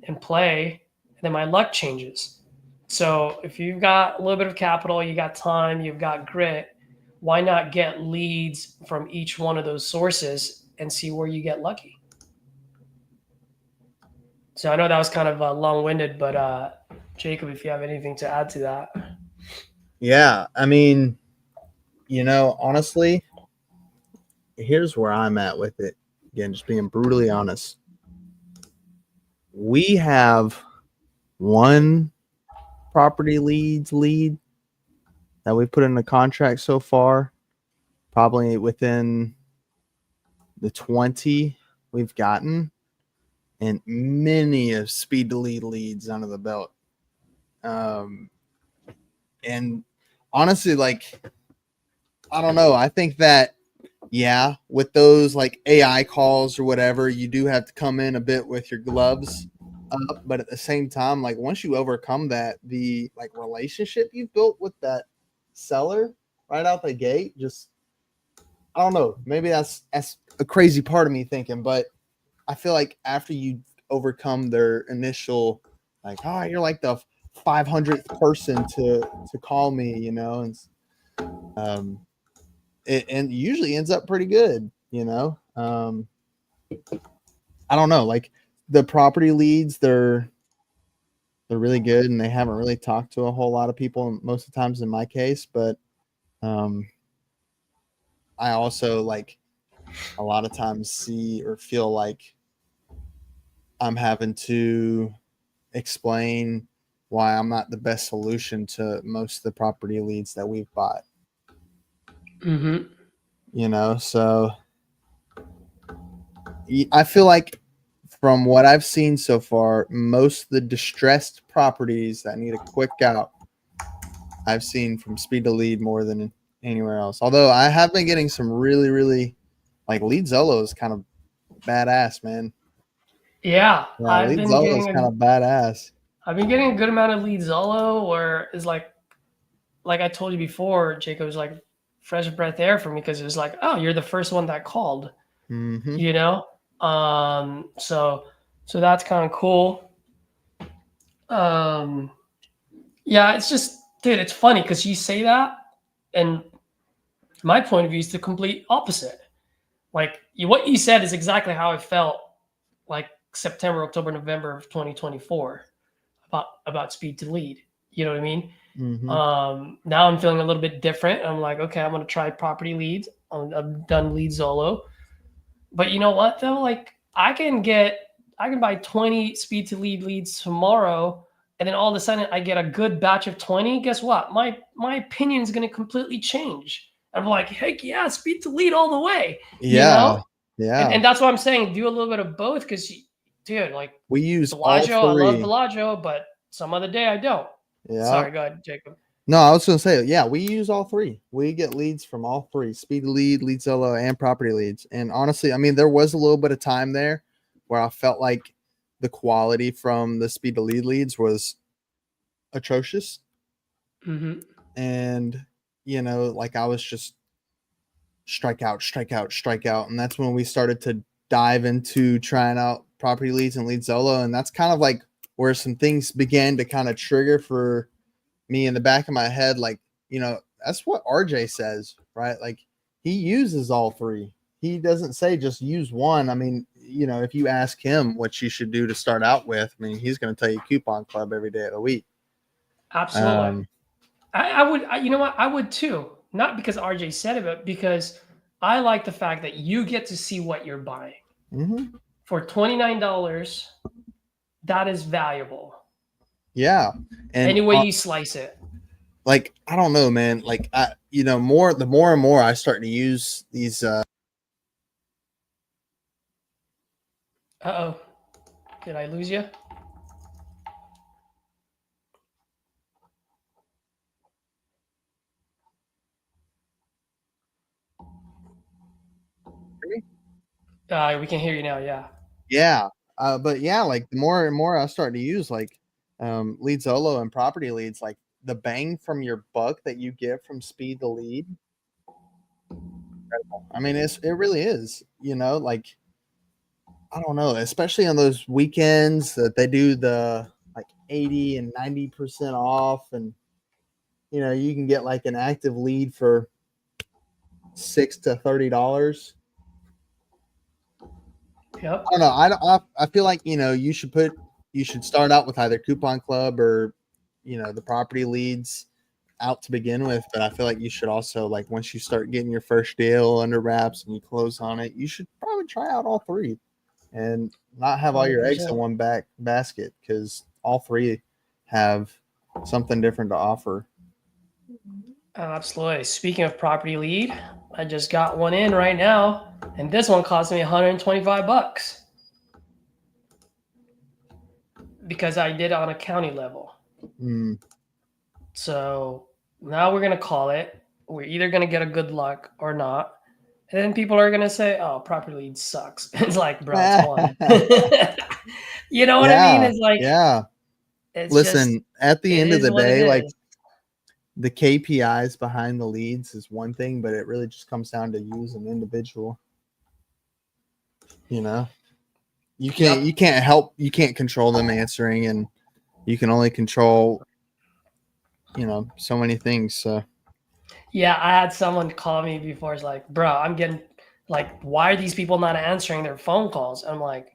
and play, and then my luck changes. So if you've got a little bit of capital, you got time, you've got grit, why not get leads from each one of those sources and see where you get lucky? So I know that was kind of long-winded, but Jacob, if you have anything to add to that. Yeah, I mean, honestly, here's where I'm at with it. Again, just being brutally honest. We have one property lead that we put in the contract so far, probably within the 20 we've gotten, and many of speed to lead leads under the belt. And honestly, like, I don't know. I think that, yeah, with those like AI calls or whatever, you do have to come in a bit with your gloves up. But at the same time, like once you overcome that, the like relationship you've built with that seller right out the gate, just, I don't know. Maybe that's a crazy part of me thinking, but I feel like after you overcome their initial, like, oh, you're like the 500th person to call me, and it usually ends up pretty good, I don't know, like the property leads, they're really good, and they haven't really talked to a whole lot of people most of the times in my case, but I also like a lot of times see or feel like I'm having to explain why I'm not the best solution to most of the property leads that we've bought. So I feel like from what I've seen so far, most of the distressed properties that need a quick out, I've seen from speed to lead more than anywhere else. Although I have been getting some really, really, like Lead Zolo is kind of badass, man. Yeah, Lead Zolo is kind of badass. I've been getting a good amount of Lead Zolo, where it's like I told you before, Jacob, was like fresh breath air for me, because it was like, oh, you're the first one that called, so that's kind of cool. Yeah, it's just, dude, it's funny because you say that, and my point of view is the complete opposite. Like what you said is exactly how I felt like September, October, November of 2024 about speed to lead. You know what I mean? Now I'm feeling a little bit different. I'm like, okay, I'm going to try property leads. I've done Lead Zolo. But you know what though? Like I can buy 20 speed to lead leads tomorrow, and then all of a sudden I get a good batch of 20. Guess what? My opinion is going to completely change. I'm like, heck yeah, speed to lead all the way. Yeah. And that's what I'm saying. Do a little bit of both, because, dude, like we use Bellagio, all three. I love Bellagio, but some other day I don't. Yeah. Sorry, go ahead, Jacob. No, I was going to say, yeah, we use all three. We get leads from all three: speed to lead, Lead Zolo, and property leads. And honestly, I mean, there was a little bit of time there where I felt like the quality from the speed to lead leads was atrocious. And, like I was just strike out. And that's when we started to dive into trying out property leads and Lead Zolo. And that's kind of like where some things began to kind of trigger for me in the back of my head. Like, that's what RJ says, right? Like he uses all three. He doesn't say just use one. I mean, if you ask him what you should do to start out with, I mean, he's going to tell you Coupon Club every day of the week. Absolutely. I would too. Not because RJ said it, but because I like the fact that you get to see what you're buying. For $29, that is valuable. Yeah. And Any way you slice it. like, I don't know, man. Like, the more and more I start to use these, Uh-oh. Did I lose you? We can hear you now, yeah. yeah. But yeah, like the more and more I start to use like lead solo and property leads, like the bang from your buck that you get from speed to lead. I mean, it really is, like, I don't know, especially on those weekends that they do the like 80 and 90% off, and you can get like an active lead for $6 to $30. Yep. I don't know. I feel like you should start out with either Coupon Club or the property leads out to begin with. But I feel like you should also, like, once you start getting your first deal under wraps and you close on it, you should probably try out all three and not have all your eggs in 100%. one basket, because all three have something different to offer. Absolutely. Speaking of property lead, I just got one in right now, and this one cost me $125 because I did it on a county level. Mm. So now we're gonna call it. We're either gonna get a good luck or not, and then people are gonna say, "Oh, property lead sucks." It's like, bro, it's one. You know what I mean? It's like, yeah. it's Listen, just, at the it end of is the what it day, like, is. the KPIs behind the leads is one thing, but it really just comes down to you as an individual. You can't control them answering, and you can only control, so many things. So Yeah, I had someone call me before. It's like, bro, I'm getting like, why are these people not answering their phone calls? I'm like,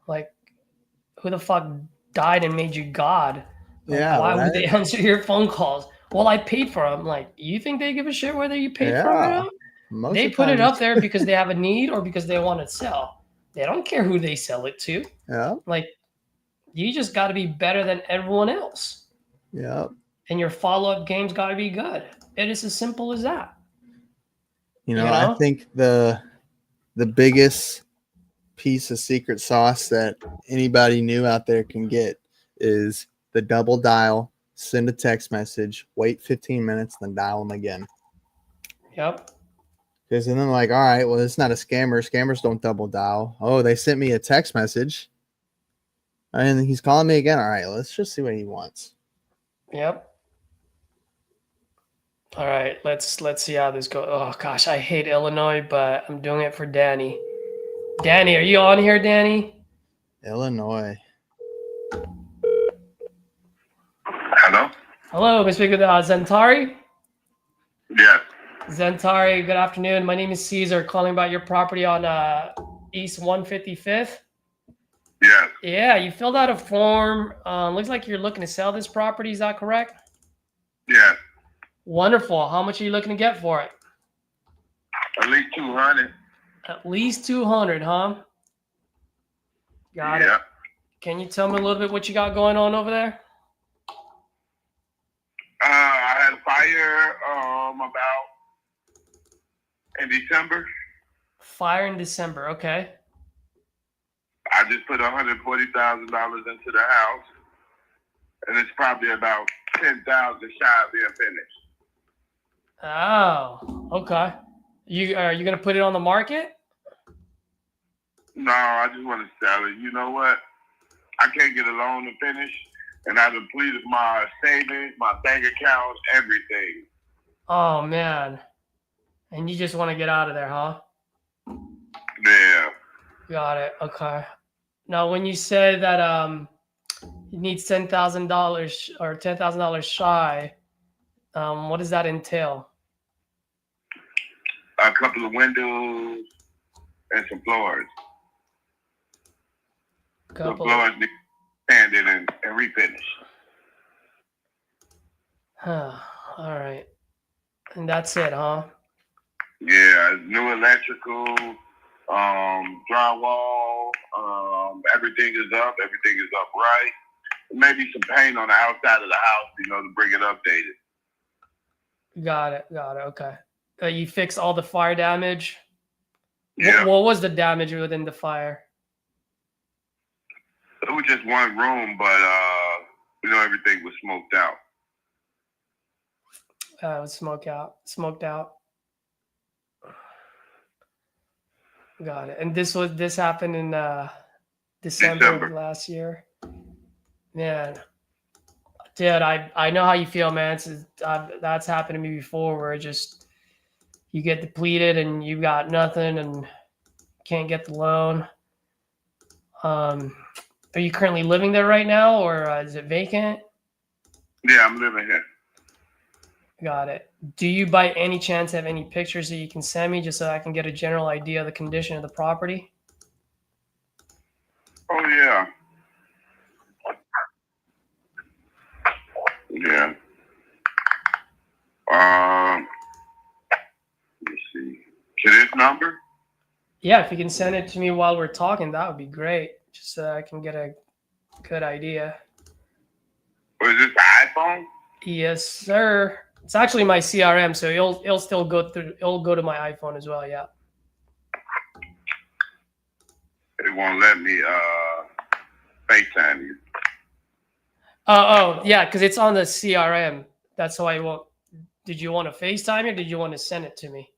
who the fuck died and made you God? Like, yeah, why would right. they answer your phone calls? Well, I paid for them. Like, you think they give a shit whether you paid for them or Yeah, not? most They of the put it up times. there because they have a need or because they want to sell. They don't care who they sell it to. Yeah, Like, you just got to be better than everyone else, yeah. and your follow-up game's got to be good. It is as simple as that. I think the biggest piece of secret sauce that anybody new out there can get is the double dial, send a text message, wait 15 minutes, then dial them again. Yep. Because then they're like, all right, well, it's not a scammer. Scammers don't double dial. Oh, they sent me a text message and he's calling me again. All right, let's just see what he wants. Yep. All right, let's see how this goes. Oh gosh, I hate Illinois, but I'm doing it for Danny. Danny, are you on here, Danny? Illinois. Hello? Hello, can I speak with Zentari? Yes. Zentari, good afternoon. My name is Caesar, calling about your property on East 155th. Yes. Yeah, you filled out a form. Looks like you're looking to sell this property. Is that correct? Yes. Wonderful. How much are you looking to get for it? At least 200. At least 200, huh? Got it. Can you tell me a little bit what you got going on over there? I had a fire about in December. Fire in December, okay. I just put $140,000 into the house, and it's probably about 10,000 shy of being finished. Oh, okay. Are you gonna put it on the market? No, I just want to sell it. You know what? I can't get a loan to finish, and I depleted my savings, my bank account, everything. Oh man. And you just want to get out of there, huh? Yeah. Got it. Okay. Now, when you say that you need $10,000 or $10,000 shy, what does that entail? A couple of windows and some floors. The floors need sanded and refinished. Huh. All right. And that's it, huh? Yeah, new electrical, drywall, everything is up right. maybe some paint on the outside of the house, to bring it updated. Got it. Okay. You fixed all the fire damage. Yeah. What was the damage within the fire? It was just one room, but everything was smoked out. It was smoked out. Got it. And this happened in December of last year. Man, dude, I know how you feel, man. That's happened to me before, where you get depleted and you got nothing and can't get the loan. Are you currently living there right now, or is it vacant? Yeah, I'm living here. Got it. Do you by any chance have any pictures that you can send me just so I can get a general idea of the condition of the property? Oh, yeah. Yeah. Let me see. To this number? Yeah, if you can send it to me while we're talking, that would be great. Just so I can get a good idea. Or is this the iPhone? Yes, sir. It's actually my CRM, so it'll still go through. It'll go to my iPhone as well. Yeah. It won't let me FaceTime you. Oh, yeah, because it's on the CRM. That's why I won't. Did you want to FaceTime or did you want to send it to me?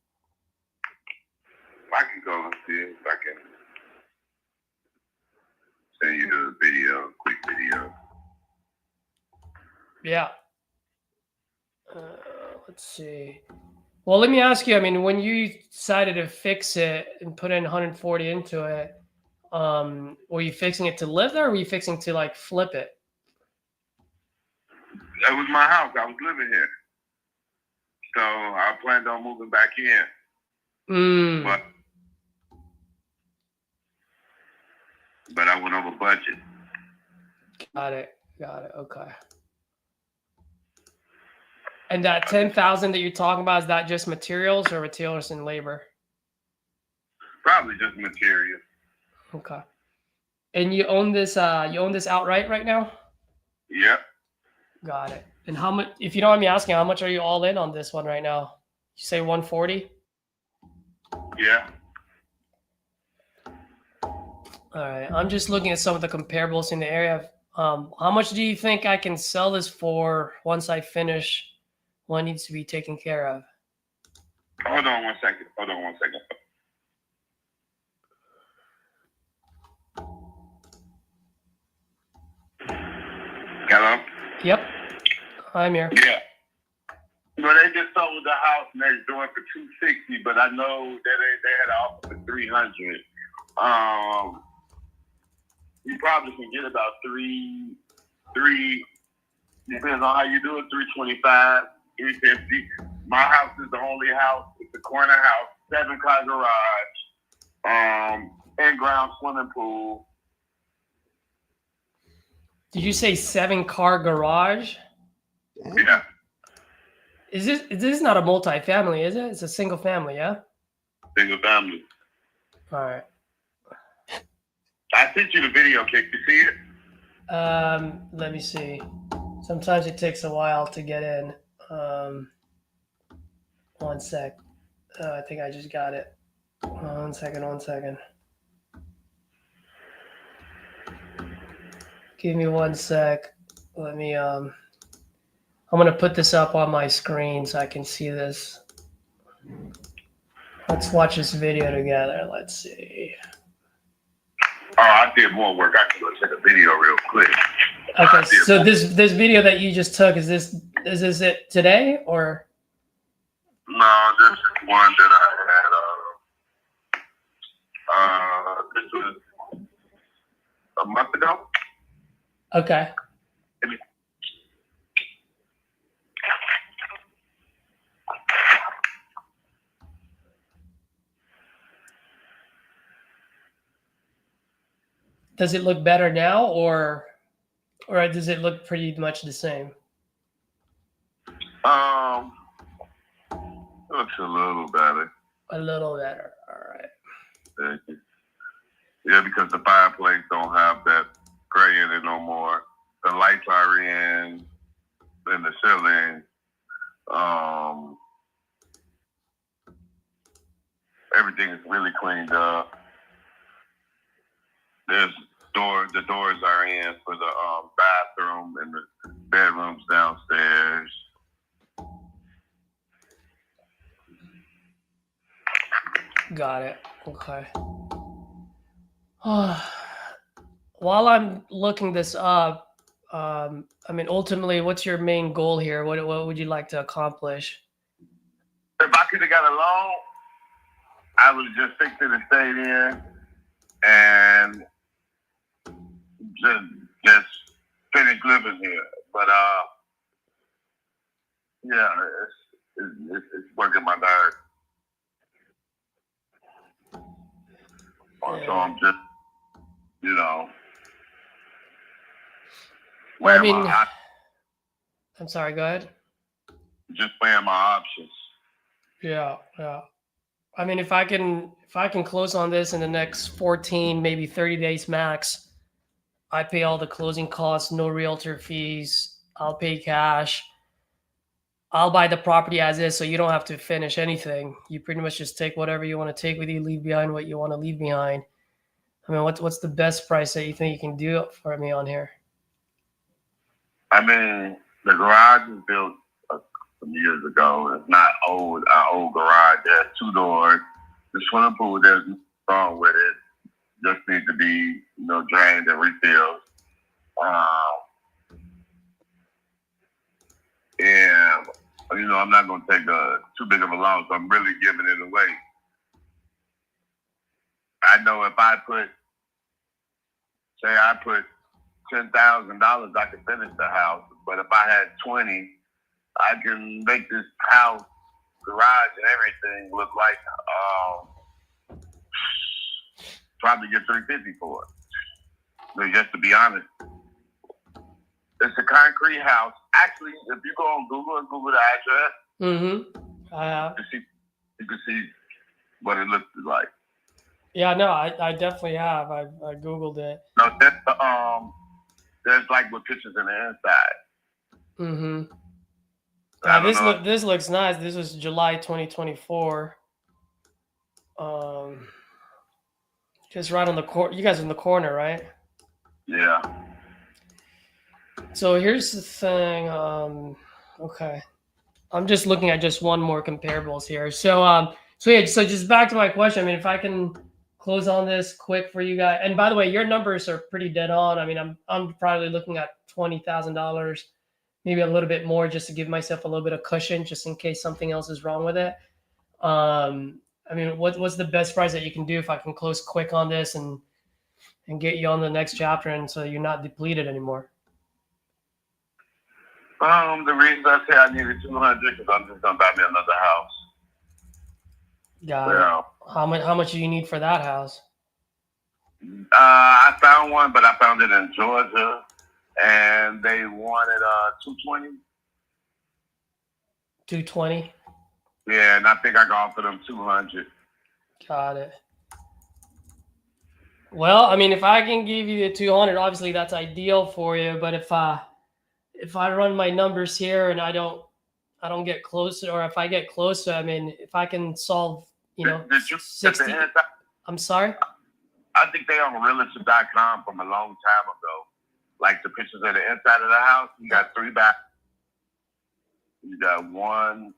I can go and see if I can send you the video, quick video. Yeah. Let's see. Well, let me ask you. I mean, when you decided to fix it and put in 140 into it, were you fixing it to live there, or were you fixing to like flip it? That was my house. I was living here, so I planned on moving back in. But I went over budget. Got it. Okay. And that 10,000 that you're talking about, is that just materials or materials and labor? Probably just material. Okay. And you own this outright right now? Yep. Got it. And how much, if you don't mind me asking, how much are you all in on this one right now? You say 140? Yeah. All right. I'm just looking at some of the comparables in the area. How much do you think I can sell this for once I finish what needs to be taken care of? Hold on one second. Hello? Yep. I'm here. Yeah. Well, they just sold the house next door for $260, but I know that they had an offer for $300. You probably can get about three. Depends on how you do it. 325, 350. My house is the only house. It's a corner house, 7-car garage, in-ground swimming pool. Did you say 7-car garage? Yeah. Is this not a multi-family, is it? It's a single family, yeah? Single family. All right. I sent you the video. Can you see it? Let me see. Sometimes it takes a while to get in. One sec. I think I just got it. One second. Give me 1 sec. Let me, I'm going to put this up on my screen so I can see this. Let's watch this video together. Let's see. Oh, I did more work. I can go check a video real quick. Okay, so this video that you just took, is this it today or? No, this is one that I had. This was a month ago. Okay. Does it look better now, or does it look pretty much the same? Looks a little better. A little better. All right. Thank you. Yeah, because the fireplace don't have that gray in it no more. The lights are in the ceiling. Everything is really cleaned up. The doors are in for the bathroom and the bedrooms downstairs. Got it. Okay. While I'm looking this up, I mean, ultimately, what's your main goal here? What would you like to accomplish? If I could have got a loan, I would have just fixed it and stayed in and just finish living here. But yeah, it's working my nerves. So I'm just, you know. Well, I mean, I'm sorry. Go ahead. Just weighing my options. Yeah. I mean, if I can close on this in the next 14, maybe 30 days max, I pay all the closing costs, no realtor fees. I'll pay cash. I'll buy the property as is, so you don't have to finish anything. You pretty much just take whatever you want to take with you, leave behind what you want to leave behind. I mean, what's the best price that you think you can do for me on here? I mean, the garage was built some years ago. It's not old. Our old garage. There's 2 doors. The swimming pool, there's nothing wrong with it. Just needs to be, drained and refilled. And I'm not going to take too big of a loss. So I'm really giving it away. I know if I put $10,000, I could finish the house. But if I had 20, I can make this house, garage, and everything look like probably get $350 for it. So just to be honest, it's a concrete house. Actually, if you go on Google and Google the address, you can see what it looks like. Yeah, no, I definitely have. I Googled it. No, there's like with pictures in the inside. This looks nice. This was July 2024. Just right on the corner. You guys are in the corner, right? Yeah. So here's the thing. Okay, I'm just looking at just one more comparables here. So just back to my question. I mean, if I can close on this quick for you guys, and by the way, your numbers are pretty dead on. I mean, I'm probably looking at $20,000, maybe a little bit more, just to give myself a little bit of cushion, just in case something else is wrong with it. I mean, what's the best price that you can do if I can close quick on this and get you on the next chapter, and so you're not depleted anymore? The reason I say I needed 200 because I'm just gonna buy me another house. Got it. How much do you need for that house? I found one, but I found it in Georgia, and they wanted $220. $220. Yeah, and I think I can offer them $200. Got it. Well, I mean, if I can give you the 200, obviously that's ideal for you. But if I run my numbers here and I don't get closer, or if I get closer, I mean, if I can solve, 60. I'm sorry. I think they on realtor.com from a long time ago. Like the pictures of the inside of the house, you got 3 back. You got 1,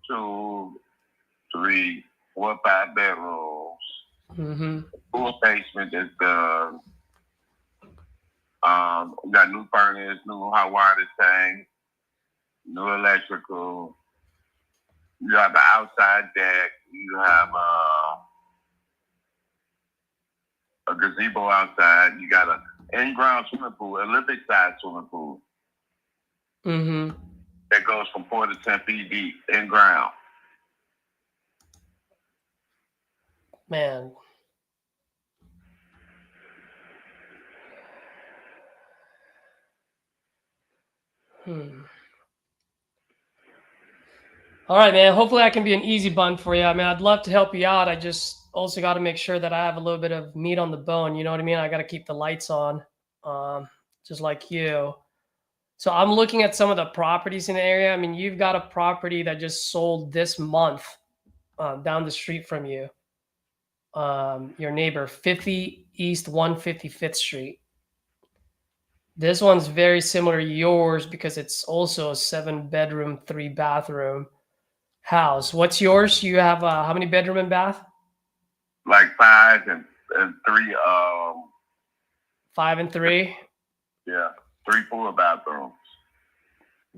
2, 3, 4, 5 bedrooms. Full basement is done. We got new furnace, new hot water tank, new electrical. You have the outside deck. You have a gazebo outside. You got an in-ground swimming pool, Olympic-sized swimming pool. That goes from 4 to 10 feet deep in-ground. Man. All right, man. Hopefully I can be an easy bun for you. I mean, I'd love to help you out. I just also got to make sure that I have a little bit of meat on the bone. You know what I mean? I got to keep the lights on. just like you. So I'm looking at some of the properties in the area. I mean, you've got a property that just sold this month down the street from you. Your neighbor, 50 East 155th Street. This one's very similar to yours because it's also a 7-bedroom, 3-bathroom house. What's yours? You have how many bedroom and bath? Like 5 and 3. 5 and 3. Yeah, 3 full bathrooms.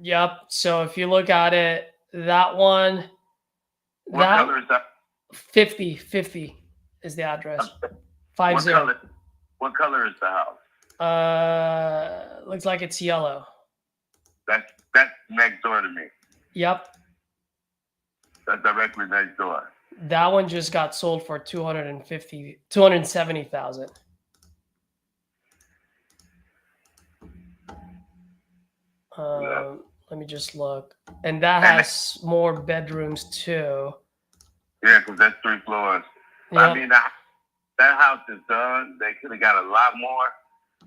Yep. So if you look at it, that one. What color is that? 50 is the address. 50. What color is the house? Looks like it's yellow. That's next door to me. Yep. That's directly next door. That one just got sold for 270,000. Let me just look. And that has more bedrooms too. Yeah, because that's 3 floors. Yep. I mean, that house is done. They could have got a lot more.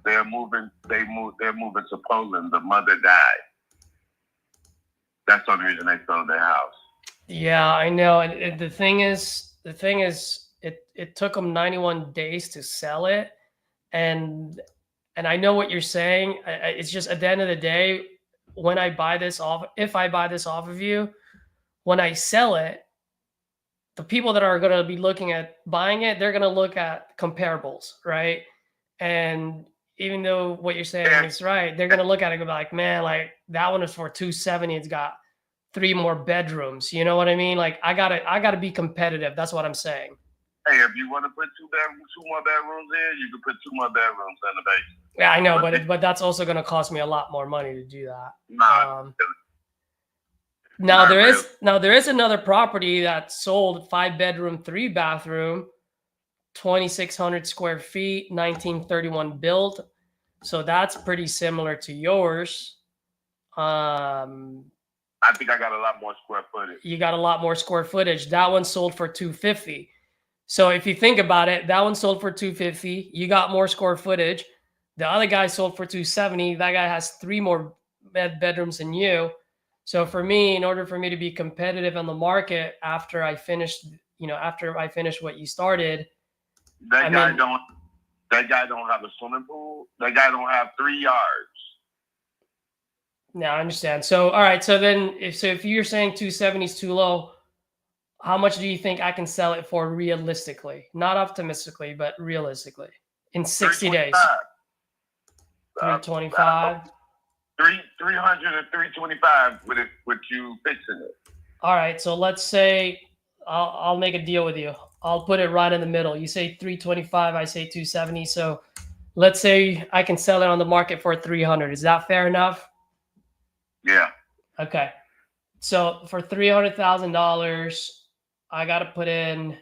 They're moving to Poland. The mother died. That's the only reason they sold their house. Yeah, I know. And the thing is, it took them 91 days to sell it. And I know what you're saying. It's just at the end of the day, when I buy this off, if I buy this off of you, when I sell it, the people that are going to be looking at buying it, they're going to look at comparables, right? And even though what you're saying is right, they're going to look at it and be like, man, like that one is for 270. It's got 3 more bedrooms. You know what I mean? Like I gotta be competitive. That's what I'm saying. Hey, if you want to put 2 more bedrooms in, you can put 2 more bedrooms in the basement. Yeah, I know, but that's also going to cost me a lot more money to do that. Now there is another property that sold 5-bedroom, 3-bathroom, 2,600 square feet, 1931 built. So that's pretty similar to yours. I think I got a lot more square footage. You got a lot more square footage. That one sold for 250. So if you think about it, that one sold for 250. You got more square footage. The other guy sold for 270. That guy has 3 more bedrooms than you. So for me, in order for me to be competitive on the market after I finished what you started, that guy don't have a swimming pool. That guy don't have 3 yards. No, I understand. So all right, so then if you're saying 270 is too low, how much do you think I can sell it for realistically? Not optimistically, but realistically. In 60 days. 325. 300 and 325 with you fixing it. All right, so let's say I'll make a deal with you. I'll put it right in the middle. You say 325, I say 270. So let's say I can sell it on the market for 300. Is that fair enough? Yeah. Okay. So for $300,000, I got to put in,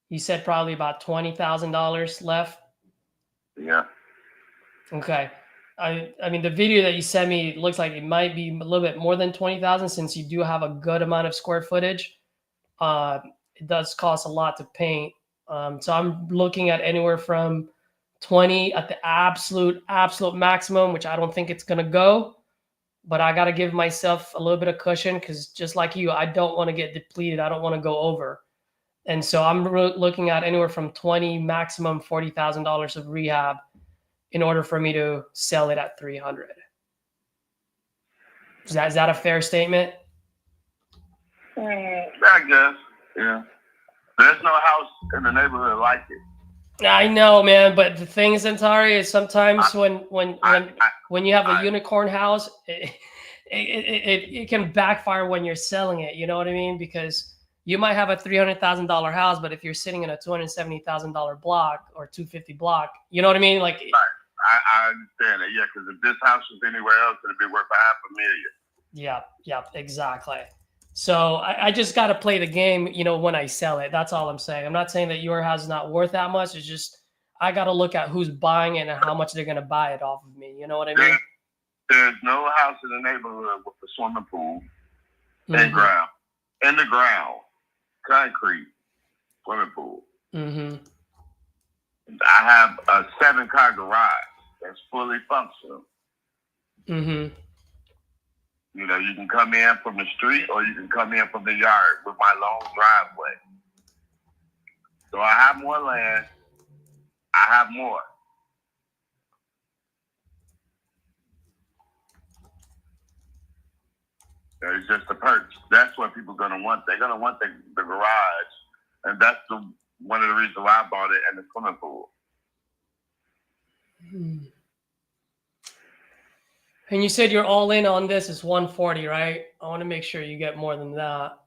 you said probably about $20,000 left. Yeah. Okay. I mean, the video that you sent me looks like it might be a little bit more than 20,000 since you do have a good amount of square footage. It does cost a lot to paint. So I'm looking at anywhere from 20 at the absolute maximum, which I don't think it's going to go. But I got to give myself a little bit of cushion because just like you, I don't want to get depleted. I don't want to go over. And so I'm looking at anywhere from 20, maximum $40,000 of rehab in order for me to sell it at 300. Is that a fair statement? I guess, yeah. There's no house in the neighborhood like it. I know, man, but the thing is, Antari, is sometimes when you have a unicorn house, it can backfire when you're selling it. You know what I mean? Because you might have a $300,000 house, but if you're sitting in a $270,000 block or $250 block, you know what I mean? Like, I understand that, yeah. Because if this house was anywhere else, it'd be worth $500,000. Yeah, exactly. So I just got to play the game, when I sell it. That's all I'm saying. I'm not saying that your house is not worth that much. It's just I got to look at who's buying it and how much they're going to buy it off of me. You know what I mean? There's no house in the neighborhood with a swimming pool in the ground, concrete swimming pool. Mm-hmm. I have a 7-car garage that's fully functional. Mm-hmm. You know, you can come in from the street or you can come in from the yard with my long driveway. So I have more land. I have more. It's just the perks. That's what people are going to want. They're going to want the garage. And that's one of the reasons why I bought it, and the swimming pool. And you said you're all in on this is 140, right? I want to make sure you get more than that.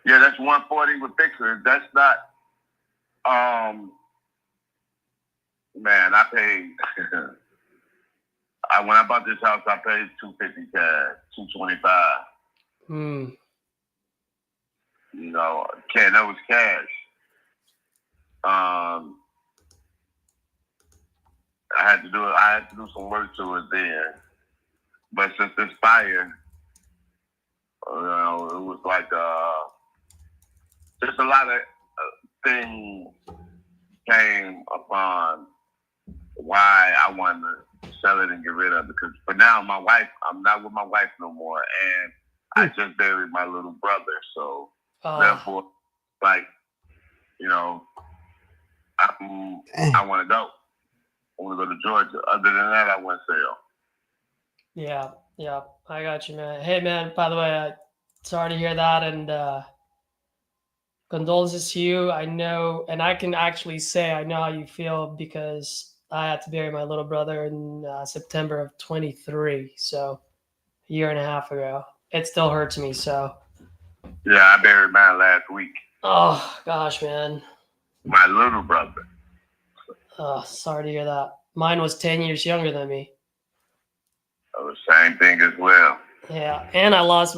Yeah, that's 140 with fixers. That's not, man, I paid, when I bought this house, I paid $250 cash, $225. You know, that was cash. I had to do some work to it then. But since this fire, you know, it was like just a lot of things came upon why I wanted to sell it and get rid of it. Because for now, I'm not with my wife no more, and I just buried my little brother. So therefore, like, you know, I want to go. I want to go to Georgia. Other than that, I wouldn't sell. Yeah, I got you, man. Hey, man, by the way, sorry to hear that, and condolences to you. I know, and I can actually say I know how you feel because I had to bury my little brother in September of 23, so a year and a half ago. It still hurts me, so. Yeah, I buried mine last week. Oh, gosh, man. My little brother. Oh, sorry to hear that. Mine was 10 years younger than me. Oh, the same thing as well. Yeah, and I lost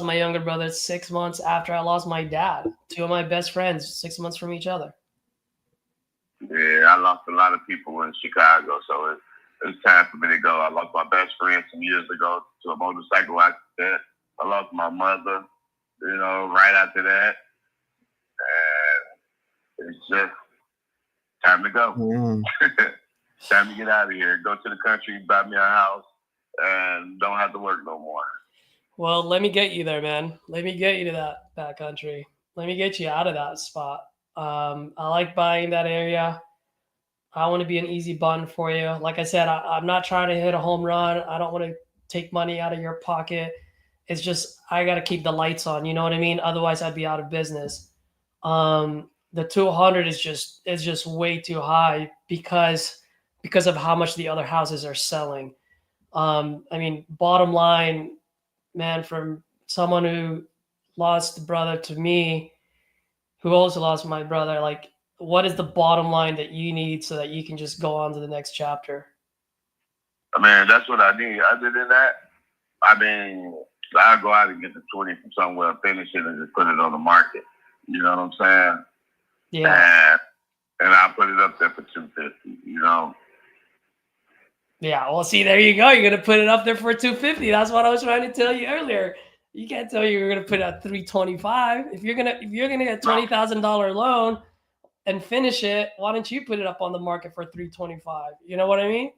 my younger brother 6 months after I lost my dad. Two of my best friends, 6 months from each other. Yeah, I lost a lot of people in Chicago, so it's time for me to go. I lost my best friend some years ago to a motorcycle accident. I lost my mother, you know, right after that. And it's just time to go. Time to get out of here. Go to the country, buy me a house, and don't have to work no more. Well, let me get you there, man. Let me get you to that backcountry. Let me get you out of that spot. I like buying that area. I want to be an easy bun for you. Like I said, I'm not trying to hit a home run. I don't want to take money out of your pocket. It's just I got to keep the lights on. You know what I mean? Otherwise, I'd be out of business. The 200 is just way too high because of how much the other houses are selling. I mean, bottom line, man, from someone who lost a brother to me, who also lost my brother, like, what is the bottom line that you need so that you can just go on to the next chapter? I mean, that's what I need. Other than that, I mean, I'll go out and get the 20 from somewhere, finish it, and just put it on the market. You know what I'm saying? Yeah. And I'll put it up there for $250, you know? Yeah, well, see, there you go. You're gonna put it up there for $250. That's what I was trying to tell you earlier. You can't tell you're gonna put it at $325. If you're gonna get $20,000 loan and finish it, why don't you put it up on the market for $325? You know what I mean?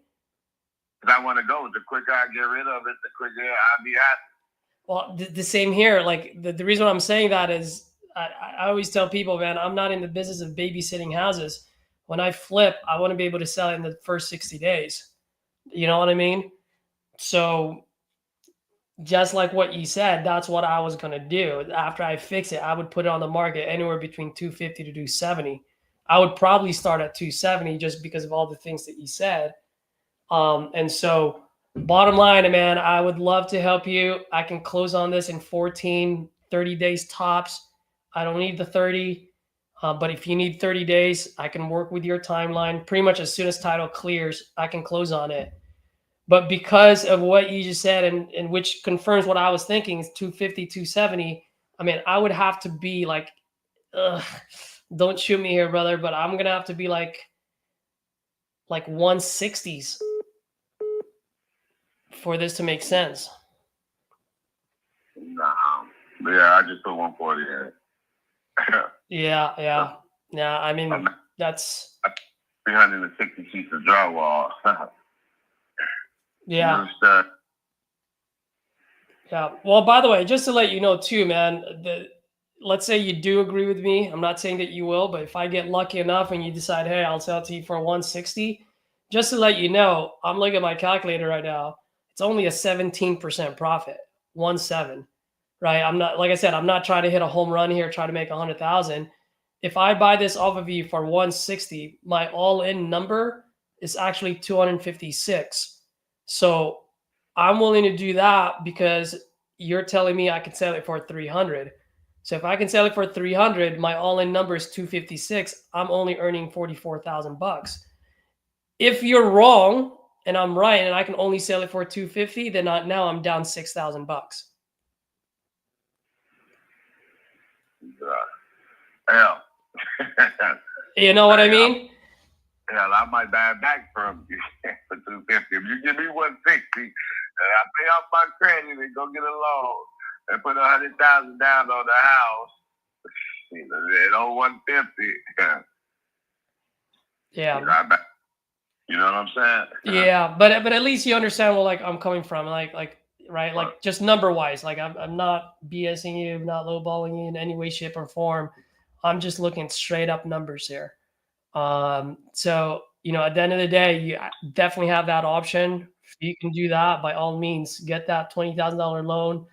Because I want to go. The quicker I get rid of it, the quicker I'll be happy. Well, the same here. Like the reason I'm saying that is I always tell people, man, I'm not in the business of babysitting houses. When I flip, I want to be able to sell it in the first 60 days. You know what I mean? So just like what you said, that's what I was going to do. After I fix it, I would put it on the market anywhere between 250 to 270. I would probably start at 270 just because of all the things that you said. And so bottom line, man, I would love to help you. I can close on this in 14, 30 days tops. I don't need the 30. But if you need 30 days, I can work with your timeline. Pretty much as soon as title clears, I can close on it. But because of what you just said, and which confirms what I was thinking, is 250, 270, I mean, I would have to be like, don't shoot me here, brother, but I'm going to have to be like 160s for this to make sense. No. Yeah, I just put 140 in. Yeah. I mean, that's. 360 sheets of drywall. Yeah. New stuff. Yeah. Well, by the way, just to let you know too, man, let's say you do agree with me. I'm not saying that you will, but if I get lucky enough and you decide, hey, I'll sell it to you for 160, just to let you know, I'm looking at my calculator right now. It's only a 17% profit, 1.7, right? I'm not, like I said, I'm not trying to hit a home run here, try to make 100,000. If I buy this off of you for 160, my all-in number is actually 256. So I'm willing to do that because you're telling me I can sell it for 300. So if I can sell it for 300, my all-in number is 256. I'm only earning 44,000 bucks. If you're wrong and I'm right and I can only sell it for 250, then now I'm down 6,000 bucks. Hell. You know what I mean? Hell, I might buy it back from you for 250. If you give me 160, and I pay off my credit and go get a loan and put 100,000 down on the house, and on 150. Yeah. You know what I'm saying? Yeah, but at least you understand where like I'm coming from, like right, like just number wise. Like I'm not BSing you, not lowballing you in any way, shape, or form. I'm just looking straight up numbers here. So at the end of the day, you definitely have that option. If you can do that, by all means, get that $20,000 loan.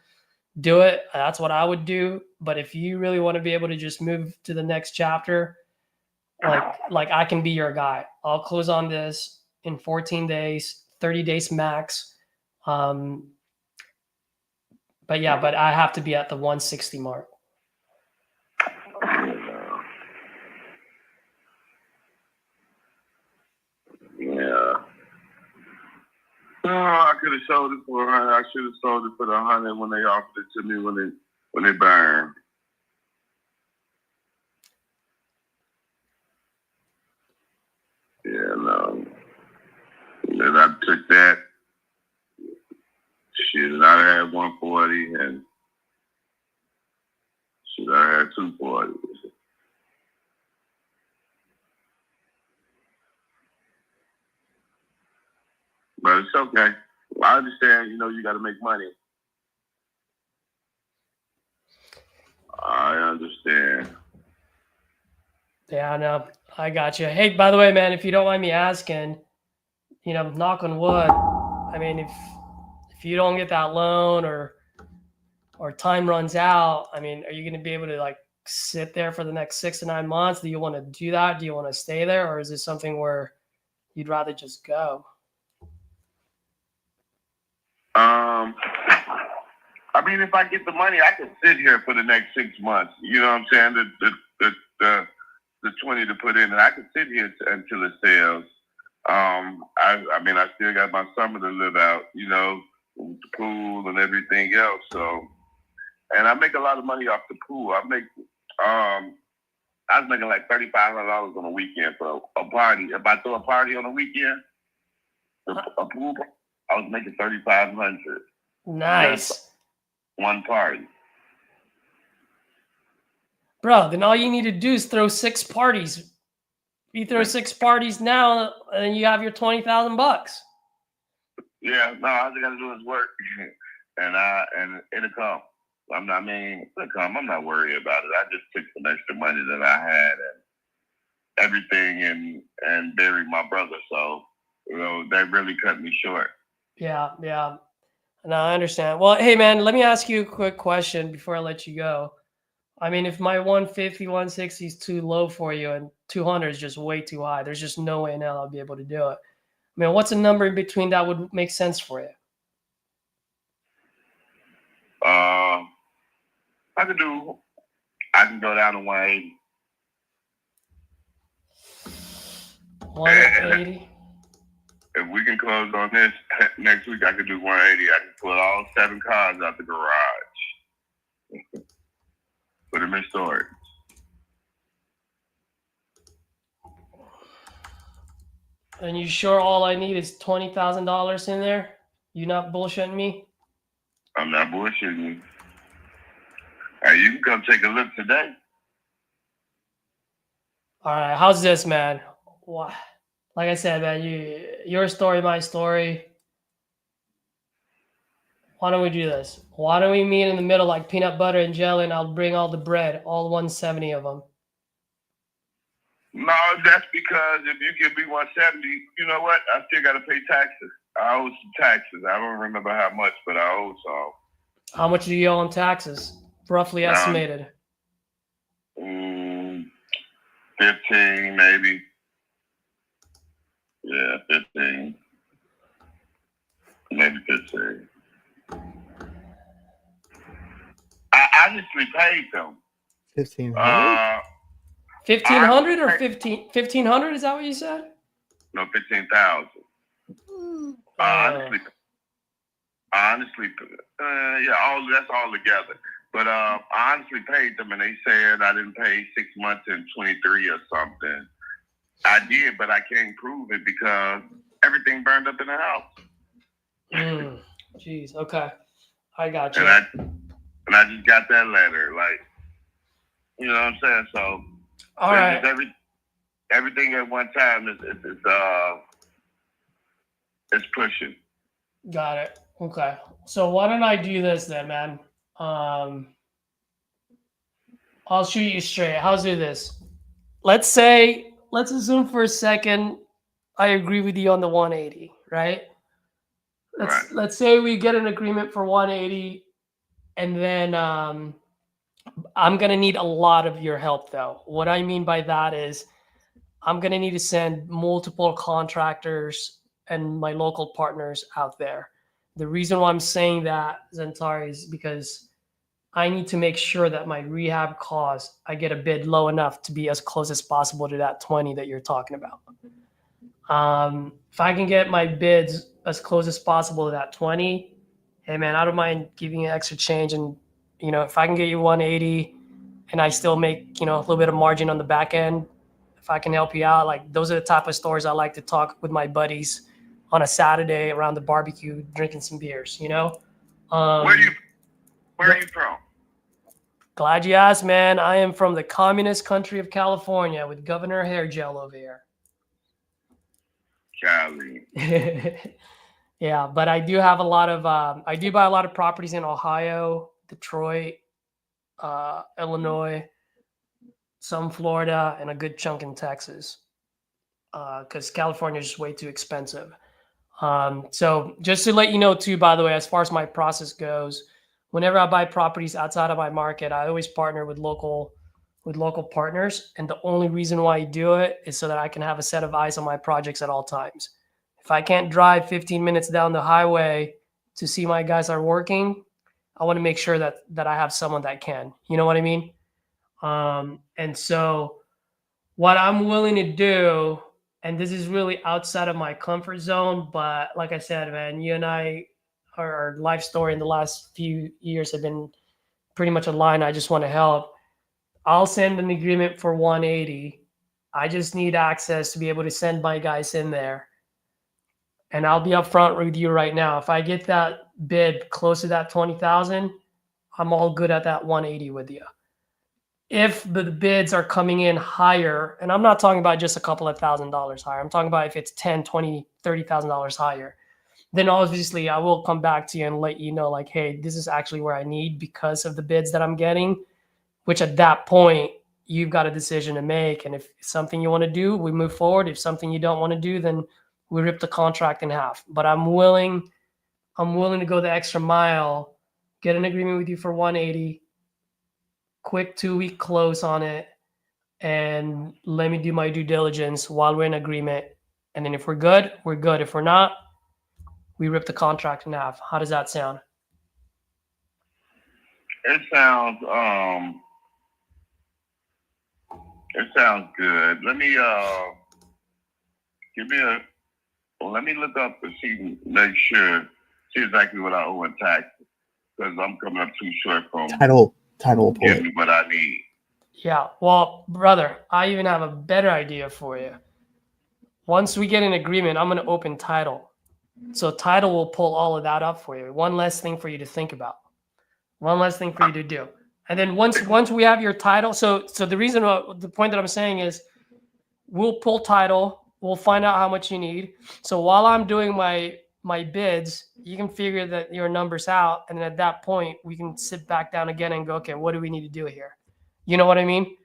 Do it. That's what I would do. But if you really want to be able to just move to the next chapter, like I can be your guy. I'll close on this in 14 days, 30 days max. But I have to be at the 160 mark. Yeah. No, I could have sold it for 100. I should have sold it for 100 when they offered it to me when they burned. Yeah, no. And I took that. Shit, and I had 140 and shit, I had 240. But it's okay. I understand, you got to make money. I understand. Yeah, I know. I got you. Hey, by the way, man, if you don't mind me asking, knock on wood. I mean, if you don't get that loan or time runs out, I mean, are you going to be able to like sit there for the next 6 to 9 months? Do you want to do that? Do you want to stay there, or is it something where you'd rather just go? I mean, if I get the money, I can sit here for the next 6 months. You know what I'm saying? The 20 to put in, and I can sit here until it sells. I mean, I still got my summer to live out, with the pool and everything else. So, and I make a lot of money off the pool. I was making like $3,500 on a weekend for a party. If I throw a party on a weekend, a pool, I was making $3,500. Nice. One party. Bro, then all you need to do is throw 6 parties. You throw 6 parties now, and you have your 20,000 bucks. Yeah, no, all I gotta do is work, and it'll come. It'll come. I'm not worried about it. I just took some extra money that I had and everything, and buried my brother. So that really cut me short. Yeah. No, I understand. Well, hey, man, let me ask you a quick question before I let you go. I mean, if my 150, 160 is too low for you and 200 is just way too high, there's just no way now I'll be able to do it. I mean, what's a number in between that would make sense for you? I can go down to 180. 180? If we can close on this next week, I can do 180. I can put all 7 cars out the garage. Put them in storage. And you sure all I need is $20,000 in there? You not bullshitting me? I'm not bullshitting you. Hey, you can come take a look today. All right, how's this, man? What? like I said, man, your story, my story. Why don't we do this? Why don't we meet in the middle like peanut butter and jelly, and I'll bring all the bread, all 170 of them. No, that's because if you give me 170, you know what? I still got to pay taxes. I owe some taxes. I don't remember how much, but I owe some. How much do you owe on taxes? Roughly estimated. 15 maybe. Yeah, 15. Maybe 15. I honestly paid them. 1,500. 1,500 or 1,500? Is that what you said? No, 15,000. Honestly, yeah, that's all together. But I honestly paid them, and they said I didn't pay 6 months in 23 or something. I did, but I can't prove it because everything burned up in the house. Jeez. Okay, I got you. And I just got that letter, like, you know what I'm saying? So, all right. Everything at one time is pushing. Got it. Okay. So why don't I do this then, man? I'll shoot you straight. How's do this? Let's assume for a second I agree with you on the 180, right? Let's say we get an agreement for 180, and then I'm gonna need a lot of your help though. What I mean by that is I'm gonna need to send multiple contractors and my local partners out there. The reason why I'm saying that, Zentari, is because I need to make sure that my rehab cost, I get a bid low enough to be as close as possible to that 20 that you're talking about. If I can get my bids as close as possible to that 20, hey man, I don't mind giving you extra change. And, you know, if I can get you 180 and I still make, you know, a little bit of margin on the back end, if I can help you out, like those are the type of stories I like to talk with my buddies on a Saturday around the barbecue, drinking some beers, you know? Where are you from? Glad you asked, man. I am from the communist country of California with Governor Hair Gel over here. Cali. Yeah, but I do have a lot of, I do buy a lot of properties in Ohio, Detroit, Illinois, some Florida, and a good chunk in Texas, because California is just way too expensive. So just to let you know too, by the way, as far as my process goes, whenever I buy properties outside of my market, I always partner with local partners. And the only reason why I do it is so that I can have a set of eyes on my projects at all times. If I can't drive 15 minutes down the highway to see my guys are working, I want to make sure that I have someone that can. You know what I mean? And so what I'm willing to do, and this is really outside of my comfort zone, but like I said, man, you and I, our life story in the last few years have been pretty much aligned. I just want to help. I'll send an agreement for 180. I just need access to be able to send my guys in there. And I'll be upfront with you right now. If I get that bid close to that 20,000, I'm all good at that 180 with you. If the bids are coming in higher, and I'm not talking about just a couple of $1,000s higher, I'm talking about if it's $10,000, $20,000, $30,000 higher, then obviously I will come back to you and let you know, like, hey, this is actually where I need because of the bids that I'm getting, which at that point, you've got a decision to make. And if it's something you want to do, we move forward. If something you don't want to do, then we rip the contract in half. But I'm willing to go the extra mile, get an agreement with you for 180, quick 2-week close on it, and let me do my due diligence while we're in agreement. And then if we're good, we're good. If we're not, we rip the contract in half. How does that sound? It sounds good. Let me let me look up to see exactly what I owe in taxes, because I'm coming up too short from Title give me what I need. Yeah, well, brother, I even have a better idea for you. Once we get an agreement, I'm going to open title. So title will pull all of that up for you. One less thing for you to think about. One less thing for you to do. And then once we have your title, so the point that I'm saying is we'll pull title, we'll find out how much you need. So while I'm doing my bids, you can figure that your numbers out, and then at that point we can sit back down again and go, okay, what do we need to do here? You know what I mean?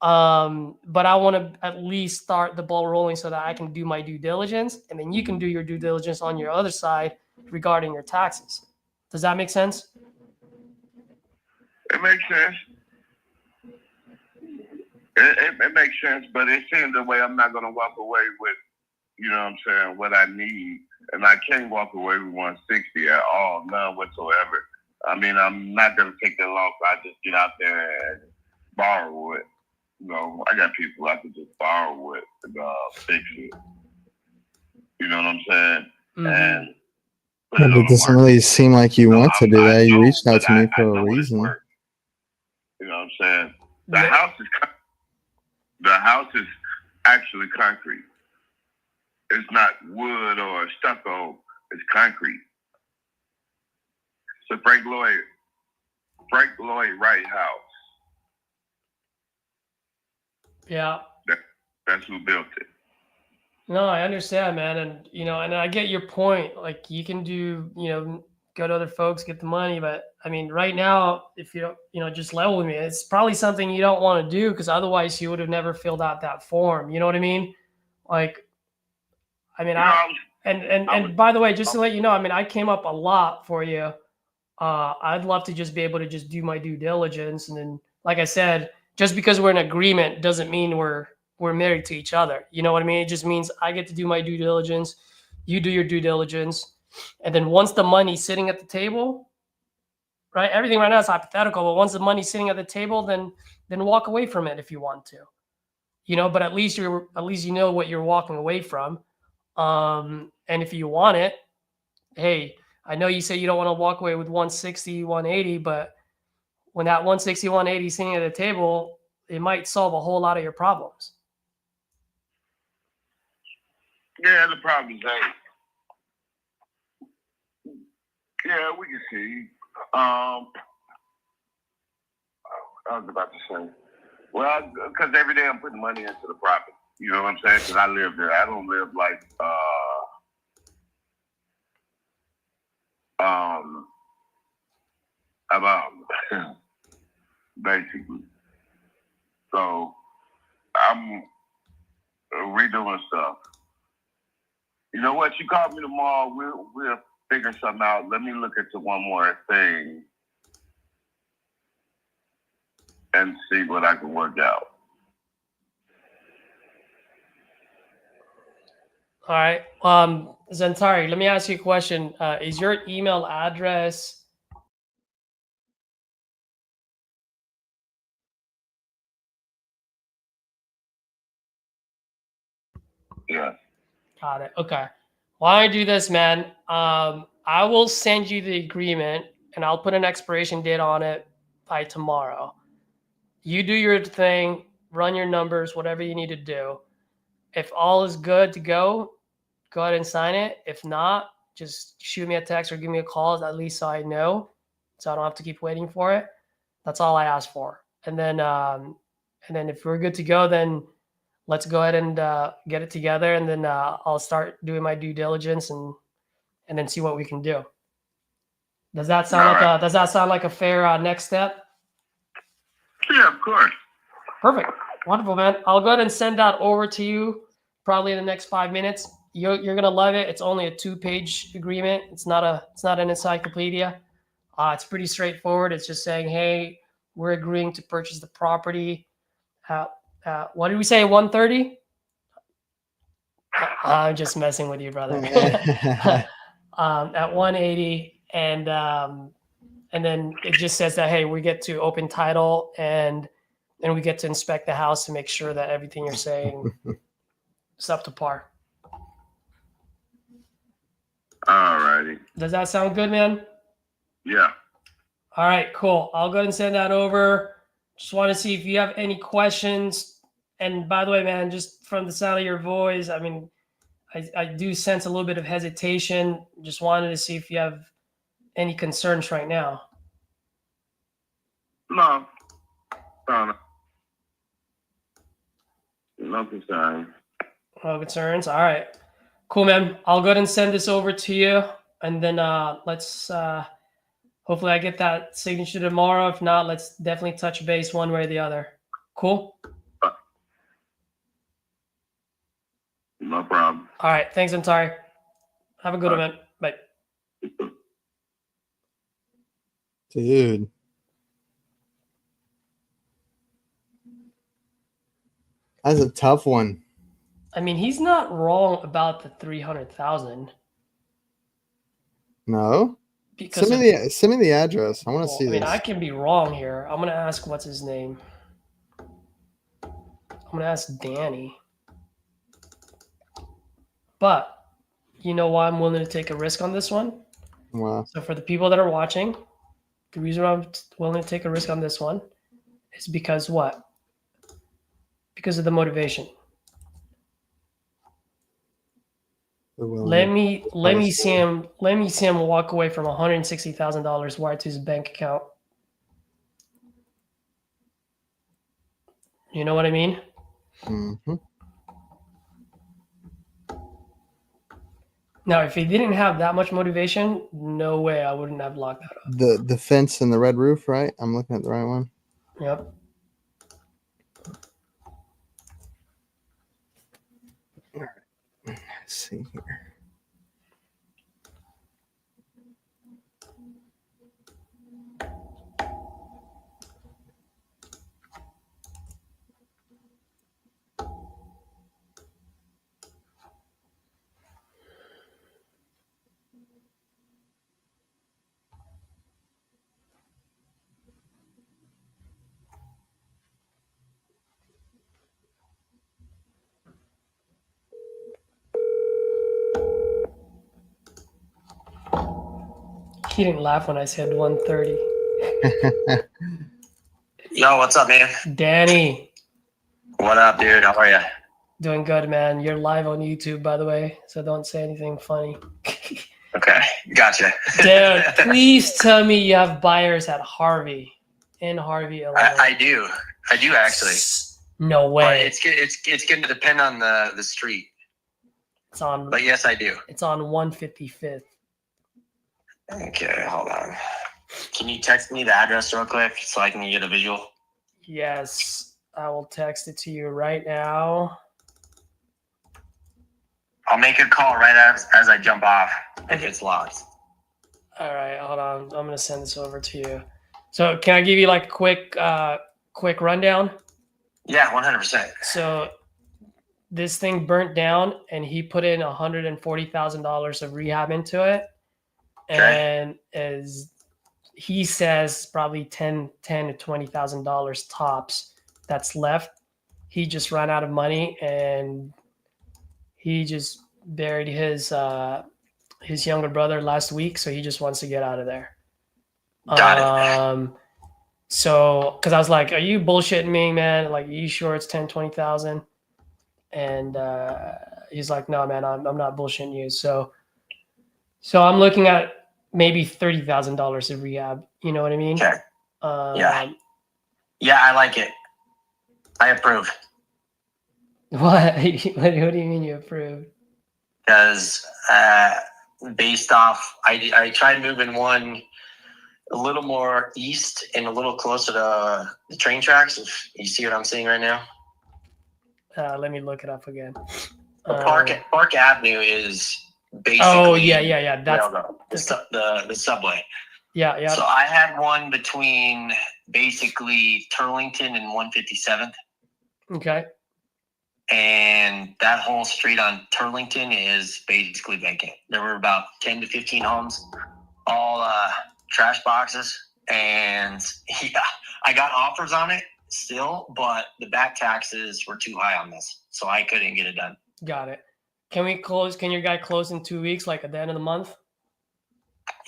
But I want to at least start the ball rolling so that I can do my due diligence, and then you can do your due diligence on your other side regarding your taxes. Does that make sense? It makes sense. It makes sense, but it seems the way I'm not going to walk away with, you know what I'm saying, what I need. And I can't walk away with 160 at all, none whatsoever. I mean, I'm not going to take that loss. I just get out there and borrow it. You know, I got people I can just borrow with and fix it. You know what I'm saying? Mm-hmm. And But it doesn't really seem like you want to do that. You reached out to me for a reason. You know what I'm saying? The house is actually concrete. It's not wood or stucco. It's concrete. It's a Frank Lloyd Wright house. Yeah. That's who built it. No, I understand, man. And, you know, and I get your point. Like, you can do, you know, go to other folks, get the money. But I mean, right now, if you don't, you know, just level with me, it's probably something you don't want to do, because otherwise you would have never filled out that form. You know what I mean? Like, I mean, and by the way, just to let you know, I mean, I came up a lot for you. I'd love to just be able to just do my due diligence. And then, like I said, just because we're in agreement doesn't mean we're married to each other. You know what I mean? It just means I get to do my due diligence, you do your due diligence, and then once the money's sitting at the table, right? Everything right now is hypothetical, but once the money's sitting at the table, then walk away from it if you want to. You know, but at least you know what you're walking away from. And if you want it, hey, I know you say you don't want to walk away with 160, 180, but when that 160, 180 is sitting at the table, it might solve a whole lot of your problems. Yeah, the problem is that. Yeah, we can see. I was about to say, well, because every day I'm putting money into the property. You know what I'm saying? Because I live there. I don't live like about basically. So I'm redoing stuff. You know what? You call me tomorrow. We'll figure something out. Let me look into one more thing and see what I can work out. All right. Zantari, let me ask you a question. Is your email address Yeah. Got it. Okay. Why don't I do this, man? I will send you the agreement and I'll put an expiration date on it by tomorrow. You do your thing, run your numbers, whatever you need to do. If all is good to go ahead and sign it. If not, just shoot me a text or give me a call, at least so I know, so I don't have to keep waiting for it. That's all I ask for. And then if we're good to go, then let's go ahead and get it together, and then I'll start doing my due diligence and then see what we can do. Does that sound like a fair next step? Yeah, of course. Perfect. Wonderful, man. I'll go ahead and send that over to you probably in the next 5 minutes. You're gonna love it. It's only a 2-page agreement. It's not an encyclopedia. It's pretty straightforward. It's just saying, hey, we're agreeing to purchase the property. What did we say? 130? I'm just messing with you, brother. At 180, and then it just says that, hey, we get to open title and we get to inspect the house to make sure that everything you're saying is up to par. All righty. Does that sound good, man? Yeah. All right, cool. I'll go ahead and send that over. Just want to see if you have any questions. And by the way, man, just from the sound of your voice, I mean, I do sense a little bit of hesitation. Just wanted to see if you have any concerns right now. No. No concern. No concerns. All right. Cool, man. I'll go ahead and send this over to you, and then let's hopefully I get that signature tomorrow. If not, let's definitely touch base one way or the other. Cool. No problem. All right. Thanks, Antari. Have a good one, man. Bye. Dude. That's a tough one. I mean, he's not wrong about the 300,000 No. because Send me the address. I want to see I mean, this. I can be wrong here. I'm gonna ask what's his name. I'm gonna ask Danny. But you know why I'm willing to take a risk on this one? Wow. So for the people that are watching, the reason why I'm willing to take a risk on this one is because what? Because of the motivation. Let me see him walk away from $160,000 wired to his bank account. You know what I mean? Mm-hmm. Now, if he didn't have that much motivation, no way I wouldn't have locked that up. The fence and the red roof, right? I'm looking at the right one. Yep. Let's see here. He didn't laugh when I said 130. Yo, what's up, man? Danny, What up, dude? How are you? doing good, man. You're live on YouTube, by the way, so don't say anything funny. Okay, gotcha. Dude, please tell me you have buyers at Harvey, in Harvey, Illinois. I do actually. No But way. it's going to depend on the street. It's on. But yes, I do. It's on 155th. Okay, hold on. Can you text me the address real quick so I can get a visual? Yes, I will text it to you right now. I'll make a call right as I jump off if it's locked. All right, hold on. I'm gonna send this over to you. So, can I give you like a quick rundown? Yeah, 100%. So, this thing burnt down, and he put in $140,000 of rehab into it, and as he says, probably ten to $20,000 tops that's left. He just ran out of money, and he just buried his younger brother last week, so he just wants to get out of there. Got it. So, because I was like, "Are you bullshitting me, man? Like, are you sure it's 10, 20,000?" And he's like, "No, man, I'm not bullshitting you." So I'm looking at maybe $30,000 of rehab. You know what I mean? Okay. Yeah. Yeah, I like it. I approve. What? What do you mean you approve? Because based off, I tried moving one a little more east and a little closer to the train tracks. If you see what I'm seeing right now. Let me look it up again. Park Avenue is basically. Oh yeah. That's the subway. Yeah. So I had one between basically Turlington and 157th. Okay. And that whole street on Turlington is basically vacant. There were about 10 to 15 homes, all trash boxes. And yeah, I got offers on it still, but the back taxes were too high on this. So I couldn't get it done. Got it. Can we close? Can your guy close in 2 weeks, like at the end of the month?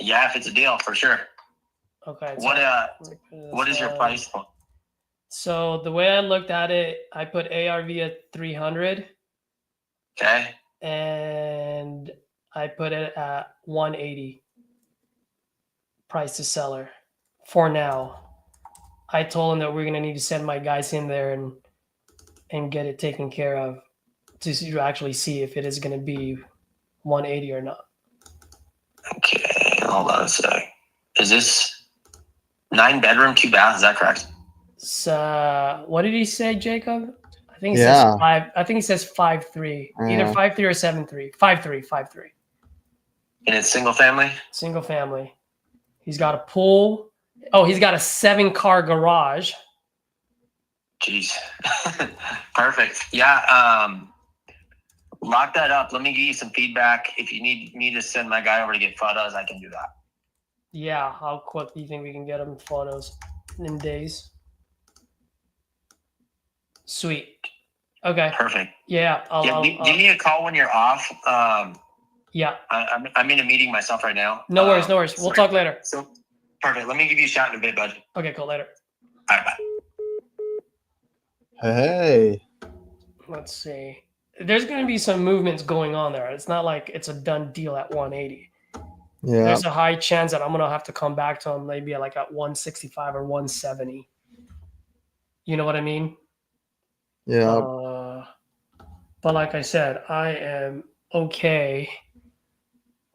Yeah, if it's a deal, for sure. Okay. What is your price point? So the way I looked at it, I put ARV at 300. Okay. And I put it at 180. Price to seller for now. I told him that we're gonna need to send my guys in there and get it taken care of. to actually see if it is going to be 180 or not. Okay, hold on a sec. Is this 9-bedroom, 2 baths? Is that correct? So what did he say, Jacob? I think he Yeah. says 5. I think he says 5'3", either Yeah. 5'3" or 7'3". 5'3". And it's single family? Single family. He's got a pool. Oh, he's got a 7-car garage. Jeez. Perfect. Yeah. Lock that up. Let me give you some feedback. If you need me to send my guy over to get photos, I can do that. Yeah, how quick do you think we can get him photos in days? Sweet. Okay. Perfect. Yeah. Give me a call when you're off. Yeah. I'm in a meeting myself right now. No worries. We'll talk later. So perfect. Let me give you a shout in a bit, bud. Okay, cool. Later. All right, bye. Hey. Let's see. There's going to be some movements going on there. It's not like it's a done deal at 180. Yeah. There's a high chance that I'm going to have to come back to him maybe like at 165 or 170. You know what I mean? Yeah. But like I said, I am okay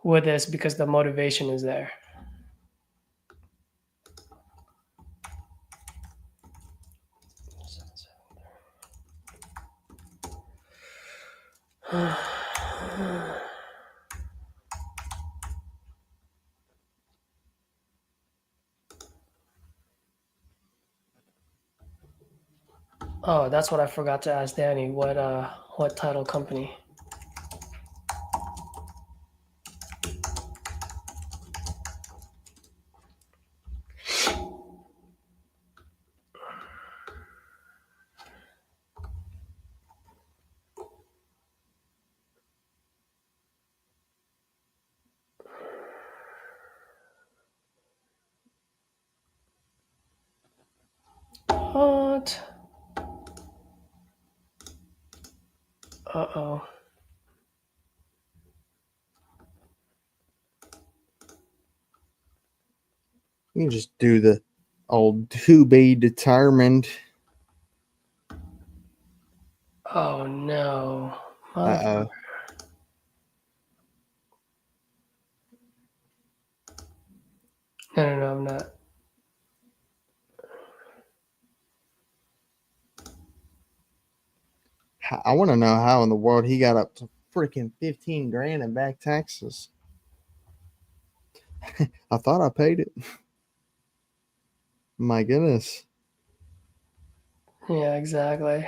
with this because the motivation is there. Oh, that's what I forgot to ask Danny. What title company? What? Uh-oh. You can just do the old to be determined. Oh no. Uh-oh. No, I'm not. I want to know how in the world he got up to freaking 15 grand in back taxes. I thought I paid it. My goodness. Yeah, exactly.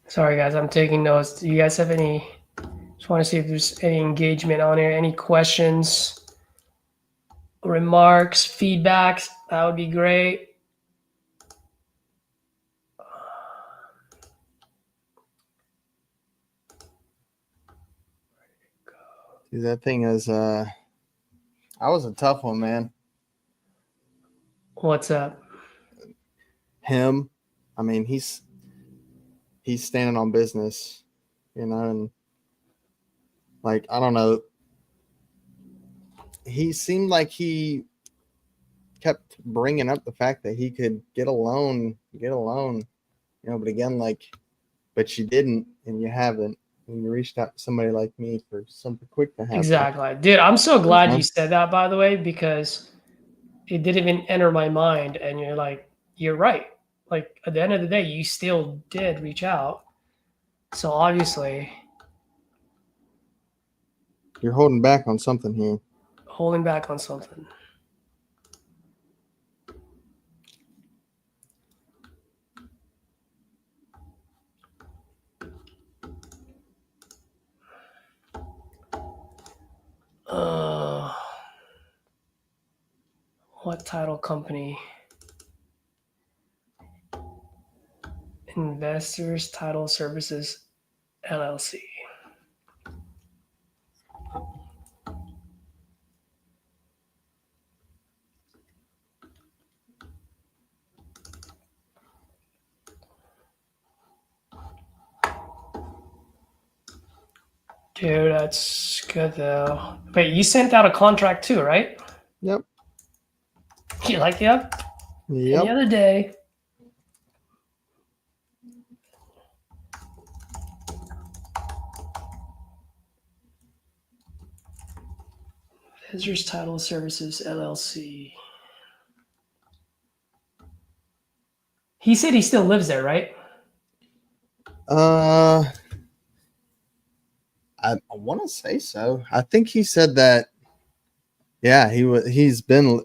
Sorry, guys, I'm taking notes. Do you guys have any? Just want to see if there's any engagement on here. Any questions, remarks, feedbacks? That would be great. Dude, that thing is I was a tough one, man. What's up? Him, I mean, he's standing on business, you know, and like, I don't know. He seemed like he kept bringing up the fact that he could get a loan, you know, but again, like, but you didn't and you haven't. And you reached out to somebody like me for something quick to happen. Exactly. Dude, I'm so glad you said that, by the way, because it didn't even enter my mind. And you're like, you're right. Like, at the end of the day, you still did reach out. So obviously, You're holding back on something here. holding back on something. What title company? Investors Title Services LLC. Dude, that's good though. Wait, you sent out a contract too, right? Yep. You like yep? Any Yep. other day. Visitors Title Services LLC. He said he still lives there, right? I want to say so. I think he said that. Yeah, he's been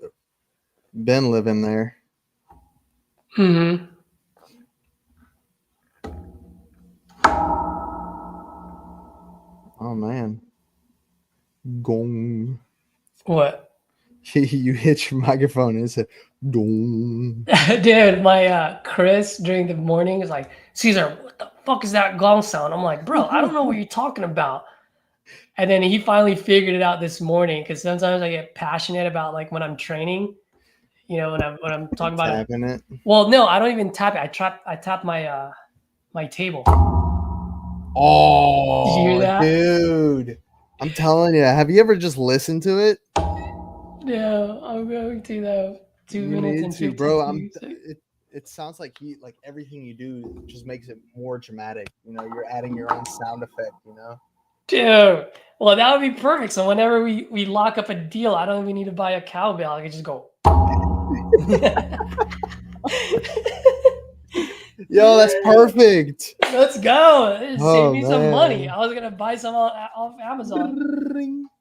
living there. Mm-hmm. Oh man. Gong. What? You hit your microphone and it said gong. Dude, my Chris during the morning is like, Caesar, what the fuck is that gong sound? I'm like, bro, I don't know what you're talking about. And then he finally figured it out this morning because sometimes I get passionate about like when I'm training, you know, when I'm talking about it. Tapping it. Well, no, I don't even tap it. I tap my my table. Oh, Did you hear that? dude. I'm telling you, have you ever just listened to it? No, I'm going to though. 2 You minutes need and to, 52 bro. seconds. It sounds like everything you do just makes it more dramatic. You know, you're adding your own sound effect, you know? Dude, well, that would be perfect. So whenever we lock up a deal, I don't even need to buy a cowbell. I can just go. Yo, that's perfect. Let's go. Save me some money. Man. I was gonna buy some off Amazon.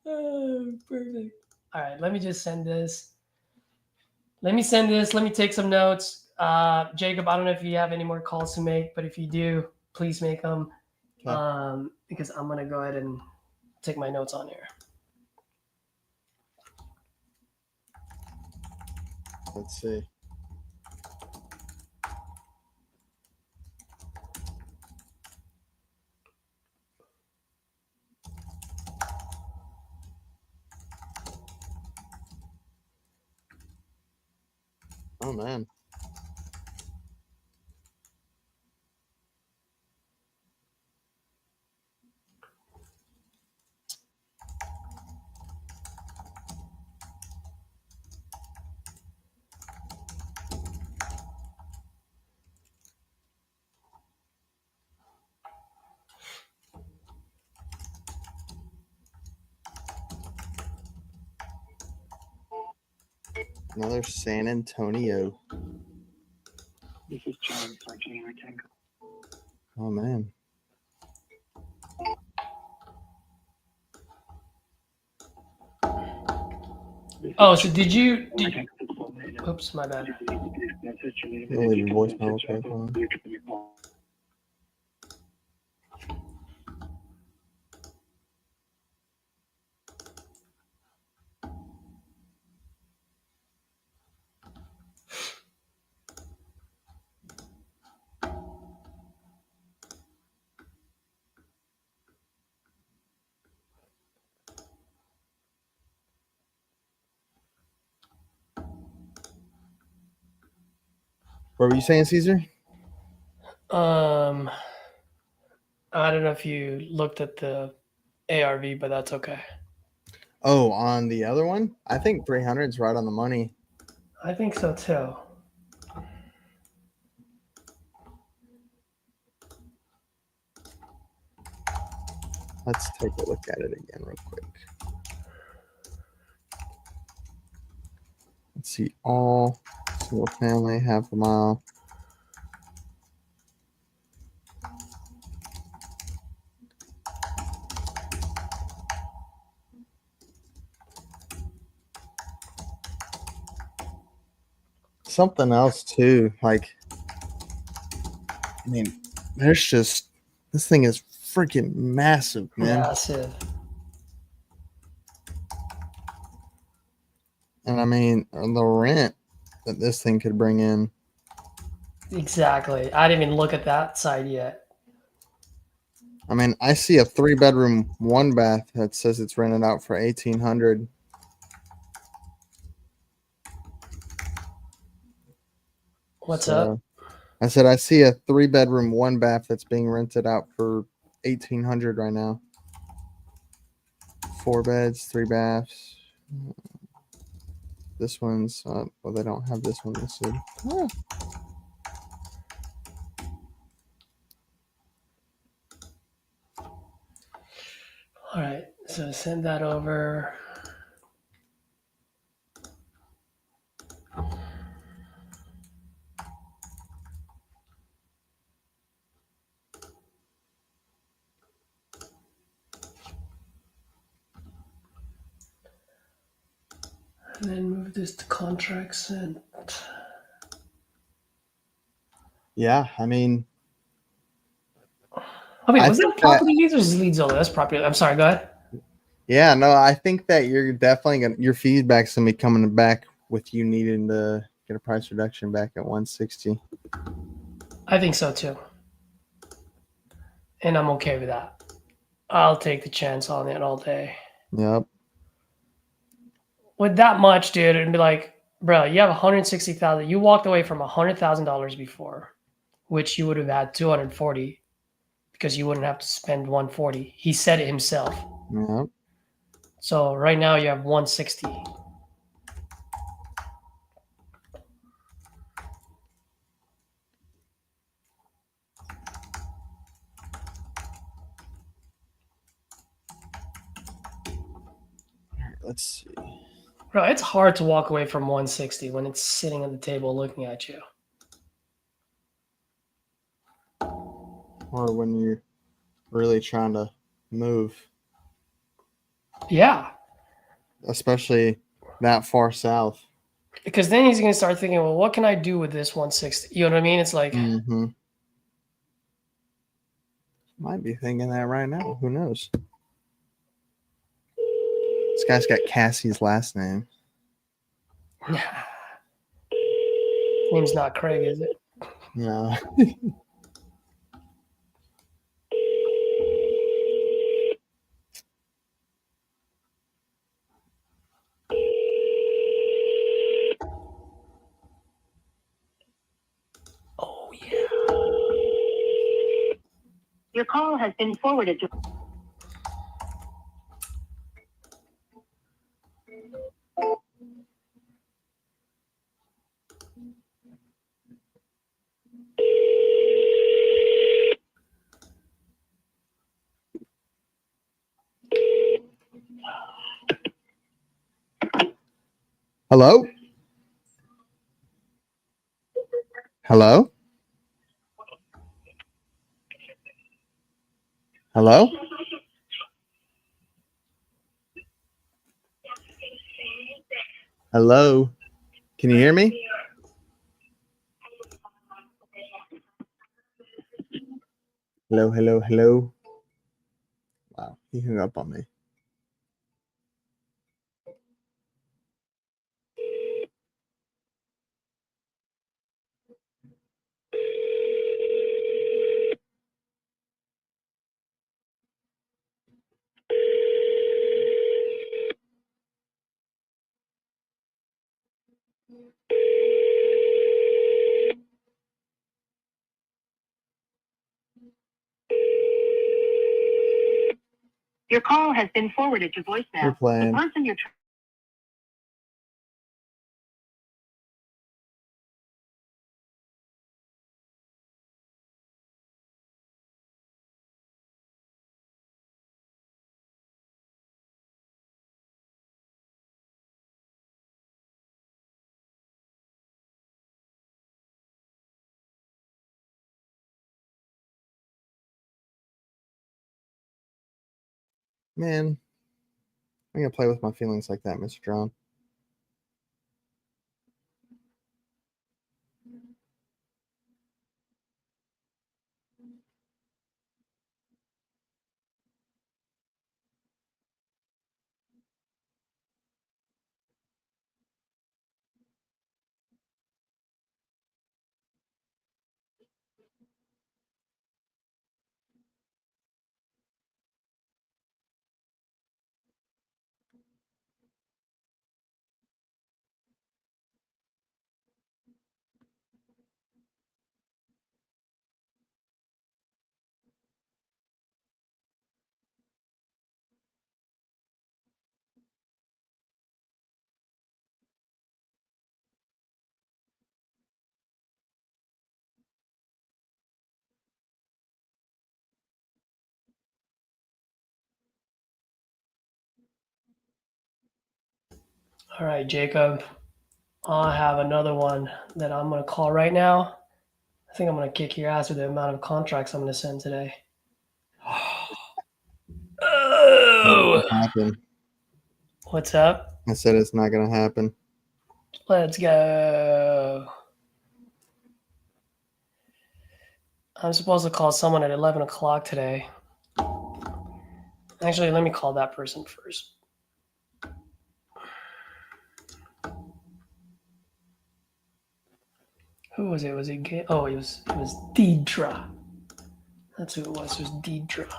Oh, perfect. All right, let me just send this. Let me send this. Let me take some notes. Jacob, I don't know if you have any more calls to make, but if you do, please make them. Okay. Because I'm gonna go ahead and take my notes on here. Let's see. Oh man. Another San Antonio. This is John for January 10th. Oh man. Oh, so did you? Oops, my bad. You'll leave your voicemail, okay? Fine. What were you saying, Caesar? I don't know if you looked at the ARV, but that's okay. Oh, on the other one? I think 300 is right on the money. I think so too. Let's take a look at it again real quick. Let's see. All single family, half a mile. Something else too, like, I mean, there's just, this thing is freaking massive, man. Massive. And I mean, the rent that this thing could bring in. Exactly. I didn't even look at that side yet. I mean, I see a 3-bedroom, 1-bath that says it's rented out for 1,800. What's up? I said I see a 3-bedroom, 1-bath that's being rented out for 1,800 right now. 4 beds, 3 baths. This one's well, they don't have this one listed. Ah. All right, so send that over. And then move this to contracts and Yeah, I mean, oh wait, I was that think that- property leads or is leads only? That's property. I'm sorry, go ahead. yeah, no, I think that you're definitely gonna your feedback's gonna be coming back with you needing to get a price reduction back at 160. I think so too. And I'm okay with that. I'll take the chance on it all day. Yep. With that much, dude, it'd be like, bro, you have 160,000. You walked away from $100,000 before, which you would have had 240 because you wouldn't have to spend 140. He said it himself. Yep. So right now you have 160. Let's see. Bro, it's hard to walk away from 160 when it's sitting at the table looking at you. Or when you're really trying to move, Yeah, especially that far south. because then he's going to start thinking, well, what can I do with this 160? You know what I mean? It's like, Mm-hmm. Might be thinking that right now. Who knows? This guy's got Cassie's last name. name's not Craig, is it? No. Oh, yeah. Your call has been forwarded to. Hello? Hello? Hello? Hello? Can you hear me? Hello, hello, hello. Wow, he hung up on me. Your call has been forwarded to voicemail. You're playing. The person you're Man, I'm gonna play with my feelings like that, Mr. John. All right, Jacob. I have another one that I'm going to call right now. I think I'm going to kick your ass with the amount of contracts I'm going to send today. Oh! Happen. What's up? I said it's not going to happen. Let's go. I'm supposed to call someone at 11 o'clock today. Actually, let me call that person first. Who was it? Was it? Oh, it was Deidre. That's who it was. It was Deidre.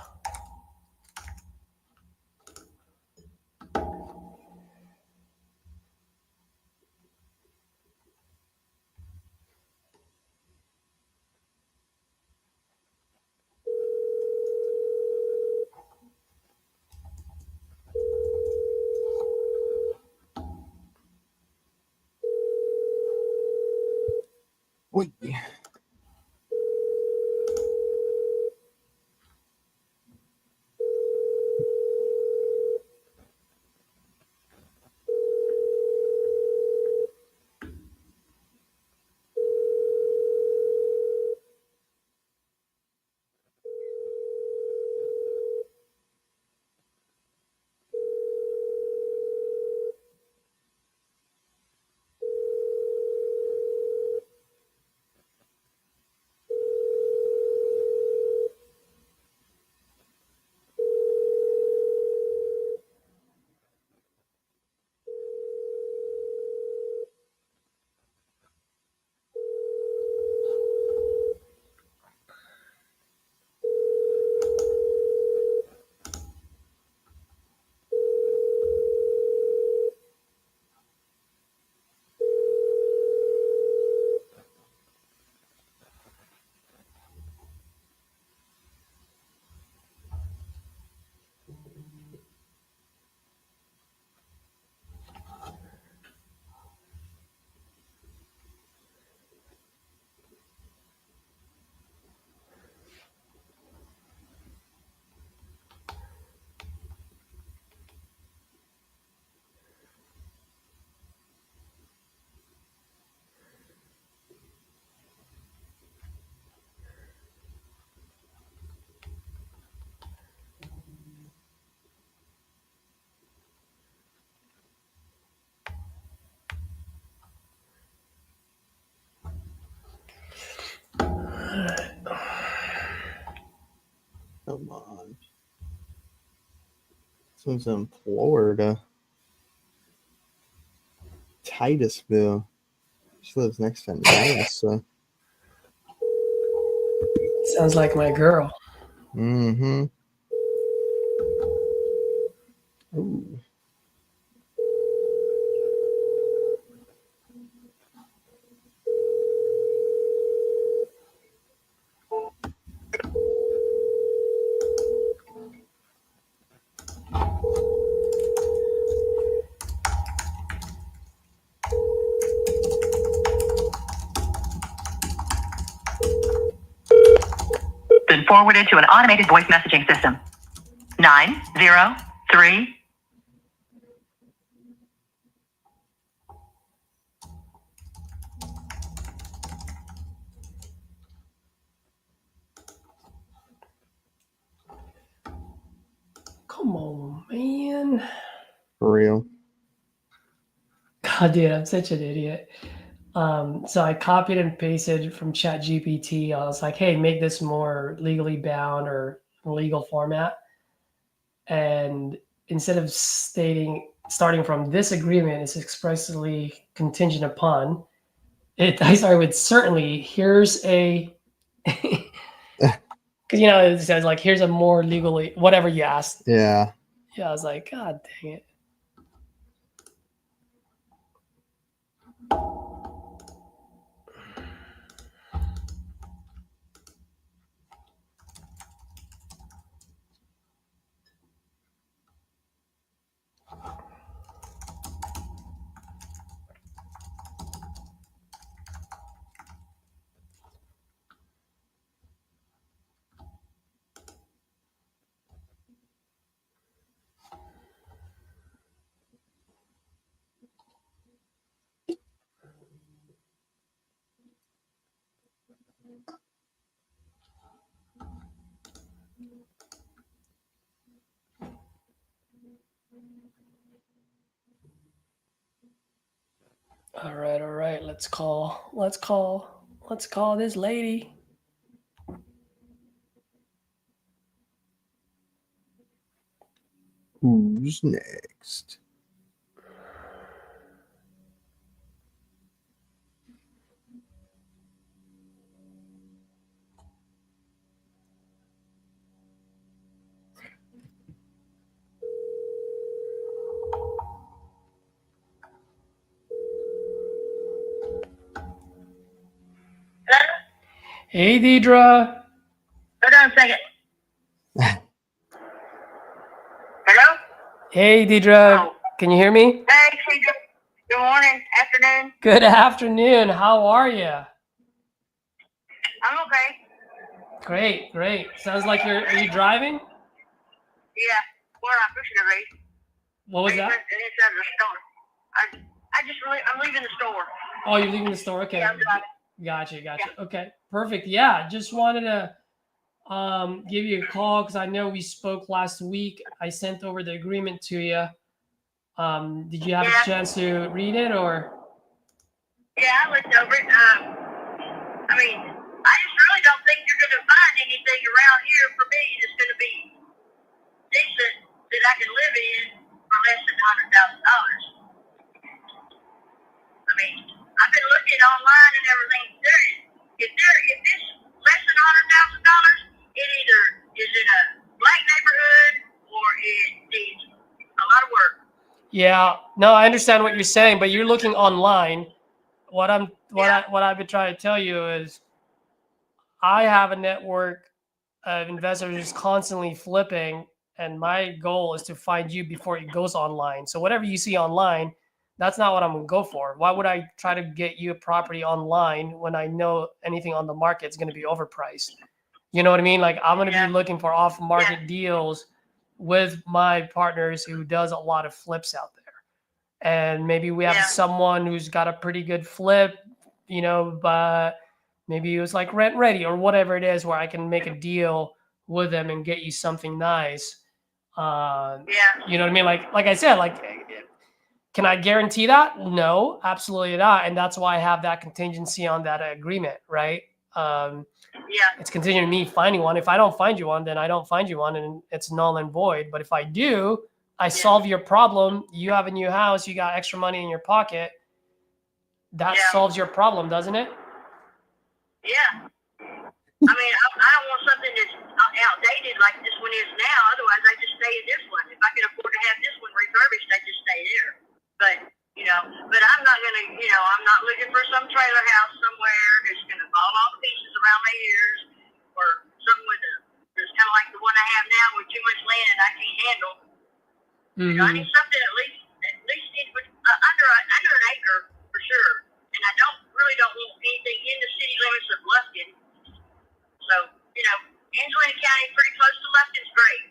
Wait. Come on. This one's in Florida. Titusville. She lives next to Nelson. Sounds like my girl. Mm-hmm. Ooh. Been forwarded to an automated voice messaging system. 903. Come on, man. For real. God, dude, I'm such an idiot. So I copied and pasted from ChatGPT. I was like, hey, make this more legally bound or legal format. And instead of starting from this agreement is expressly contingent upon, I started with certainly, here's a, because, it says like, here's a more legally, whatever you asked. Yeah. Yeah, I was like, God dang it. All right. Let's call this lady. Who's next? Hey, Deidre. Hold on a second. Hello? Hey, Deidre. Oh. Can you hear me? Hey, CJ. Good morning, afternoon. Good afternoon. How are you? I'm okay. Great. Sounds like are you driving? Yeah. Where I'm pushing the race. What was that? Inside the store. I'm leaving the store. Oh, you're leaving the store? Okay. Yeah, I'm driving. Gotcha. Yeah. Okay, perfect. Yeah, just wanted to give you a call because I know we spoke last week. I sent over the agreement to you. Did you have a chance to read it or? Yeah, I looked over it. I mean, I just really don't think you're going to find anything around here for me that's going to be decent that I can live in for less than $100,000. I mean, I've been looking online and everything. If it's less than $100,000, it either is in a black neighborhood or it needs a lot of work. Yeah, no, I understand what you're saying, but you're looking online. What I've been trying to tell you is I have a network of investors just constantly flipping, and my goal is to find you before it goes online. So whatever you see online, that's not what I'm going to go for. Why would I try to get you a property online when I know anything on the market is going to be overpriced? You know what I mean? Like I'm going to be looking for off-market deals with my partners who does a lot of flips out there. And maybe we have someone who's got a pretty good flip, but maybe it was like rent ready or whatever it is where I can make a deal with them and get you something nice. You know what I mean? Like I said, can I guarantee that? No, absolutely not. And that's why I have that contingency on that agreement, right? It's contingent on me finding one. If I don't find you one, then I don't find you one and it's null and void. But if I do, I solve your problem. You have a new house. You got extra money in your pocket. That solves your problem, doesn't it? Yeah. I mean, I don't want something that's outdated like this one is now. Otherwise, I just stay in this one. If I can afford to have this one refurbished, I just stay there. But I'm not going to, I'm not looking for some trailer house somewhere that's going to fall off pieces around my ears or something that's kind of like the one I have now with too much land and I can't handle. Mm-hmm. I need something at least under an acre for sure. And I really don't want anything in the city limits of Lufkin. So, Angelina County, pretty close to Lufkin's great.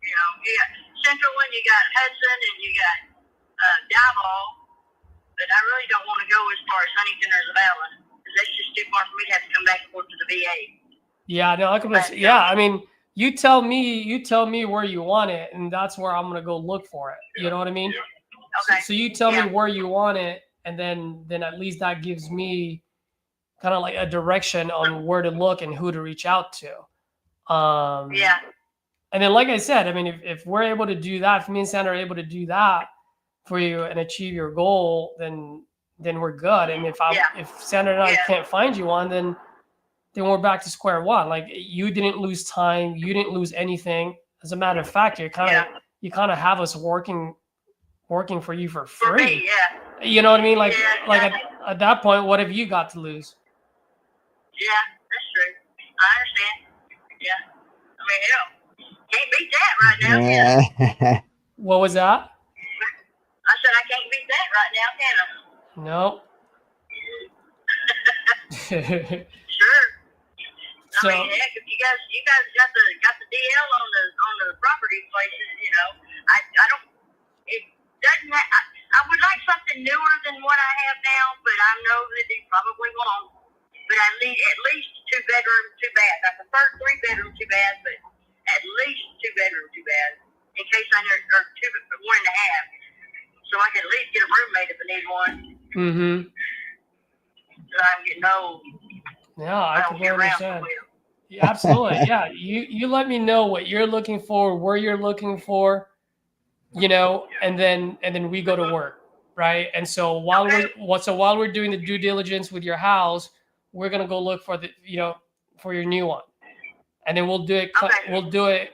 You got Central one, you got Hudson, and you got Diboll. But I really don't want to go as far as Huntington or Zavala because that's just too far for me to have to come back and forth to the VA. Yeah, no, I can. I mean, you tell me where you want it, and that's where I'm gonna go look for it. You know what I mean? Okay. So you tell me where you want it, and then at least that gives me kind of like a direction on where to look and who to reach out to. And then, like I said, I mean, if we're able to do that, if me and Sandra are able to do that for you and achieve your goal, then we're good. And if Sandra and I can't find you one, then we're back to square one. Like you didn't lose time, you didn't lose anything. As a matter of fact, you kind of have us working for you for free. For me, You know what I mean? Like at that point, what have you got to lose? Yeah, that's true. I understand. Yeah. I mean, can't beat that right now. Yeah. What was that? I said I can't beat that right now, can I? No. Sure. So, I mean, heck, if you guys got the DL on the property places, I don't. It doesn't. I would like something newer than what I have now, but I know that they probably won't. But at in case I need, or 1.5, so I can at least get a roommate if I need one. Mm-hmm. I'm getting old. Yeah, I don't completely get around so understand. well. Yeah, absolutely. Yeah, you let me know what you're looking for, where you're looking for, and then we go to work, right? And so while we're doing the due diligence with your house, we're gonna go look for for your new one, and then we'll do it. Okay. We'll do it,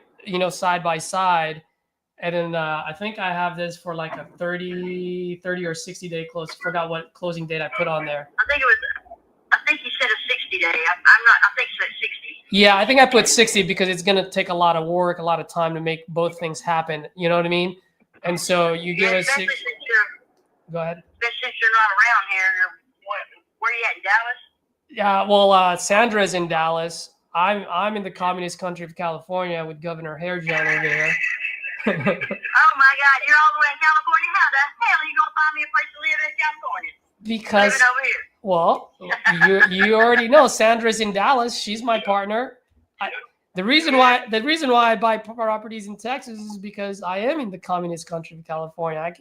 side by side. And then I think I have this for like a 30 or 60-day close. Forgot what closing date I put on there. I think you said a 60-day. I'm not. I think you said 60. Yeah, I think I put 60 because it's going to take a lot of work, a lot of time to make both things happen. You know what I mean? And so you give us especially 6. since you're, Go ahead. especially since you're not around here. Where you at in Dallas? Yeah, well, Sandra is in Dallas. I'm in the communist country of California with Governor Hairjan over here. Oh my God, you're all the way in California. How the hell are you gonna find me a place to live in California? Because Living over here. well, you already know Sandra's in Dallas. She's my partner. The reason why I buy properties in Texas is because I am in the communist country of California.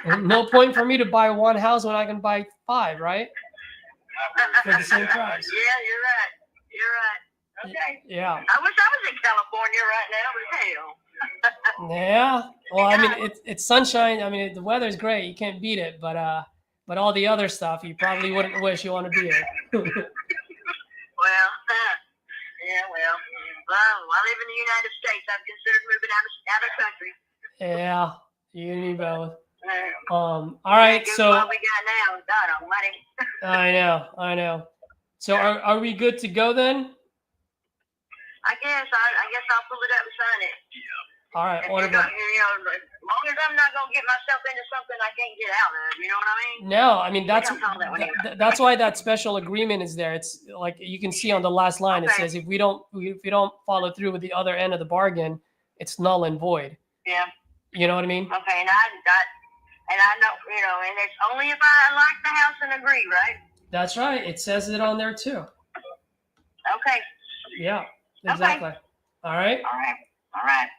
No point for me to buy one house when I can buy 5, right? For the same price. Yeah, you're right. You're right. Okay. Yeah. I wish I was in California right now, but hell. Yeah. Well, I mean, it's sunshine. I mean, the weather's great. You can't beat it. But all the other stuff, you probably wouldn't wish you want to be here. Well, yeah. Well, I live in the United States. I've considered moving out of country. Yeah, you and me both. All right. So what we got now, God almighty. I know. So are we good to go then? I guess I'll pull it up and sign it. All right, If wonderful. as long as I'm not gonna get myself into something I can't get out of, you know what I mean? No, I mean that's why that special agreement is there. It's like you can see on the last line. It says if we don't follow through with the other end of the bargain, it's null and void. Yeah. You know what I mean? Okay, and I know, and it's only if I like the house and agree, right? That's right. It says it on there too. Okay. Yeah, exactly. Okay. All right. All right.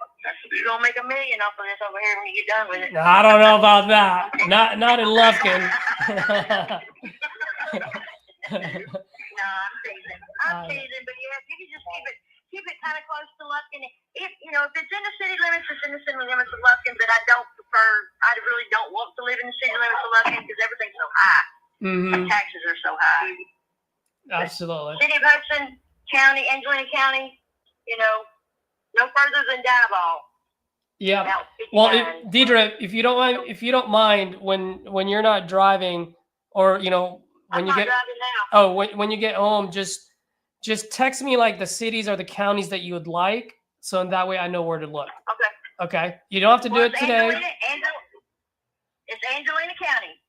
You're gonna make $1 million off of this over here when you get done with it. I don't know about that. Not in Lufkin. No, I'm teasing. But yeah, if you can just keep it kind of close to Lufkin. If it's in the city limits, it's in the city limits of Lufkin. But I really don't want to live in the city limits of Lufkin because everything's so high. Mm-hmm. Taxes are so high. Absolutely. City of Hudson County, Angelina County, no further than Diboll. Yeah. Well, Deidre, if you don't mind, when you're not driving, or when you get home, just text me like the cities or the counties that you would like, so that way I know where to look. Okay. You don't have to do it today. It's Angelina County.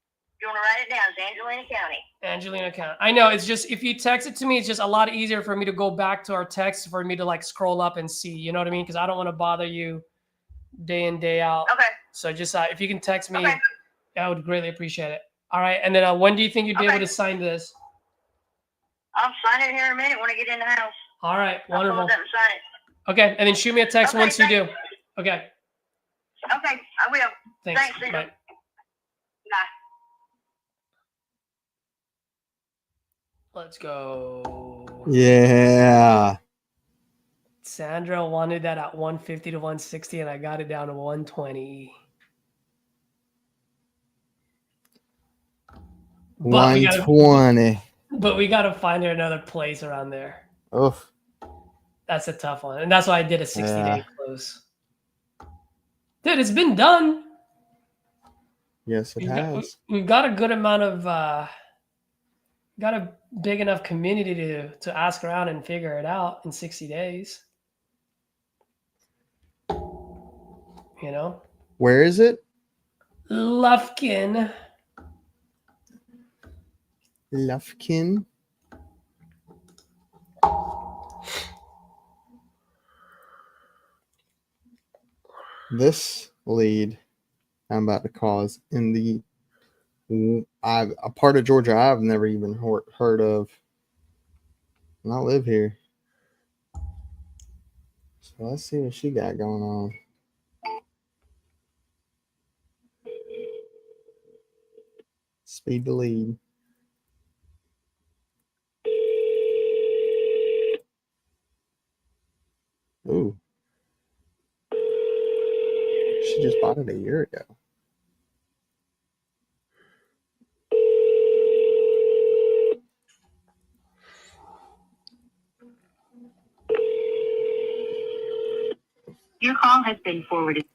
You want to write it down? It's Angelina County. Angelina County. I know. It's just if you text it to me, it's just a lot easier for me to go back to our text for me to like scroll up and see. You know what I mean? Because I don't want to bother you day in, day out. Okay. So just if you can text me, I would greatly appreciate it. All right. And then when do you think you'd be able to sign this? I'll sign it here in a minute when I get in the house. All right. Wonderful. I'll pull it up and sign it. Okay. And then shoot me a text once you do. Okay. Okay. I will. Thanks. Bye. Bye. Let's go. Yeah. Sandra wanted that at 150 to 160, and I got it down to 120. 120. But we got to find her another place around there. Oof. That's a tough one. And that's why I did a 60-day close. Dude, it's been done. Yes, it has. We've got a good amount of, got a big enough community to ask around and figure it out in 60 days. Where is it? Lufkin. This lead I'm about to call is in a part of Georgia I've never even heard of. And I live here. Well, let's see what she got going on. Speed to lead. Ooh. She just bought it a year ago. Your call has been forwarded.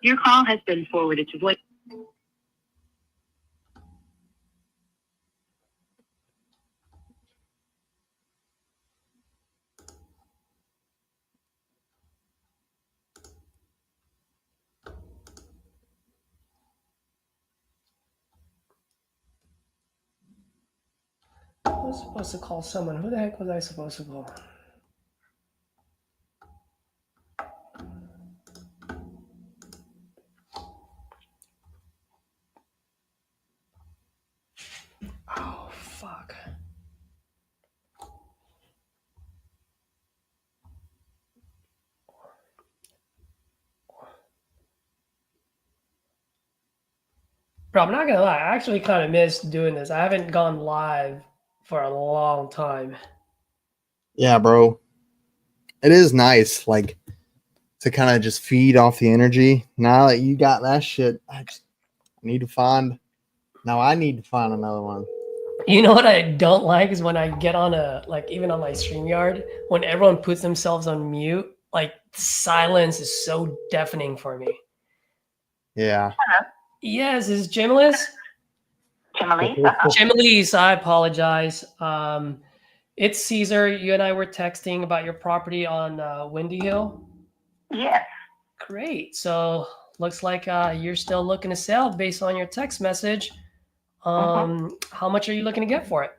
Your call has been forwarded to voice. I was supposed to call someone. Who the heck was I supposed to call? Oh, fuck. Bro, I'm not gonna lie. I actually kind of miss doing this. I haven't gone live for a long time. Yeah, bro. It is nice, like, to kind of just feed off the energy. Now that you got that shit, I need to find. Now I need to find another one. You know what I don't like is when I get on even on my StreamYard, when everyone puts themselves on mute, like silence is so deafening for me. Yeah. Yes, is Jimless? Jimless, I apologize. It's Caesar. You and I were texting about your property on Windy Hill. Yes. Great. So looks like you're still looking to sell based on your text message. How much are you looking to get for it?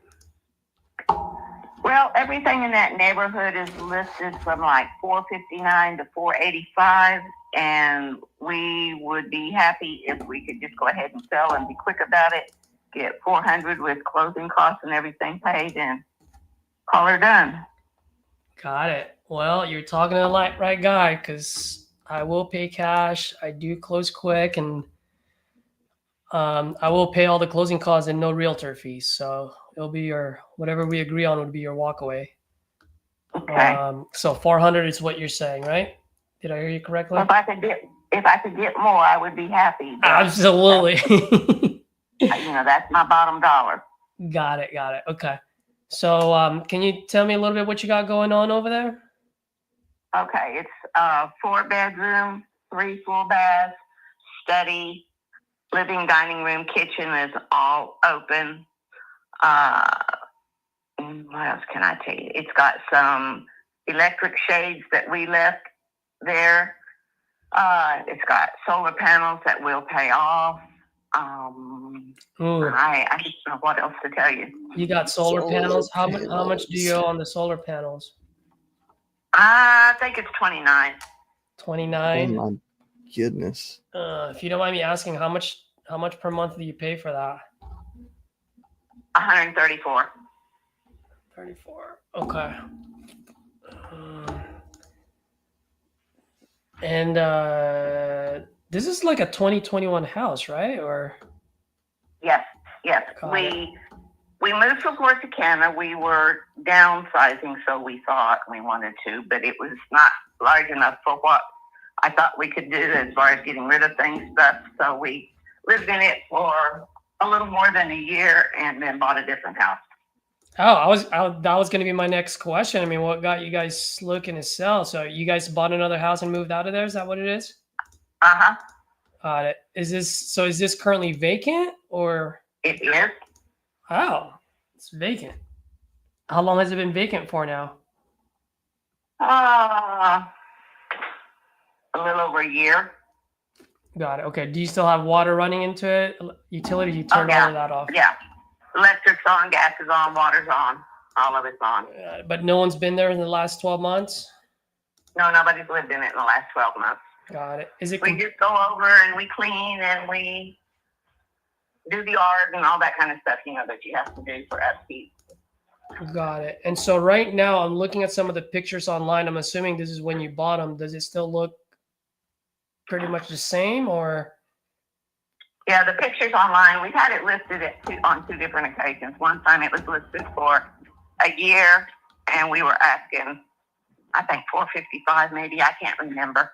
Well, everything in that neighborhood is listed from like $459 to $485, and we would be happy if we could just go ahead and sell and be quick about it. Get $400 with closing costs and everything paid, and call her done. Got it. Well, you're talking to the right guy because I will pay cash. I do close quick, and I will pay all the closing costs and no realtor fees. So it'll be your whatever we agree on would be your walkaway. Okay. So 400 is what you're saying, right? Did I hear you correctly? If I could get more, I would be happy. But, Absolutely. that's my bottom dollar. Got it. Okay. So can you tell me a little bit what you got going on over there? Okay, it's 4 bedroom, 3 full baths, study, living, dining room, kitchen is all open. What else can I tell you? It's got some electric shades that we left there. It's got solar panels that we'll pay off. I don't know what else to tell you. You got solar panels. How much do you owe on the solar panels? I think it's 29. 29. Oh my goodness. If you don't mind me asking, how much per month do you pay for that? 134. 34. Okay. And this is like a 2021 house, right? Or Yes. We moved from Corsicana. We were downsizing, so we thought we wanted to, but it was not large enough for what I thought we could do as far as getting rid of stuff. So we lived in it for a little more than a year and then bought a different house. Oh, that was going to be my next question. I mean, what got you guys looking to sell? So you guys bought another house and moved out of there? Is that what it is? Uh-huh. Got it. Is this currently vacant or? It is. Oh, it's vacant. How long has it been vacant for now? A little over a year. Got it. Okay. Do you still have water running into it? Utility? You turned yeah. all of that off. Yeah. Electric's on, gas is on, water's on. All of it's on. But no one's been there in the last 12 months? No, nobody's lived in it in the last 12 months. Got it. Is it? We just go over and we clean and we do the art and all that kind of stuff, that you have to do for upkeep. Got it. And so right now I'm looking at some of the pictures online. I'm assuming this is when you bought them. Does it still look pretty much the same, or? Yeah, the pictures online, we've had it listed on 2 different occasions. One time it was listed for a year and we were asking, I think $455 maybe, I can't remember.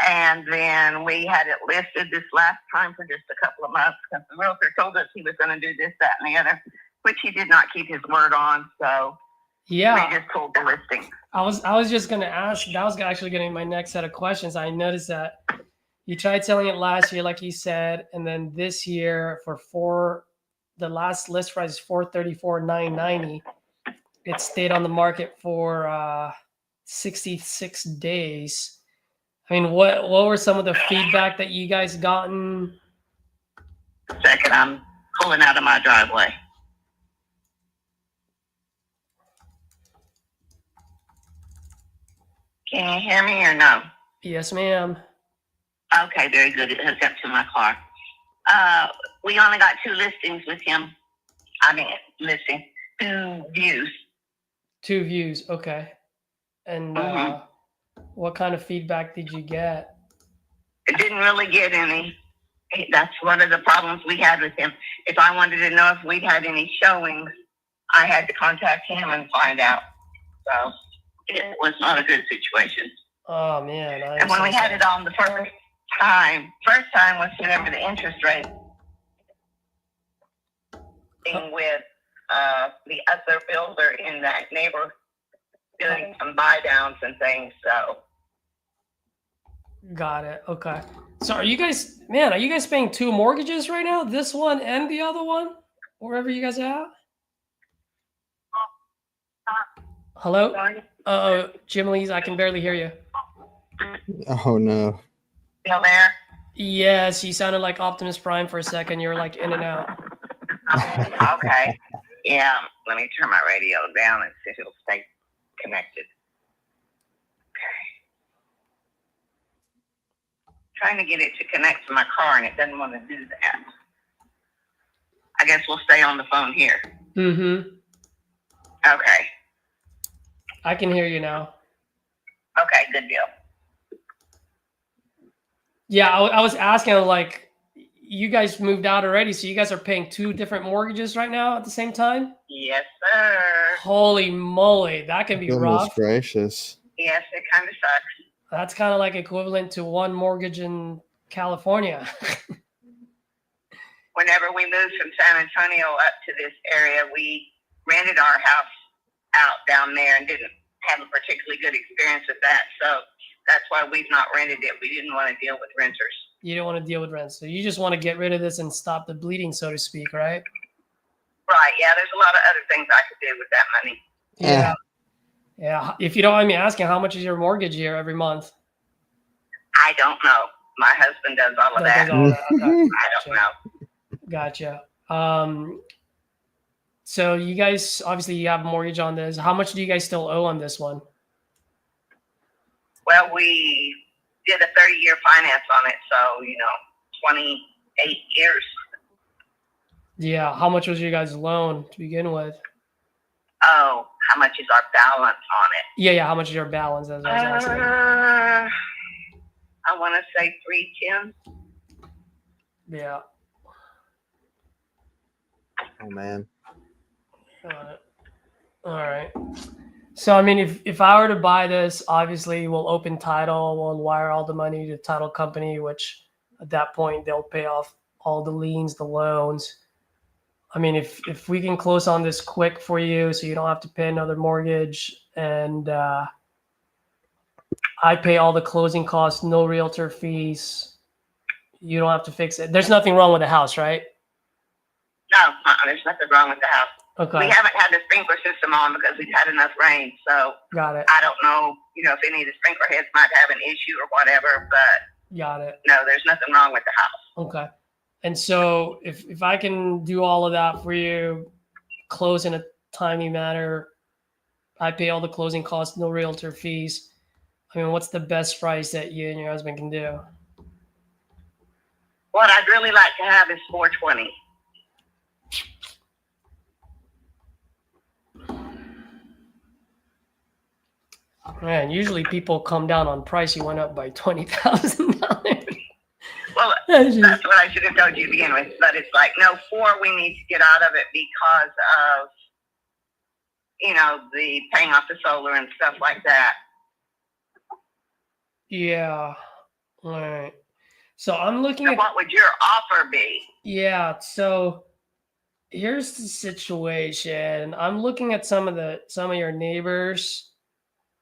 And then we had it listed this last time for just a couple of months because the realtor told us he was going to do this, that, and the other, which he did not keep his word on. So Yeah, we just pulled the listing. I was just gonna ask. That was actually gonna be my next set of questions. I noticed that you tried selling it last year, like you said, and then this year the last list price is $434,990. It stayed on the market for 66 days. I mean, what were some of the feedback that you guys gotten? Second, I'm pulling out of my driveway. Can you hear me or no? Yes, ma'am. Okay, very good. It hooked up to my car. We only got 2 listings with him. 2 views. 2 views. Okay. And what kind of feedback did you get? It didn't really get any. That's one of the problems we had with him. If I wanted to know if we'd had any showings, I had to contact him and find out. So it was not a good situation. Oh man! And when we had it on the first time was whenever the interest rate with the other builder in that neighborhood doing some buy downs and things. So got it. Okay. So are you guys paying 2 mortgages right now? This one and the other one, wherever you guys are at? Hello? Jim Lee's, I can barely hear you. Oh no. Still there? Yes, you sounded like Optimus Prime for a second. You were like in and out. Okay. Yeah, let me turn my radio down and see if it'll stay connected. Okay. Trying to get it to connect to my car and it doesn't want to do that. I guess we'll stay on the phone here. Mm-hmm. Okay. I can hear you now. Okay, good deal. Yeah, I was asking, like, you guys moved out already, so you guys are paying 2 different mortgages right now at the same time? Yes, sir. Holy moly, that can be Goodness rough. gracious. Yes, it kind of sucks. That's kind of like equivalent to 1 mortgage in California. Whenever we moved from San Antonio up to this area, we rented our house out down there and didn't have a particularly good experience with that. So that's why we've not rented it. We didn't want to deal with renters. You don't want to deal with rent, so you just want to get rid of this and stop the bleeding, so to speak, right? Right. Yeah, there's a lot of other things I could do with that money. Yeah. Yeah. If you don't mind me asking, how much is your mortgage here every month? I don't know. My husband does all of that. Does all that. Okay. I don't know. Gotcha. So you guys, obviously you have a mortgage on this. How much do you guys still owe on this one? Well, we did a 30-year finance on it, so 28 years. Yeah. How much was your guys' loan to begin with? Oh, how much is our balance on it? Yeah. How much is your balance? As I was asking. I want to say 310. Yeah. Oh man. All right. So, I mean, if I were to buy this, obviously we'll open title, we'll wire all the money to the title company, which at that point they'll pay off all the liens, the loans. I mean, if we can close on this quick for you so you don't have to pay another mortgage, and I pay all the closing costs, no realtor fees, you don't have to fix it. There's nothing wrong with the house, right? No, there's nothing wrong with the house. Okay. We haven't had the sprinkler system on because we've had enough rain. So Got it. I don't know, if any of the sprinkler heads might have an issue or whatever, but Got it. no, there's nothing wrong with the house. Okay. And so if I can do all of that for you, close in a timely manner, I pay all the closing costs, no realtor fees. I mean, what's the best price that you and your husband can do? What I'd really like to have is 420. Man, usually people come down on price. You went up by $20,000. Well, that's what I should have told you to begin with. But it's like, no, 4, we need to get out of it because of, the paying off the solar and stuff like that. Yeah. All right. So I'm looking So at what would your offer be? Yeah, so here's the situation. I'm looking at some of your neighbors.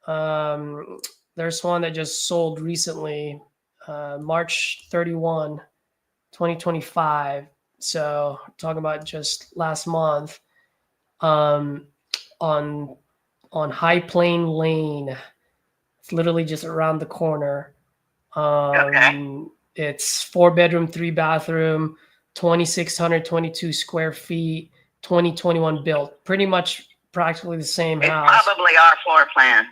There's one that just sold recently, March 31, 2025. So talking about just last month, on High Plain Lane. It's literally just around the corner. Okay. It's 4-bedroom, 3-bathroom, 2,622 square feet, 2021 built. Pretty much practically the same It's house. probably our floor plan.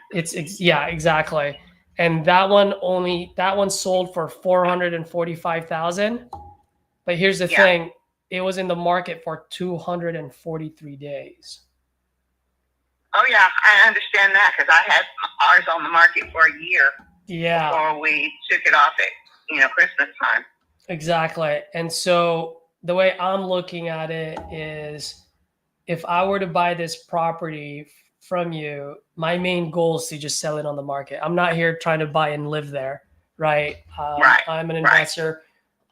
Yeah, exactly. And that one sold for 445,000. But here's the thing, it was in the market for 243 days. Oh yeah, I understand that because I had ours on the market for a year. Yeah. Before we took it off at Christmas time. Exactly. And so the way I'm looking at it is, if I were to buy this property from you, my main goal is to just sell it on the market. I'm not here trying to buy and live there, right? Right. I'm an investor.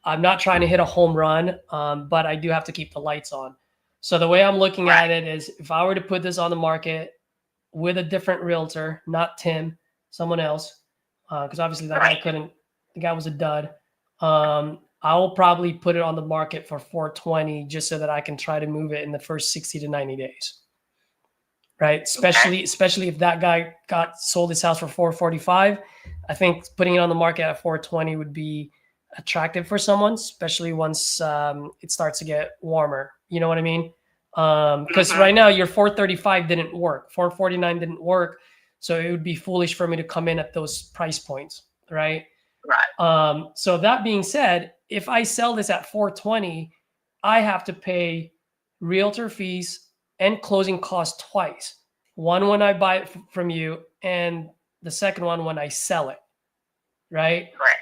I'm not trying to hit a home run, but I do have to keep the lights on. So the way I'm looking at it is, if I were to put this on the market with a different realtor, not Tim, someone else, because obviously that guy couldn't. The guy was a dud. I will probably put it on the market for 420 just so that I can try to move it in the first 60 to 90 days. Right? Especially if that guy sold his house for 445. I think putting it on the market at 420 would be attractive for someone, especially once it starts to get warmer. You know what I mean? Because right now your 435 didn't work, 449 didn't work, so it would be foolish for me to come in at those price points, right? Right. So that being said, if I sell this at 420, I have to pay realtor fees and closing costs twice. One when I buy it from you, and the second one when I sell it, right? Correct.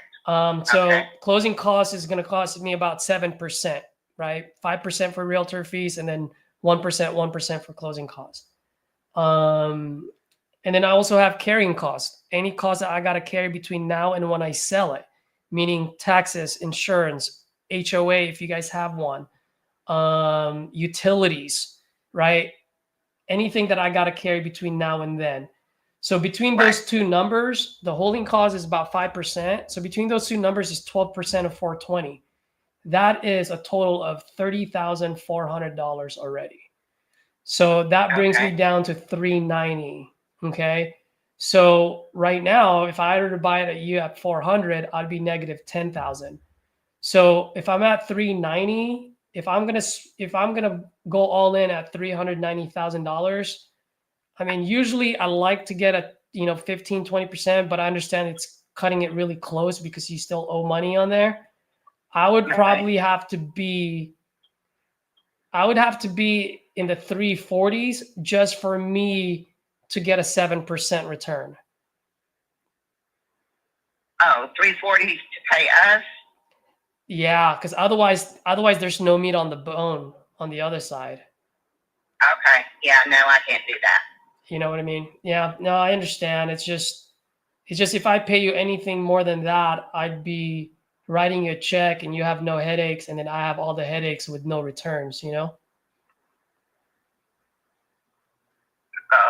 So closing costs is going to cost me about 7%, right? 5% for realtor fees, and then 1% for closing costs. And then I also have carrying costs. Any costs that I got to carry between now and when I sell it, meaning taxes, insurance, HOA, if you guys have one, utilities, right? Anything that I got to carry between now and then. So between those two numbers, the holding cost is about 5%. So between those two numbers is 12% of 420. That is a total of $30,400 already. So that brings me down to 390. Okay. So right now, if I were to buy it at you at 400, I'd be negative 10,000. So if I'm at 390, if I'm gonna go all in at $390,000, I mean, usually I like to get a 15, 20%, but I understand it's cutting it really close because you still owe money on there. I would probably have to be in the 340s just for me to get a 7% return. Oh, 340 to pay us? Yeah, because otherwise there's no meat on the bone on the other side. Okay. Yeah, no, I can't do that. You know what I mean? Yeah, no, I understand. It's just if I pay you anything more than that, I'd be writing you a check and you have no headaches, and then I have all the headaches with no returns, you know?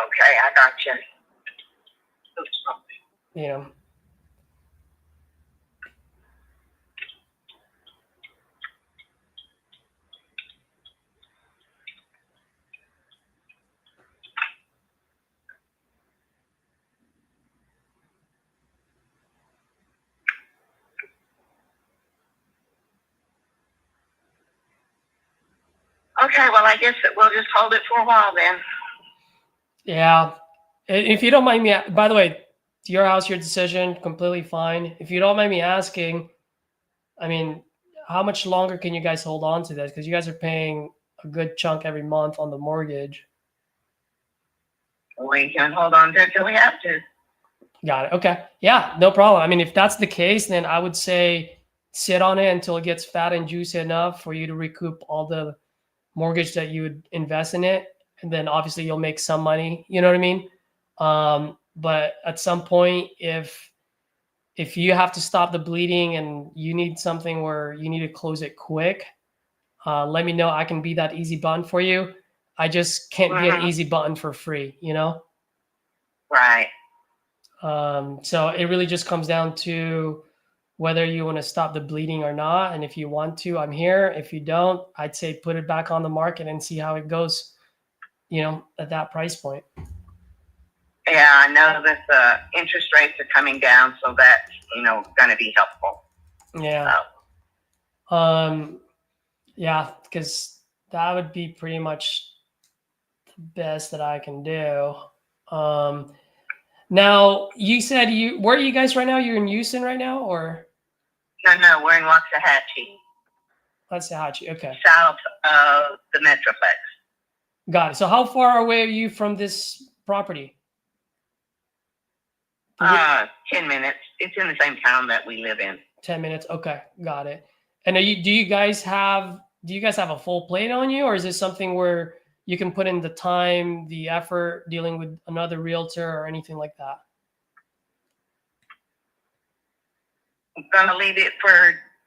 Okay, I got you. You know. Okay, well, I guess that we'll just hold it for a while then. Yeah. If you don't mind me, by the way, your house, your decision, completely fine. If you don't mind me asking, I mean, how much longer can you guys hold on to this? Because you guys are paying a good chunk every month on the mortgage. We can hold on to it till we have to. Got it. Okay. Yeah, no problem. I mean, if that's the case, then I would say sit on it until it gets fat and juicy enough for you to recoup all the mortgage that you would invest in it. And then obviously you'll make some money. You know what I mean? But at some point, if you have to stop the bleeding and you need something where you need to close it quick, let me know. I can be that easy button for you. I just can't be an easy button for free, you know? Right. So it really just comes down to whether you want to stop the bleeding or not. And if you want to, I'm here. If you don't, I'd say put it back on the market and see how it goes, you know, at that price point. Yeah, I know that the interest rates are coming down, so that's, going to be helpful. Yeah. So. Yeah, because that would be pretty much the best that I can do. Now you said where are you guys right now? You're in Houston right now, or? No, we're in Waxahachie. Waxahachie, okay. South of the Metroplex. Got it. So how far away are you from this property? 10 minutes. It's in the same town that we live in. 10 minutes. Okay, got it. And do you guys have a full plate on you, or is this something where you can put in the time, the effort dealing with another realtor or anything like that? I'm going to leave it for,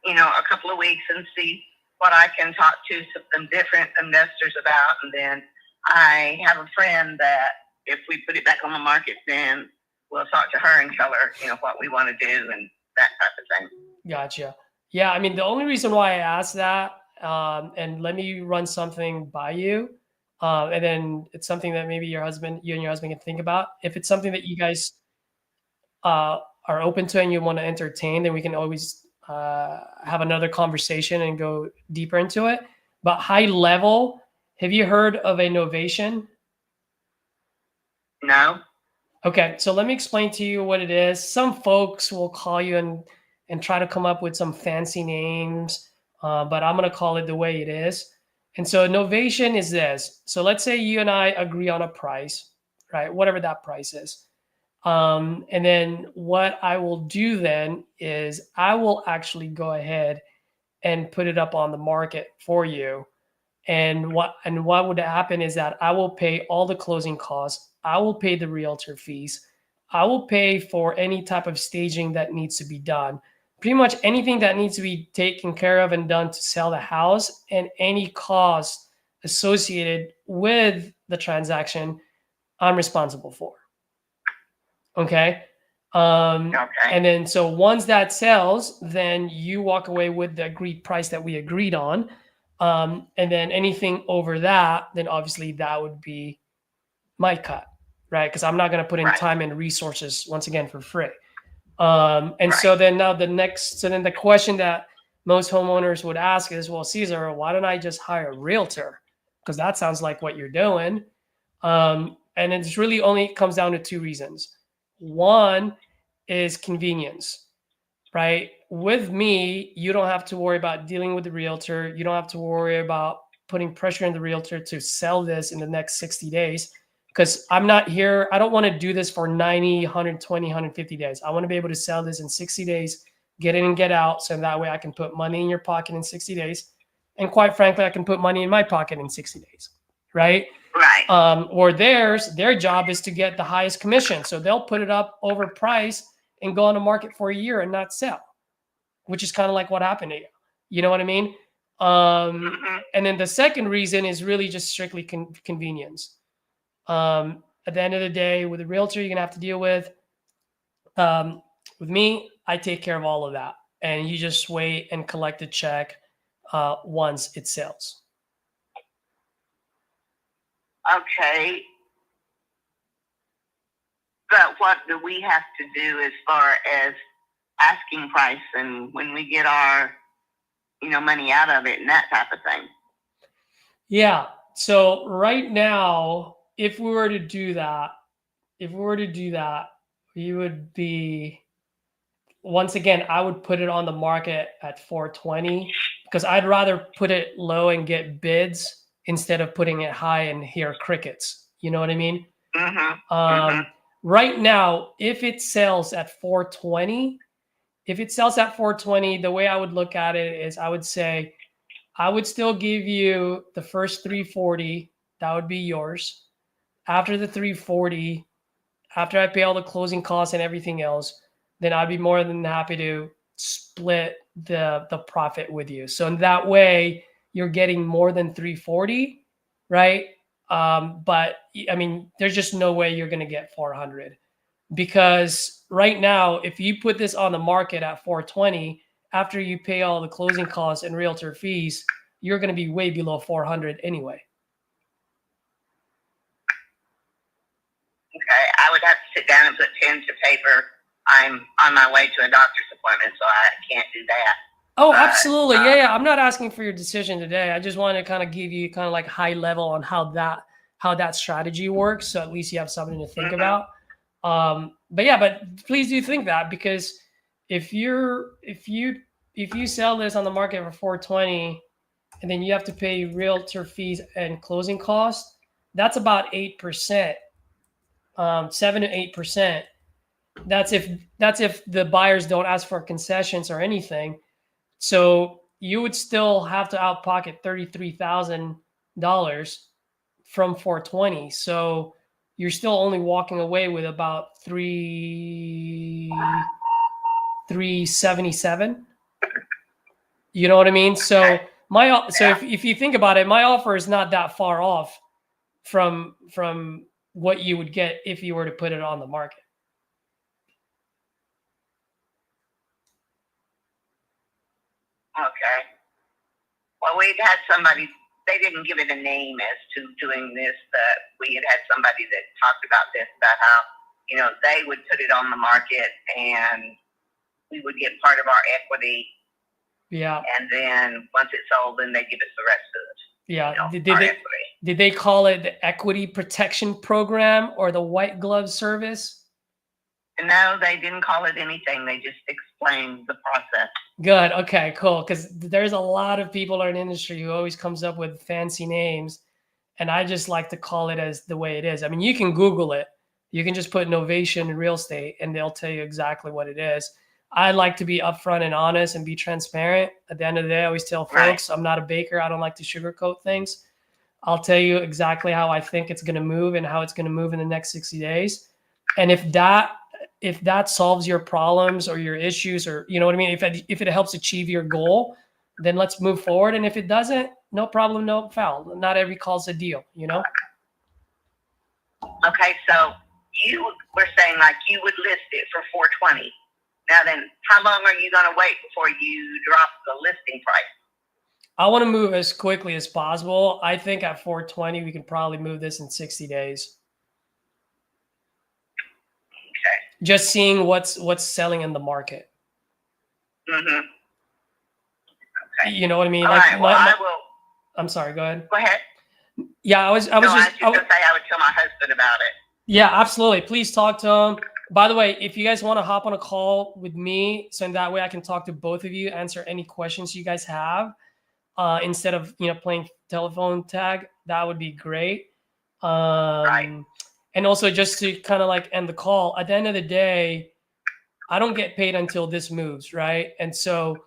a couple of weeks and see what I can talk to some different investors about. And then I have a friend that if we put it back on the market, then we'll talk to her and tell her, what we want to do and that type of thing. Gotcha. Yeah, I mean, the only reason why I asked that, and let me run something by you, and then it's something that maybe you and your husband can think about. If it's something that you guys are open to and you want to entertain, then we can always have another conversation and go deeper into it. But high level, have you heard of a novation? No. Okay, so let me explain to you what it is. Some folks will call you and try to come up with some fancy names, but I'm going to call it the way it is. And so novation is this. So let's say you and I agree on a price, right? Whatever that price is. And then what I will do then is I will actually go ahead and put it up on the market for you. And what would happen is that I will pay all the closing costs. I will pay the realtor fees. I will pay for any type of staging that needs to be done. Pretty much anything that needs to be taken care of and done to sell the house, and any cost associated with the transaction, I'm responsible for. Okay. Okay. And then so once that sells, then you walk away with the agreed price that we agreed on. And then anything over that, then obviously that would be my cut, right? Because I'm not going to put in time and resources once again for free. And so then now the question that most homeowners would ask is, well, Cesar, why don't I just hire a realtor? Because that sounds like what you're doing. And it's really only comes down to two reasons. One is convenience, right? With me, you don't have to worry about dealing with the realtor. You don't have to worry about putting pressure on the realtor to sell this in the next 60 days. Because I'm not here. I don't want to do this for 90, 120, 150 days. I want to be able to sell this in 60 days, get in and get out. So that way I can put money in your pocket in 60 days. And quite frankly, I can put money in my pocket in 60 days, right? Right. Or their job is to get the highest commission. So they'll put it up over price and go on the market for a year and not sell, which is kind of like what happened to you. You know what I mean? And then the second reason is really just strictly convenience. At the end of the day, with a realtor, you're going to have to deal with. With me, I take care of all of that. And you just wait and collect a check once it sells. Okay. But what do we have to do as far as asking price and when we get our, money out of it and that type of thing? Yeah. So right now, if we were to do that, we would be, once again, I would put it on the market at 420 because I'd rather put it low and get bids instead of putting it high and hear crickets. You know what I mean? Right now, if it sells at 420, the way I would look at it is I would say I would still give you the first 340. That would be yours. After the 340, after I pay all the closing costs and everything else, then I'd be more than happy to split the profit with you. So in that way, you're getting more than 340, right? But I mean, there's just no way you're going to get 400 because right now, if you put this on the market at 420, after you pay all the closing costs and realtor fees, you're going to be way below 400 anyway. Okay, I would have to sit down and put pen to paper. I'm on my way to a doctor's appointment, so I can't do that. Oh, absolutely. Yeah. I'm not asking for your decision today. I just want to kind of give you kind of like high level on how that strategy works. So at least you have something to think about. But please do think that, because if you sell this on the market for 420 and then you have to pay realtor fees and closing costs, that's about 8%, 7 to 8%. That's if the buyers don't ask for concessions or anything. So you would still have to out pocket $33,000 from 420. So you're still only walking away with about 377. You know what I mean? So if you think about it, my offer is not that far off from what you would get if you were to put it on the market. Okay. Well, we'd had somebody, they didn't give it a name as to doing this, but we had somebody that talked about this, about how, they would put it on the market and we would get part of our equity. Yeah. And then once it's sold, then they give us the rest of it. Yeah. Equity. Did they call it the Equity Protection Program or the White Glove Service? No, they didn't call it anything. They just explained the process. Good. Okay, cool. Because there's a lot of people in our industry who always comes up with fancy names, and I just like to call it as the way it is. I mean, you can Google it. You can just put Novation Real Estate, and they'll tell you exactly what it is. I like to be upfront and honest and be transparent. At the end of the day, I always tell folks, I'm not a baker. I don't like to sugarcoat things. I'll tell you exactly how I think it's going to move and how it's going to move in the next 60 days. And if that solves your problems or your issues, or you know what I mean, if it helps achieve your goal, then let's move forward. And if it doesn't, no problem, no foul. Not every call's a deal, Okay, so you were saying like you would list it for 420. Now then, how long are you going to wait before you drop the listing price? I want to move as quickly as possible. I think at 420, we can probably move this in 60 days. Okay. Just seeing what's selling in the market. Mm-hmm. Okay. You know what I mean? All right. Well, I will. I'm sorry. Go ahead. Go ahead. Yeah, I was just going to say I would tell my husband about it. Yeah, absolutely. Please talk to him. By the way, if you guys want to hop on a call with me, so in that way I can talk to both of you, answer any questions you guys have, instead of playing telephone tag, that would be great. Right. And also, just to kind of like end the call, at the end of the day, I don't get paid until this moves, right? And so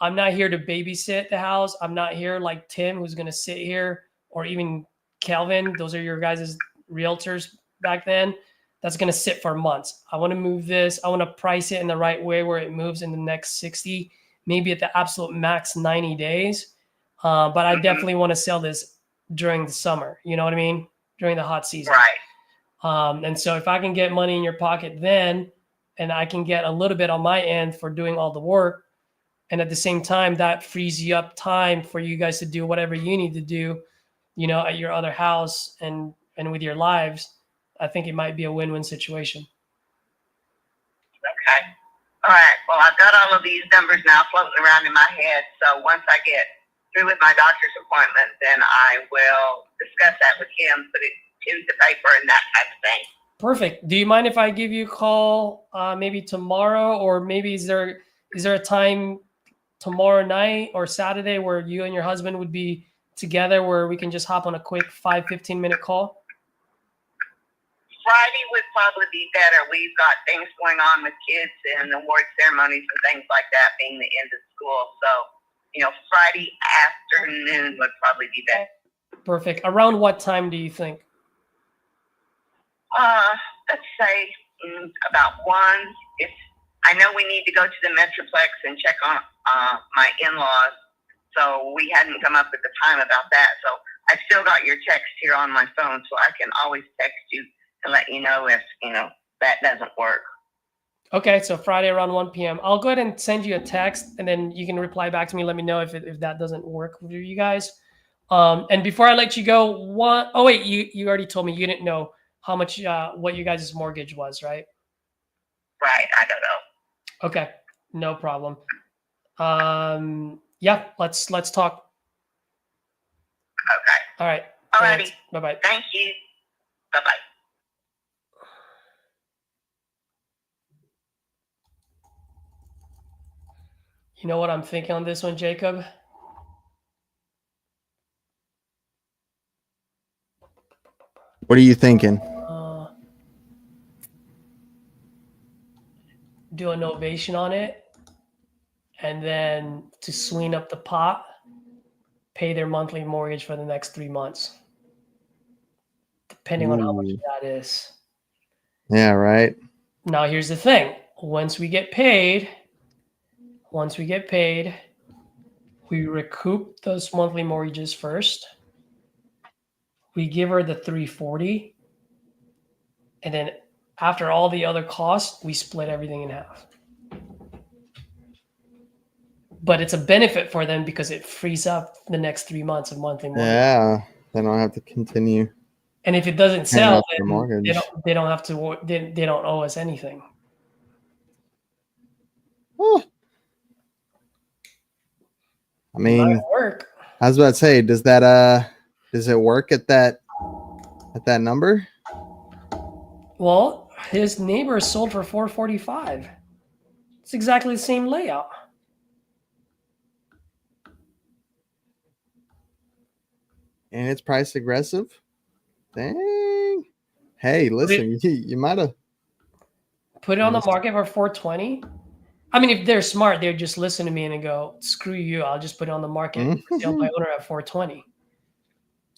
I'm not here to babysit the house. I'm not here like Tim, who's going to sit here, or even Kelvin. Those are your guys' realtors back then. That's going to sit for months. I want to move this. I want to price it in the right way where it moves in the next 60, maybe at the absolute max 90 days. But I definitely want to sell this during the summer. You know what I mean? During the hot season. Right. And so if I can get money in your pocket then, and I can get a little bit on my end for doing all the work, and at the same time, that frees you up time for you guys to do whatever you need to do, at your other house and with your lives, I think it might be a win-win situation. Okay. All right. Well, I've got all of these numbers now floating around in my head. So once I get through with my doctor's appointment, then I will discuss that with him, put it to the paper and that type of thing. Perfect. Do you mind if I give you a call maybe tomorrow, or maybe is there a time tomorrow night or Saturday where you and your husband would be together where we can just hop on a quick 15-minute call? Friday would probably be better. We've got things going on with kids and award ceremonies and things like that being the end of school. So, Friday afternoon would probably be better. Perfect. Around what time do you think? Let's say about 1. I know we need to go to the Metroplex and check on my in-laws, so we hadn't come up with the time about that. So I still got your text here on my phone, so I can always text you and let you know if, that doesn't work. Okay, so Friday around 1 p.m. I'll go ahead and send you a text, and then you can reply back to me. Let me know if that doesn't work with you guys. And before I let you go, oh wait, you already told me you didn't know how much what you guys' mortgage was, right? Right, I don't know. Okay, no problem. Yeah, let's talk. Okay. All right. Alrighty. Bye-bye. Thank you. Bye-bye. You know what I'm thinking on this one, Jacob? What are you thinking? Do a novation on it, and then to sweeten up the pot, pay their monthly mortgage for the next 3 months, depending on how much that is. Yeah, right. Now, here's the thing. Once we get paid, we recoup those monthly mortgages first. We give her the $340, and then after all the other costs, we split everything in half. But it's a benefit for them because it frees up the next 3 months of monthly mortgage. Yeah, they don't have to continue. And if it doesn't sell, the then mortgage. they don't have to. They don't owe us anything. Oh. I mean, Might work. I was about to say, does it work at that number? Well, his neighbor sold for $445. It's exactly the same layout. And it's price aggressive? Dang. Hey, listen, you might have put it on the market for $420. I mean, if they're smart, they'd just listen to me and go, "Screw you! I'll just put it on the market for sale by owner at $420."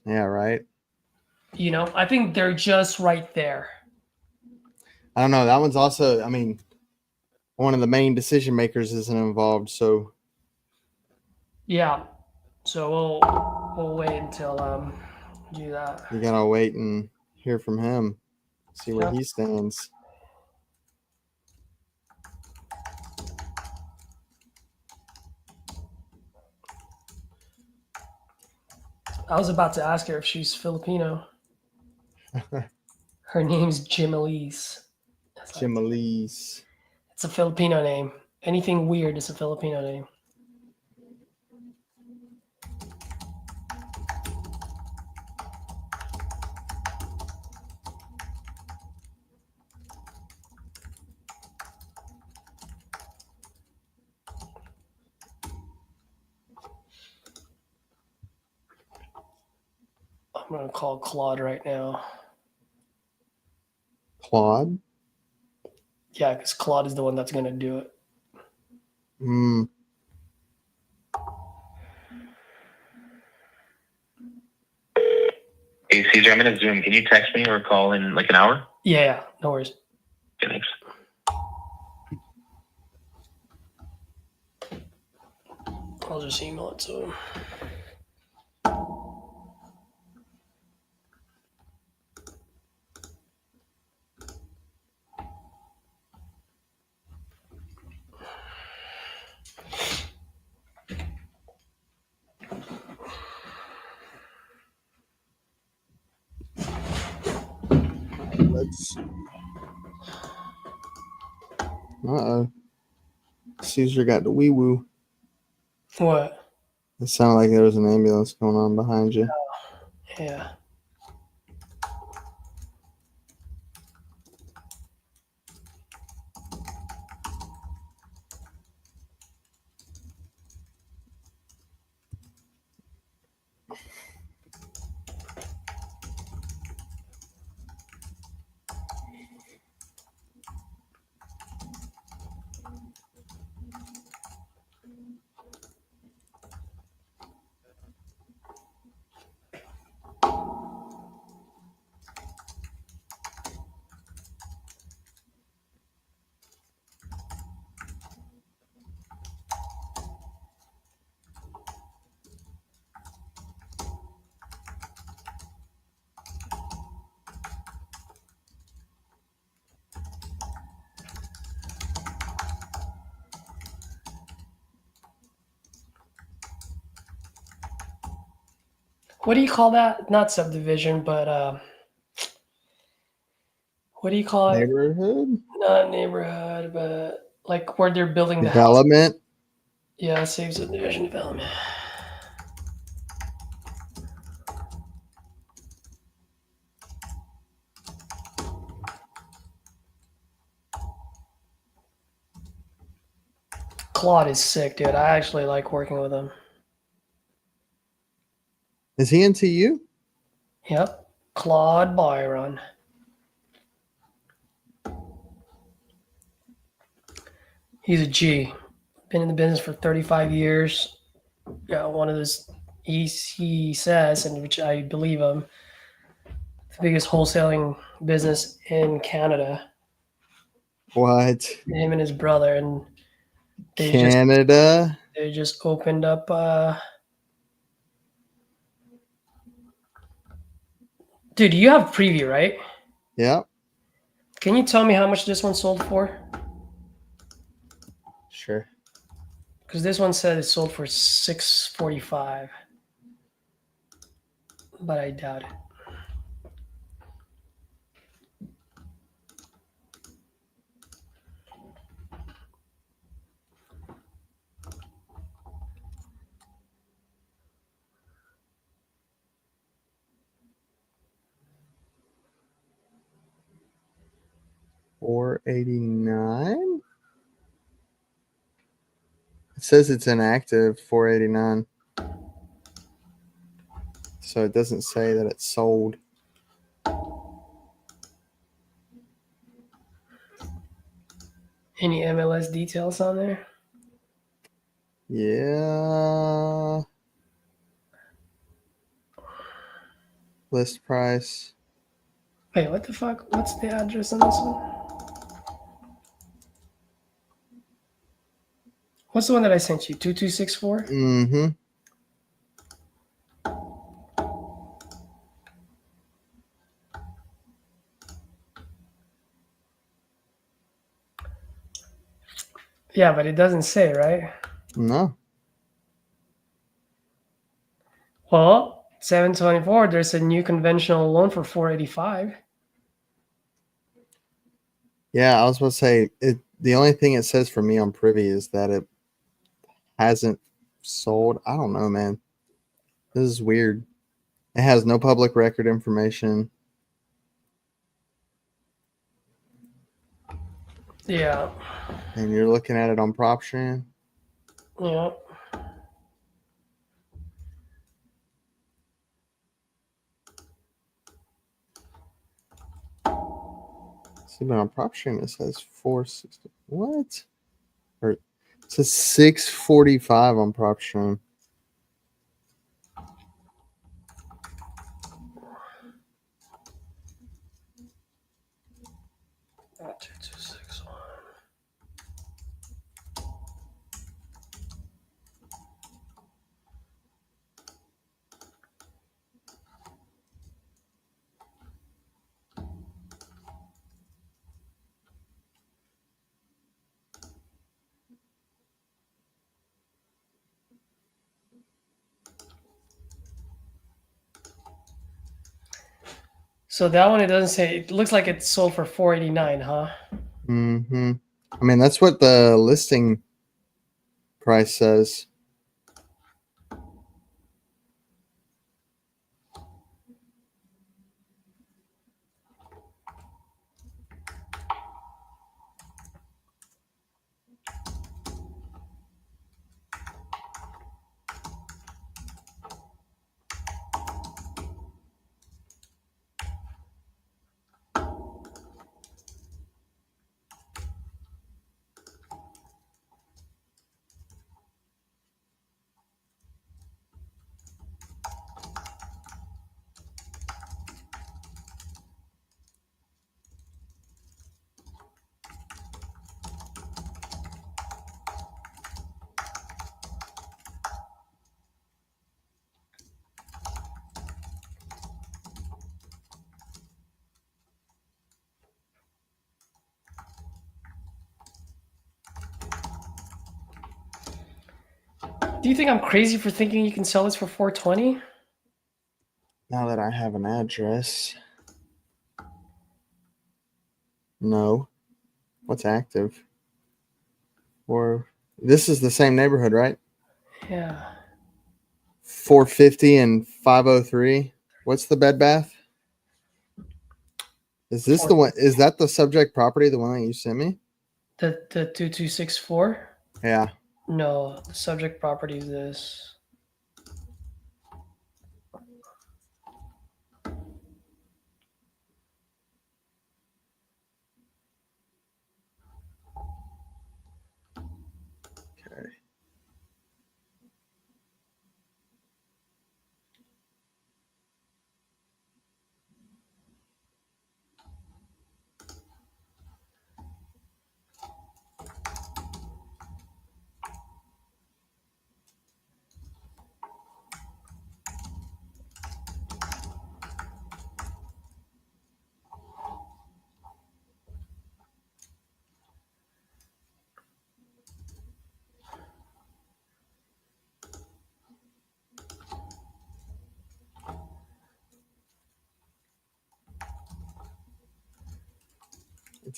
Yeah, right. I think they're just right there. I don't know. That one's also, I mean, one of the main decision makers isn't involved, so yeah. So we'll wait until do that. You gotta wait and hear from him, see where he stands. I was about to ask her if she's Filipino. Her name's Jimalise. Jimalise. It's a Filipino name. Anything weird is a Filipino name. I'm going to call Claude right now. Claude? Yeah, because Claude is the one that's going to do it. Hey, Caesar, I'm in a Zoom. Can you text me or call in like an hour? Yeah, no worries. Okay, thanks. I'll just email it to him. Let's. Uh-oh. Caesar got the wee woo. What? It sounded like there was an ambulance going on behind you. Yeah. What do you call that? Not subdivision, but what do you call it? Neighborhood Not neighborhood, but like where they're building the house. development. Yeah, same subdivision development. Claude is sick, dude. I actually like working with him. Is he into you? Yep. Claude Byron. He's a G. Been in the business for 35 years. Yeah, one of those, he says, and which I believe him, the biggest wholesaling business in Canada. What? Him and his brother, and Canada? they just opened up. Dude, you have preview, right? Yep. Can you tell me how much this one sold for? Sure. Because this one said it sold for $645, but I doubt it. $489. It says it's inactive. $489. So it doesn't say that it's sold. Any MLS details on there? Yeah. List price. Wait, what the fuck? What's the address on this one? What's the one that I sent you? 2264? Mm-hmm. Yeah, but it doesn't say, right? No. Well, 724, there's a new conventional loan for 485. Yeah, I was about to say it. The only thing it says for me on Privy is that it hasn't sold. I don't know, man. This is weird. It has no public record information. Yeah. And you're looking at it on PropStream. Yeah. See, but on PropStream it says 460. What? Or it says 645 on PropStream. Not 2261. So that one, it doesn't say. It looks like it sold for 489, huh? Mm-hmm. I mean, that's what the listing price says. Do you think I'm crazy for thinking you can sell this for 420? Now that I have an address. No. What's active? Or this is the same neighborhood, right? Yeah. 450 and 503. What's the Bed Bath? Is this the one? Is that the subject property, the one that you sent me? The 2264? Yeah. No, the subject property is this.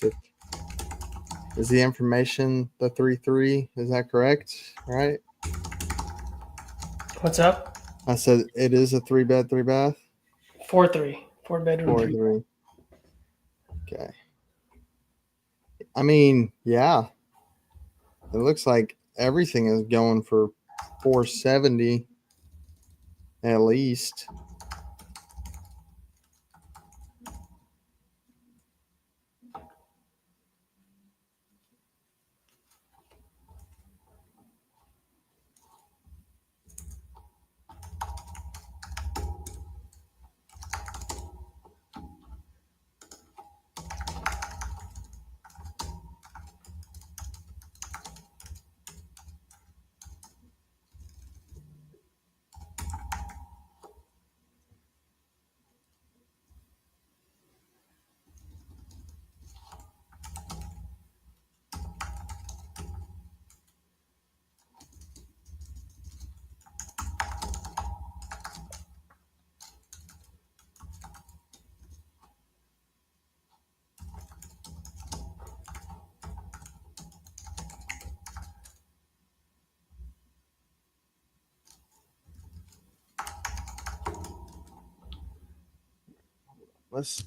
Okay. Is the information the 3-3? Is that correct? Right? What's up? I said it is a 3-bed, 3-bath. 4-3. 4-bedroom, 3. 4-3. Okay. I mean, yeah. It looks like everything is going for 470 at least. Let's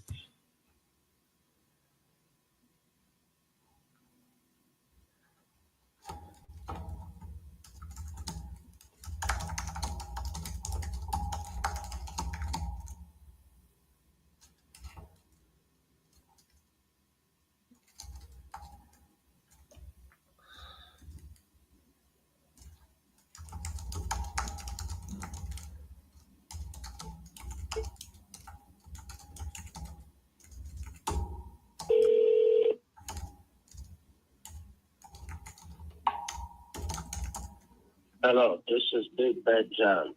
Hello, this is Big Bad John.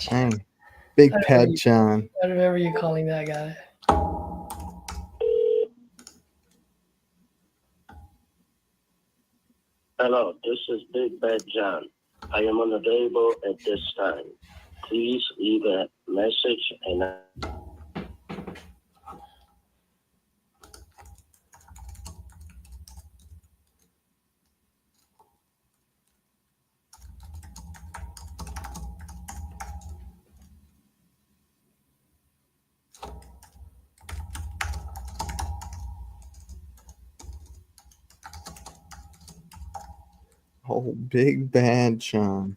Dang. Big I Pet remember, John. I remember you calling that guy. Hello, this is Big Bad John. I am unavailable at this time. Please leave a message and Oh, Big Bad John.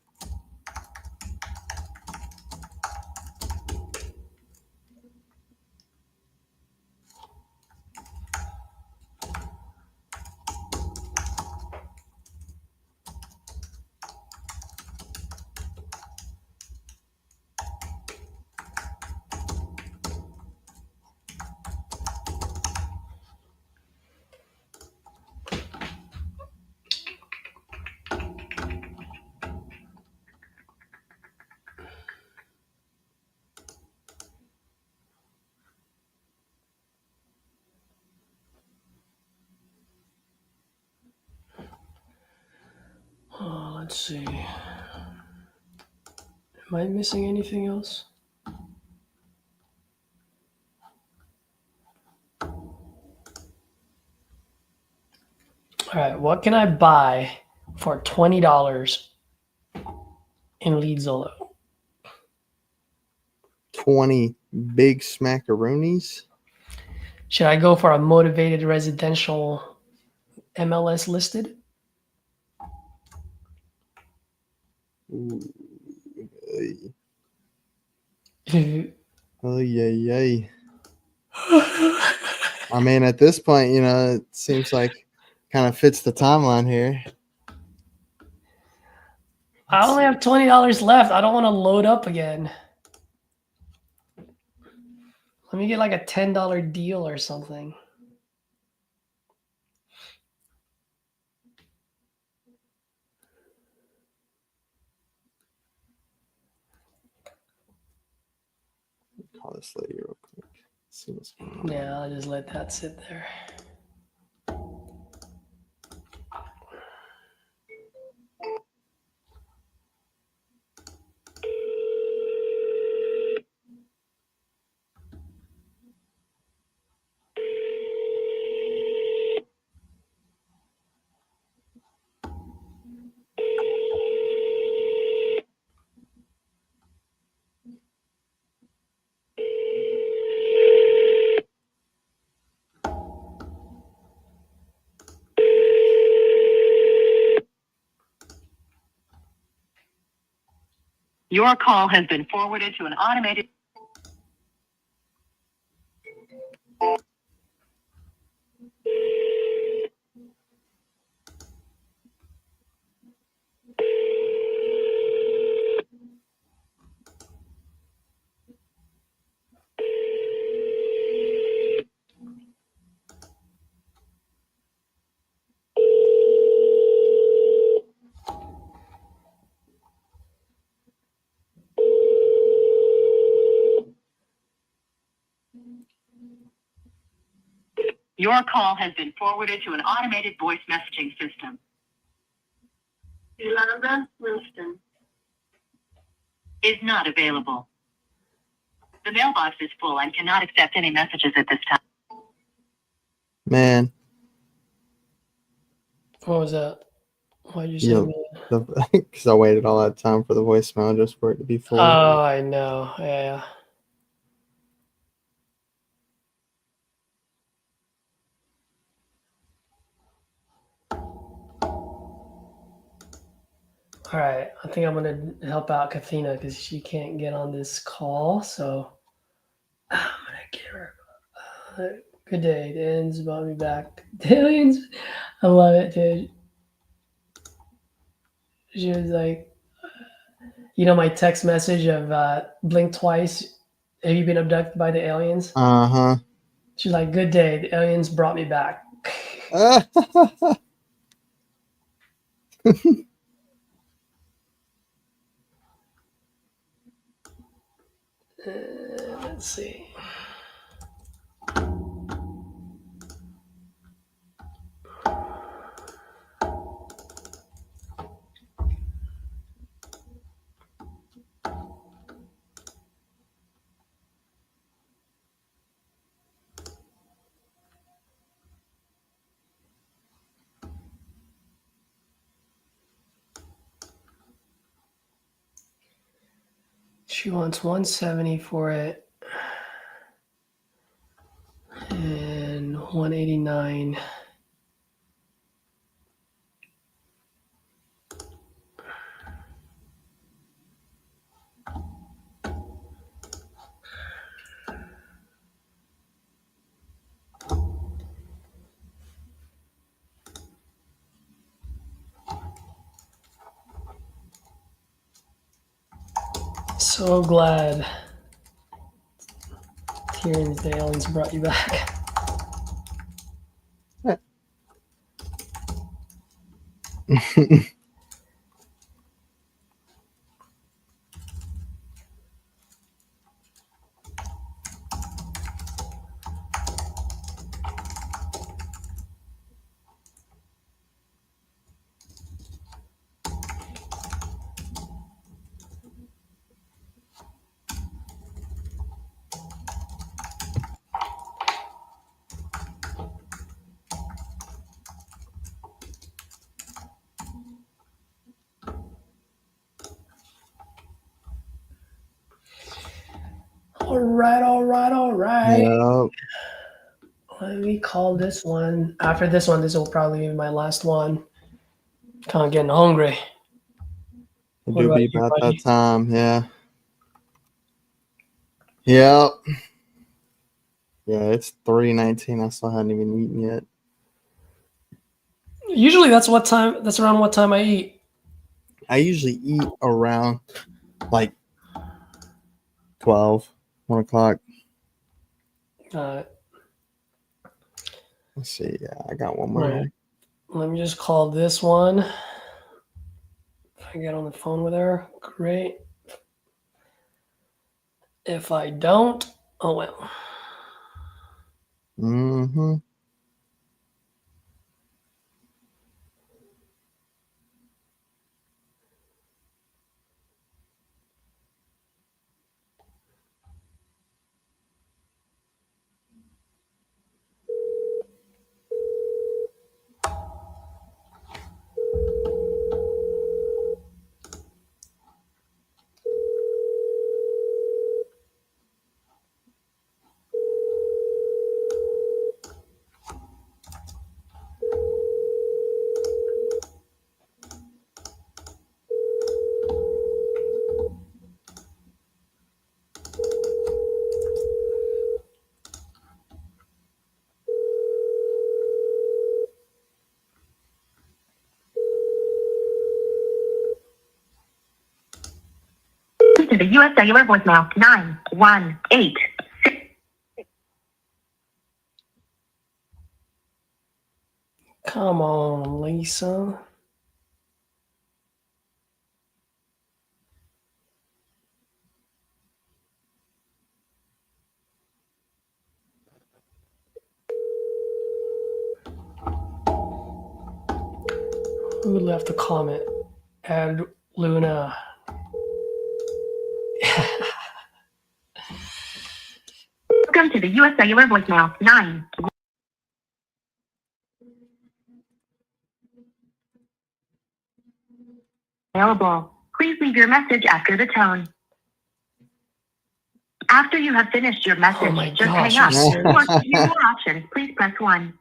Let's see. Am I missing anything else? All right, what can I buy for $20 in Leadzolo? 20 big smackaroonies. Should I go for a motivated residential MLS listed? Ooh. Oh, yay. I mean, at this point, it seems like kind of fits the timeline here. I only have $20 left. I don't want to load up again. Let me get like a $10 deal or something. Call this lady real quick. See what's going on. Yeah, I'll just let that sit there. Your call has been forwarded to an automated. Your call has been forwarded to an automated voice messaging system. Yolanda Winston. Is not available. The mailbox is full and cannot accept any messages at this time. Man, What was that? Why'd you say yeah, that? because I waited all that time for the voicemail just for it to be full. Oh, I know. Yeah. All right, I think I'm gonna help out Kathina because she can't get on this call, so I'm gonna get her. Good day, the aliens brought me back. The aliens, I love it, dude. She was like, my text message of blink twice. Have you been abducted by the aliens? Uh-huh. She's like, good day, the aliens brought me back. Let's see. She wants 170 for it and 189. So glad Tyrion's the aliens brought you back. All right. Yep. Let me call this one. After this one, this will probably be my last one. Kind of getting hungry. It What do about be you, about buddy? that time. Yeah. Yep. Yeah, it's 3:19. I still hadn't even eaten yet. Usually that's around what time I eat. I usually eat around like 12, 1 o'clock. Let's see. Yeah, I got one more. Right. here. Let me just call this one. If I get on the phone with her, great. If I don't, oh well. Mm-hmm. To the U.S. Cellular voicemail 918. Come on, Lisa. Who left a comment? Ed Luna. Welcome to the U.S. Cellular voicemail 9. Available. Please leave your message after the tone. After you have finished your message, Oh my just gosh, hang up. you're serious? Or to hear more options, please press 1.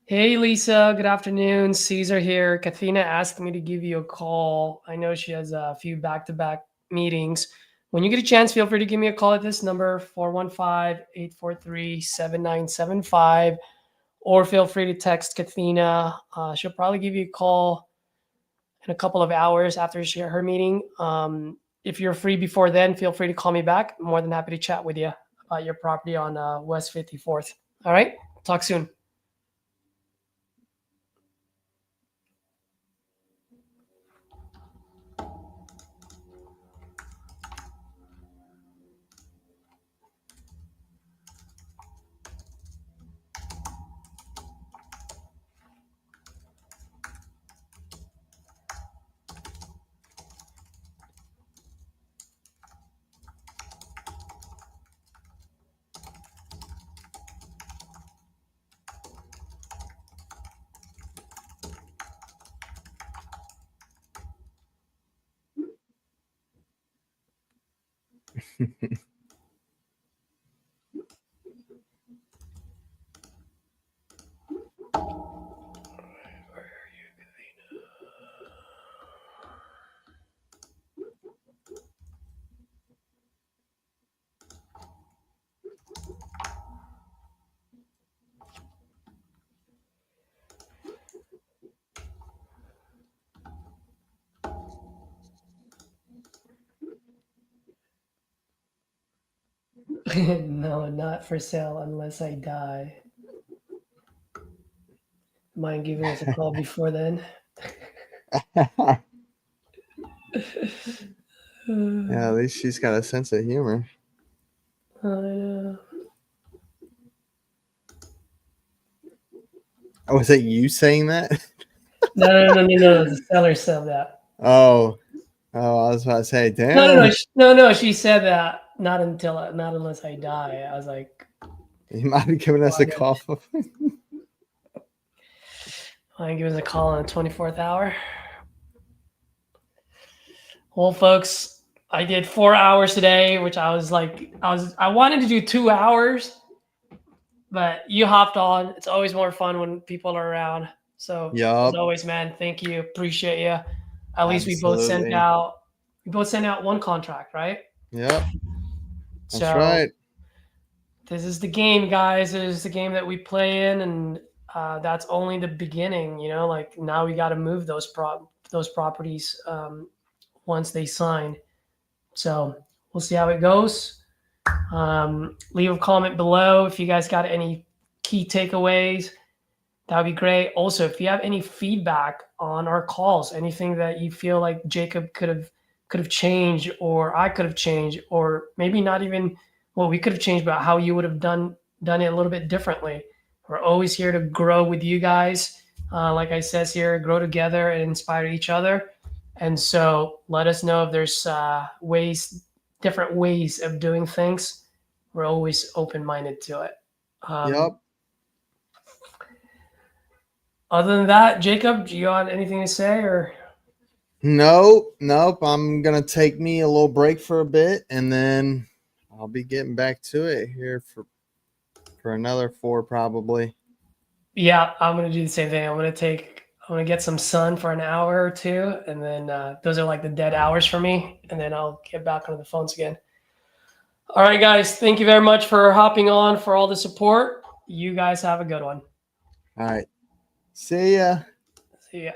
Hey Lisa, good afternoon. Caesar here. Kathina asked me to give you a call. I know she has a few back-to-back meetings. When you get a chance, feel free to give me a call at this number, 415-843-7975, or feel free to text Kathina. She'll probably give you a call in a couple of hours after her meeting. If you're free before then, feel free to call me back. I'm more than happy to chat with you about your property on West 54th. All right, talk soon. No, not for sale unless I die. Mind giving us a call before then? Yeah, at least she's got a sense of humor. I know. Oh, was that you saying that? No. The seller said that. Oh, I was about to say, damn. No. She said that not unless I die. I was like, You might have given us a call. mind giving us a call on the 24th hour. Well, folks, I did 4 hours today, which I wanted to do 2 hours, but you hopped on. It's always more fun when people are around. So as Yup. always, man, thank you. Appreciate you. At least we both Absolutely. sent out one contract, right? Yep. That's So right. this is the game, guys. This is the game that we play in, and that's only the beginning. Like now we got to move those properties once they sign. So we'll see how it goes. Leave a comment below if you guys got any key takeaways. That would be great. Also, if you have any feedback on our calls, anything that you feel like Jacob could have changed, or I could have changed, or maybe not even what we could have changed, but how you would have done it a little bit differently. We're always here to grow with you guys. Like I says here, grow together and inspire each other. And so let us know if there's different ways of doing things. We're always open-minded to it. Yep. Other than that, Jacob, do you got anything to say, or? Nope. I'm gonna take me a little break for a bit, and then I'll be getting back to it here for another 4 probably. Yeah, I'm gonna do the same thing. I'm gonna get some sun for an hour or 2, and then those are like the dead hours for me, and then I'll get back onto the phones again. All right, guys, thank you very much for hopping on, for all the support. You guys have a good one. All right. See ya. See ya.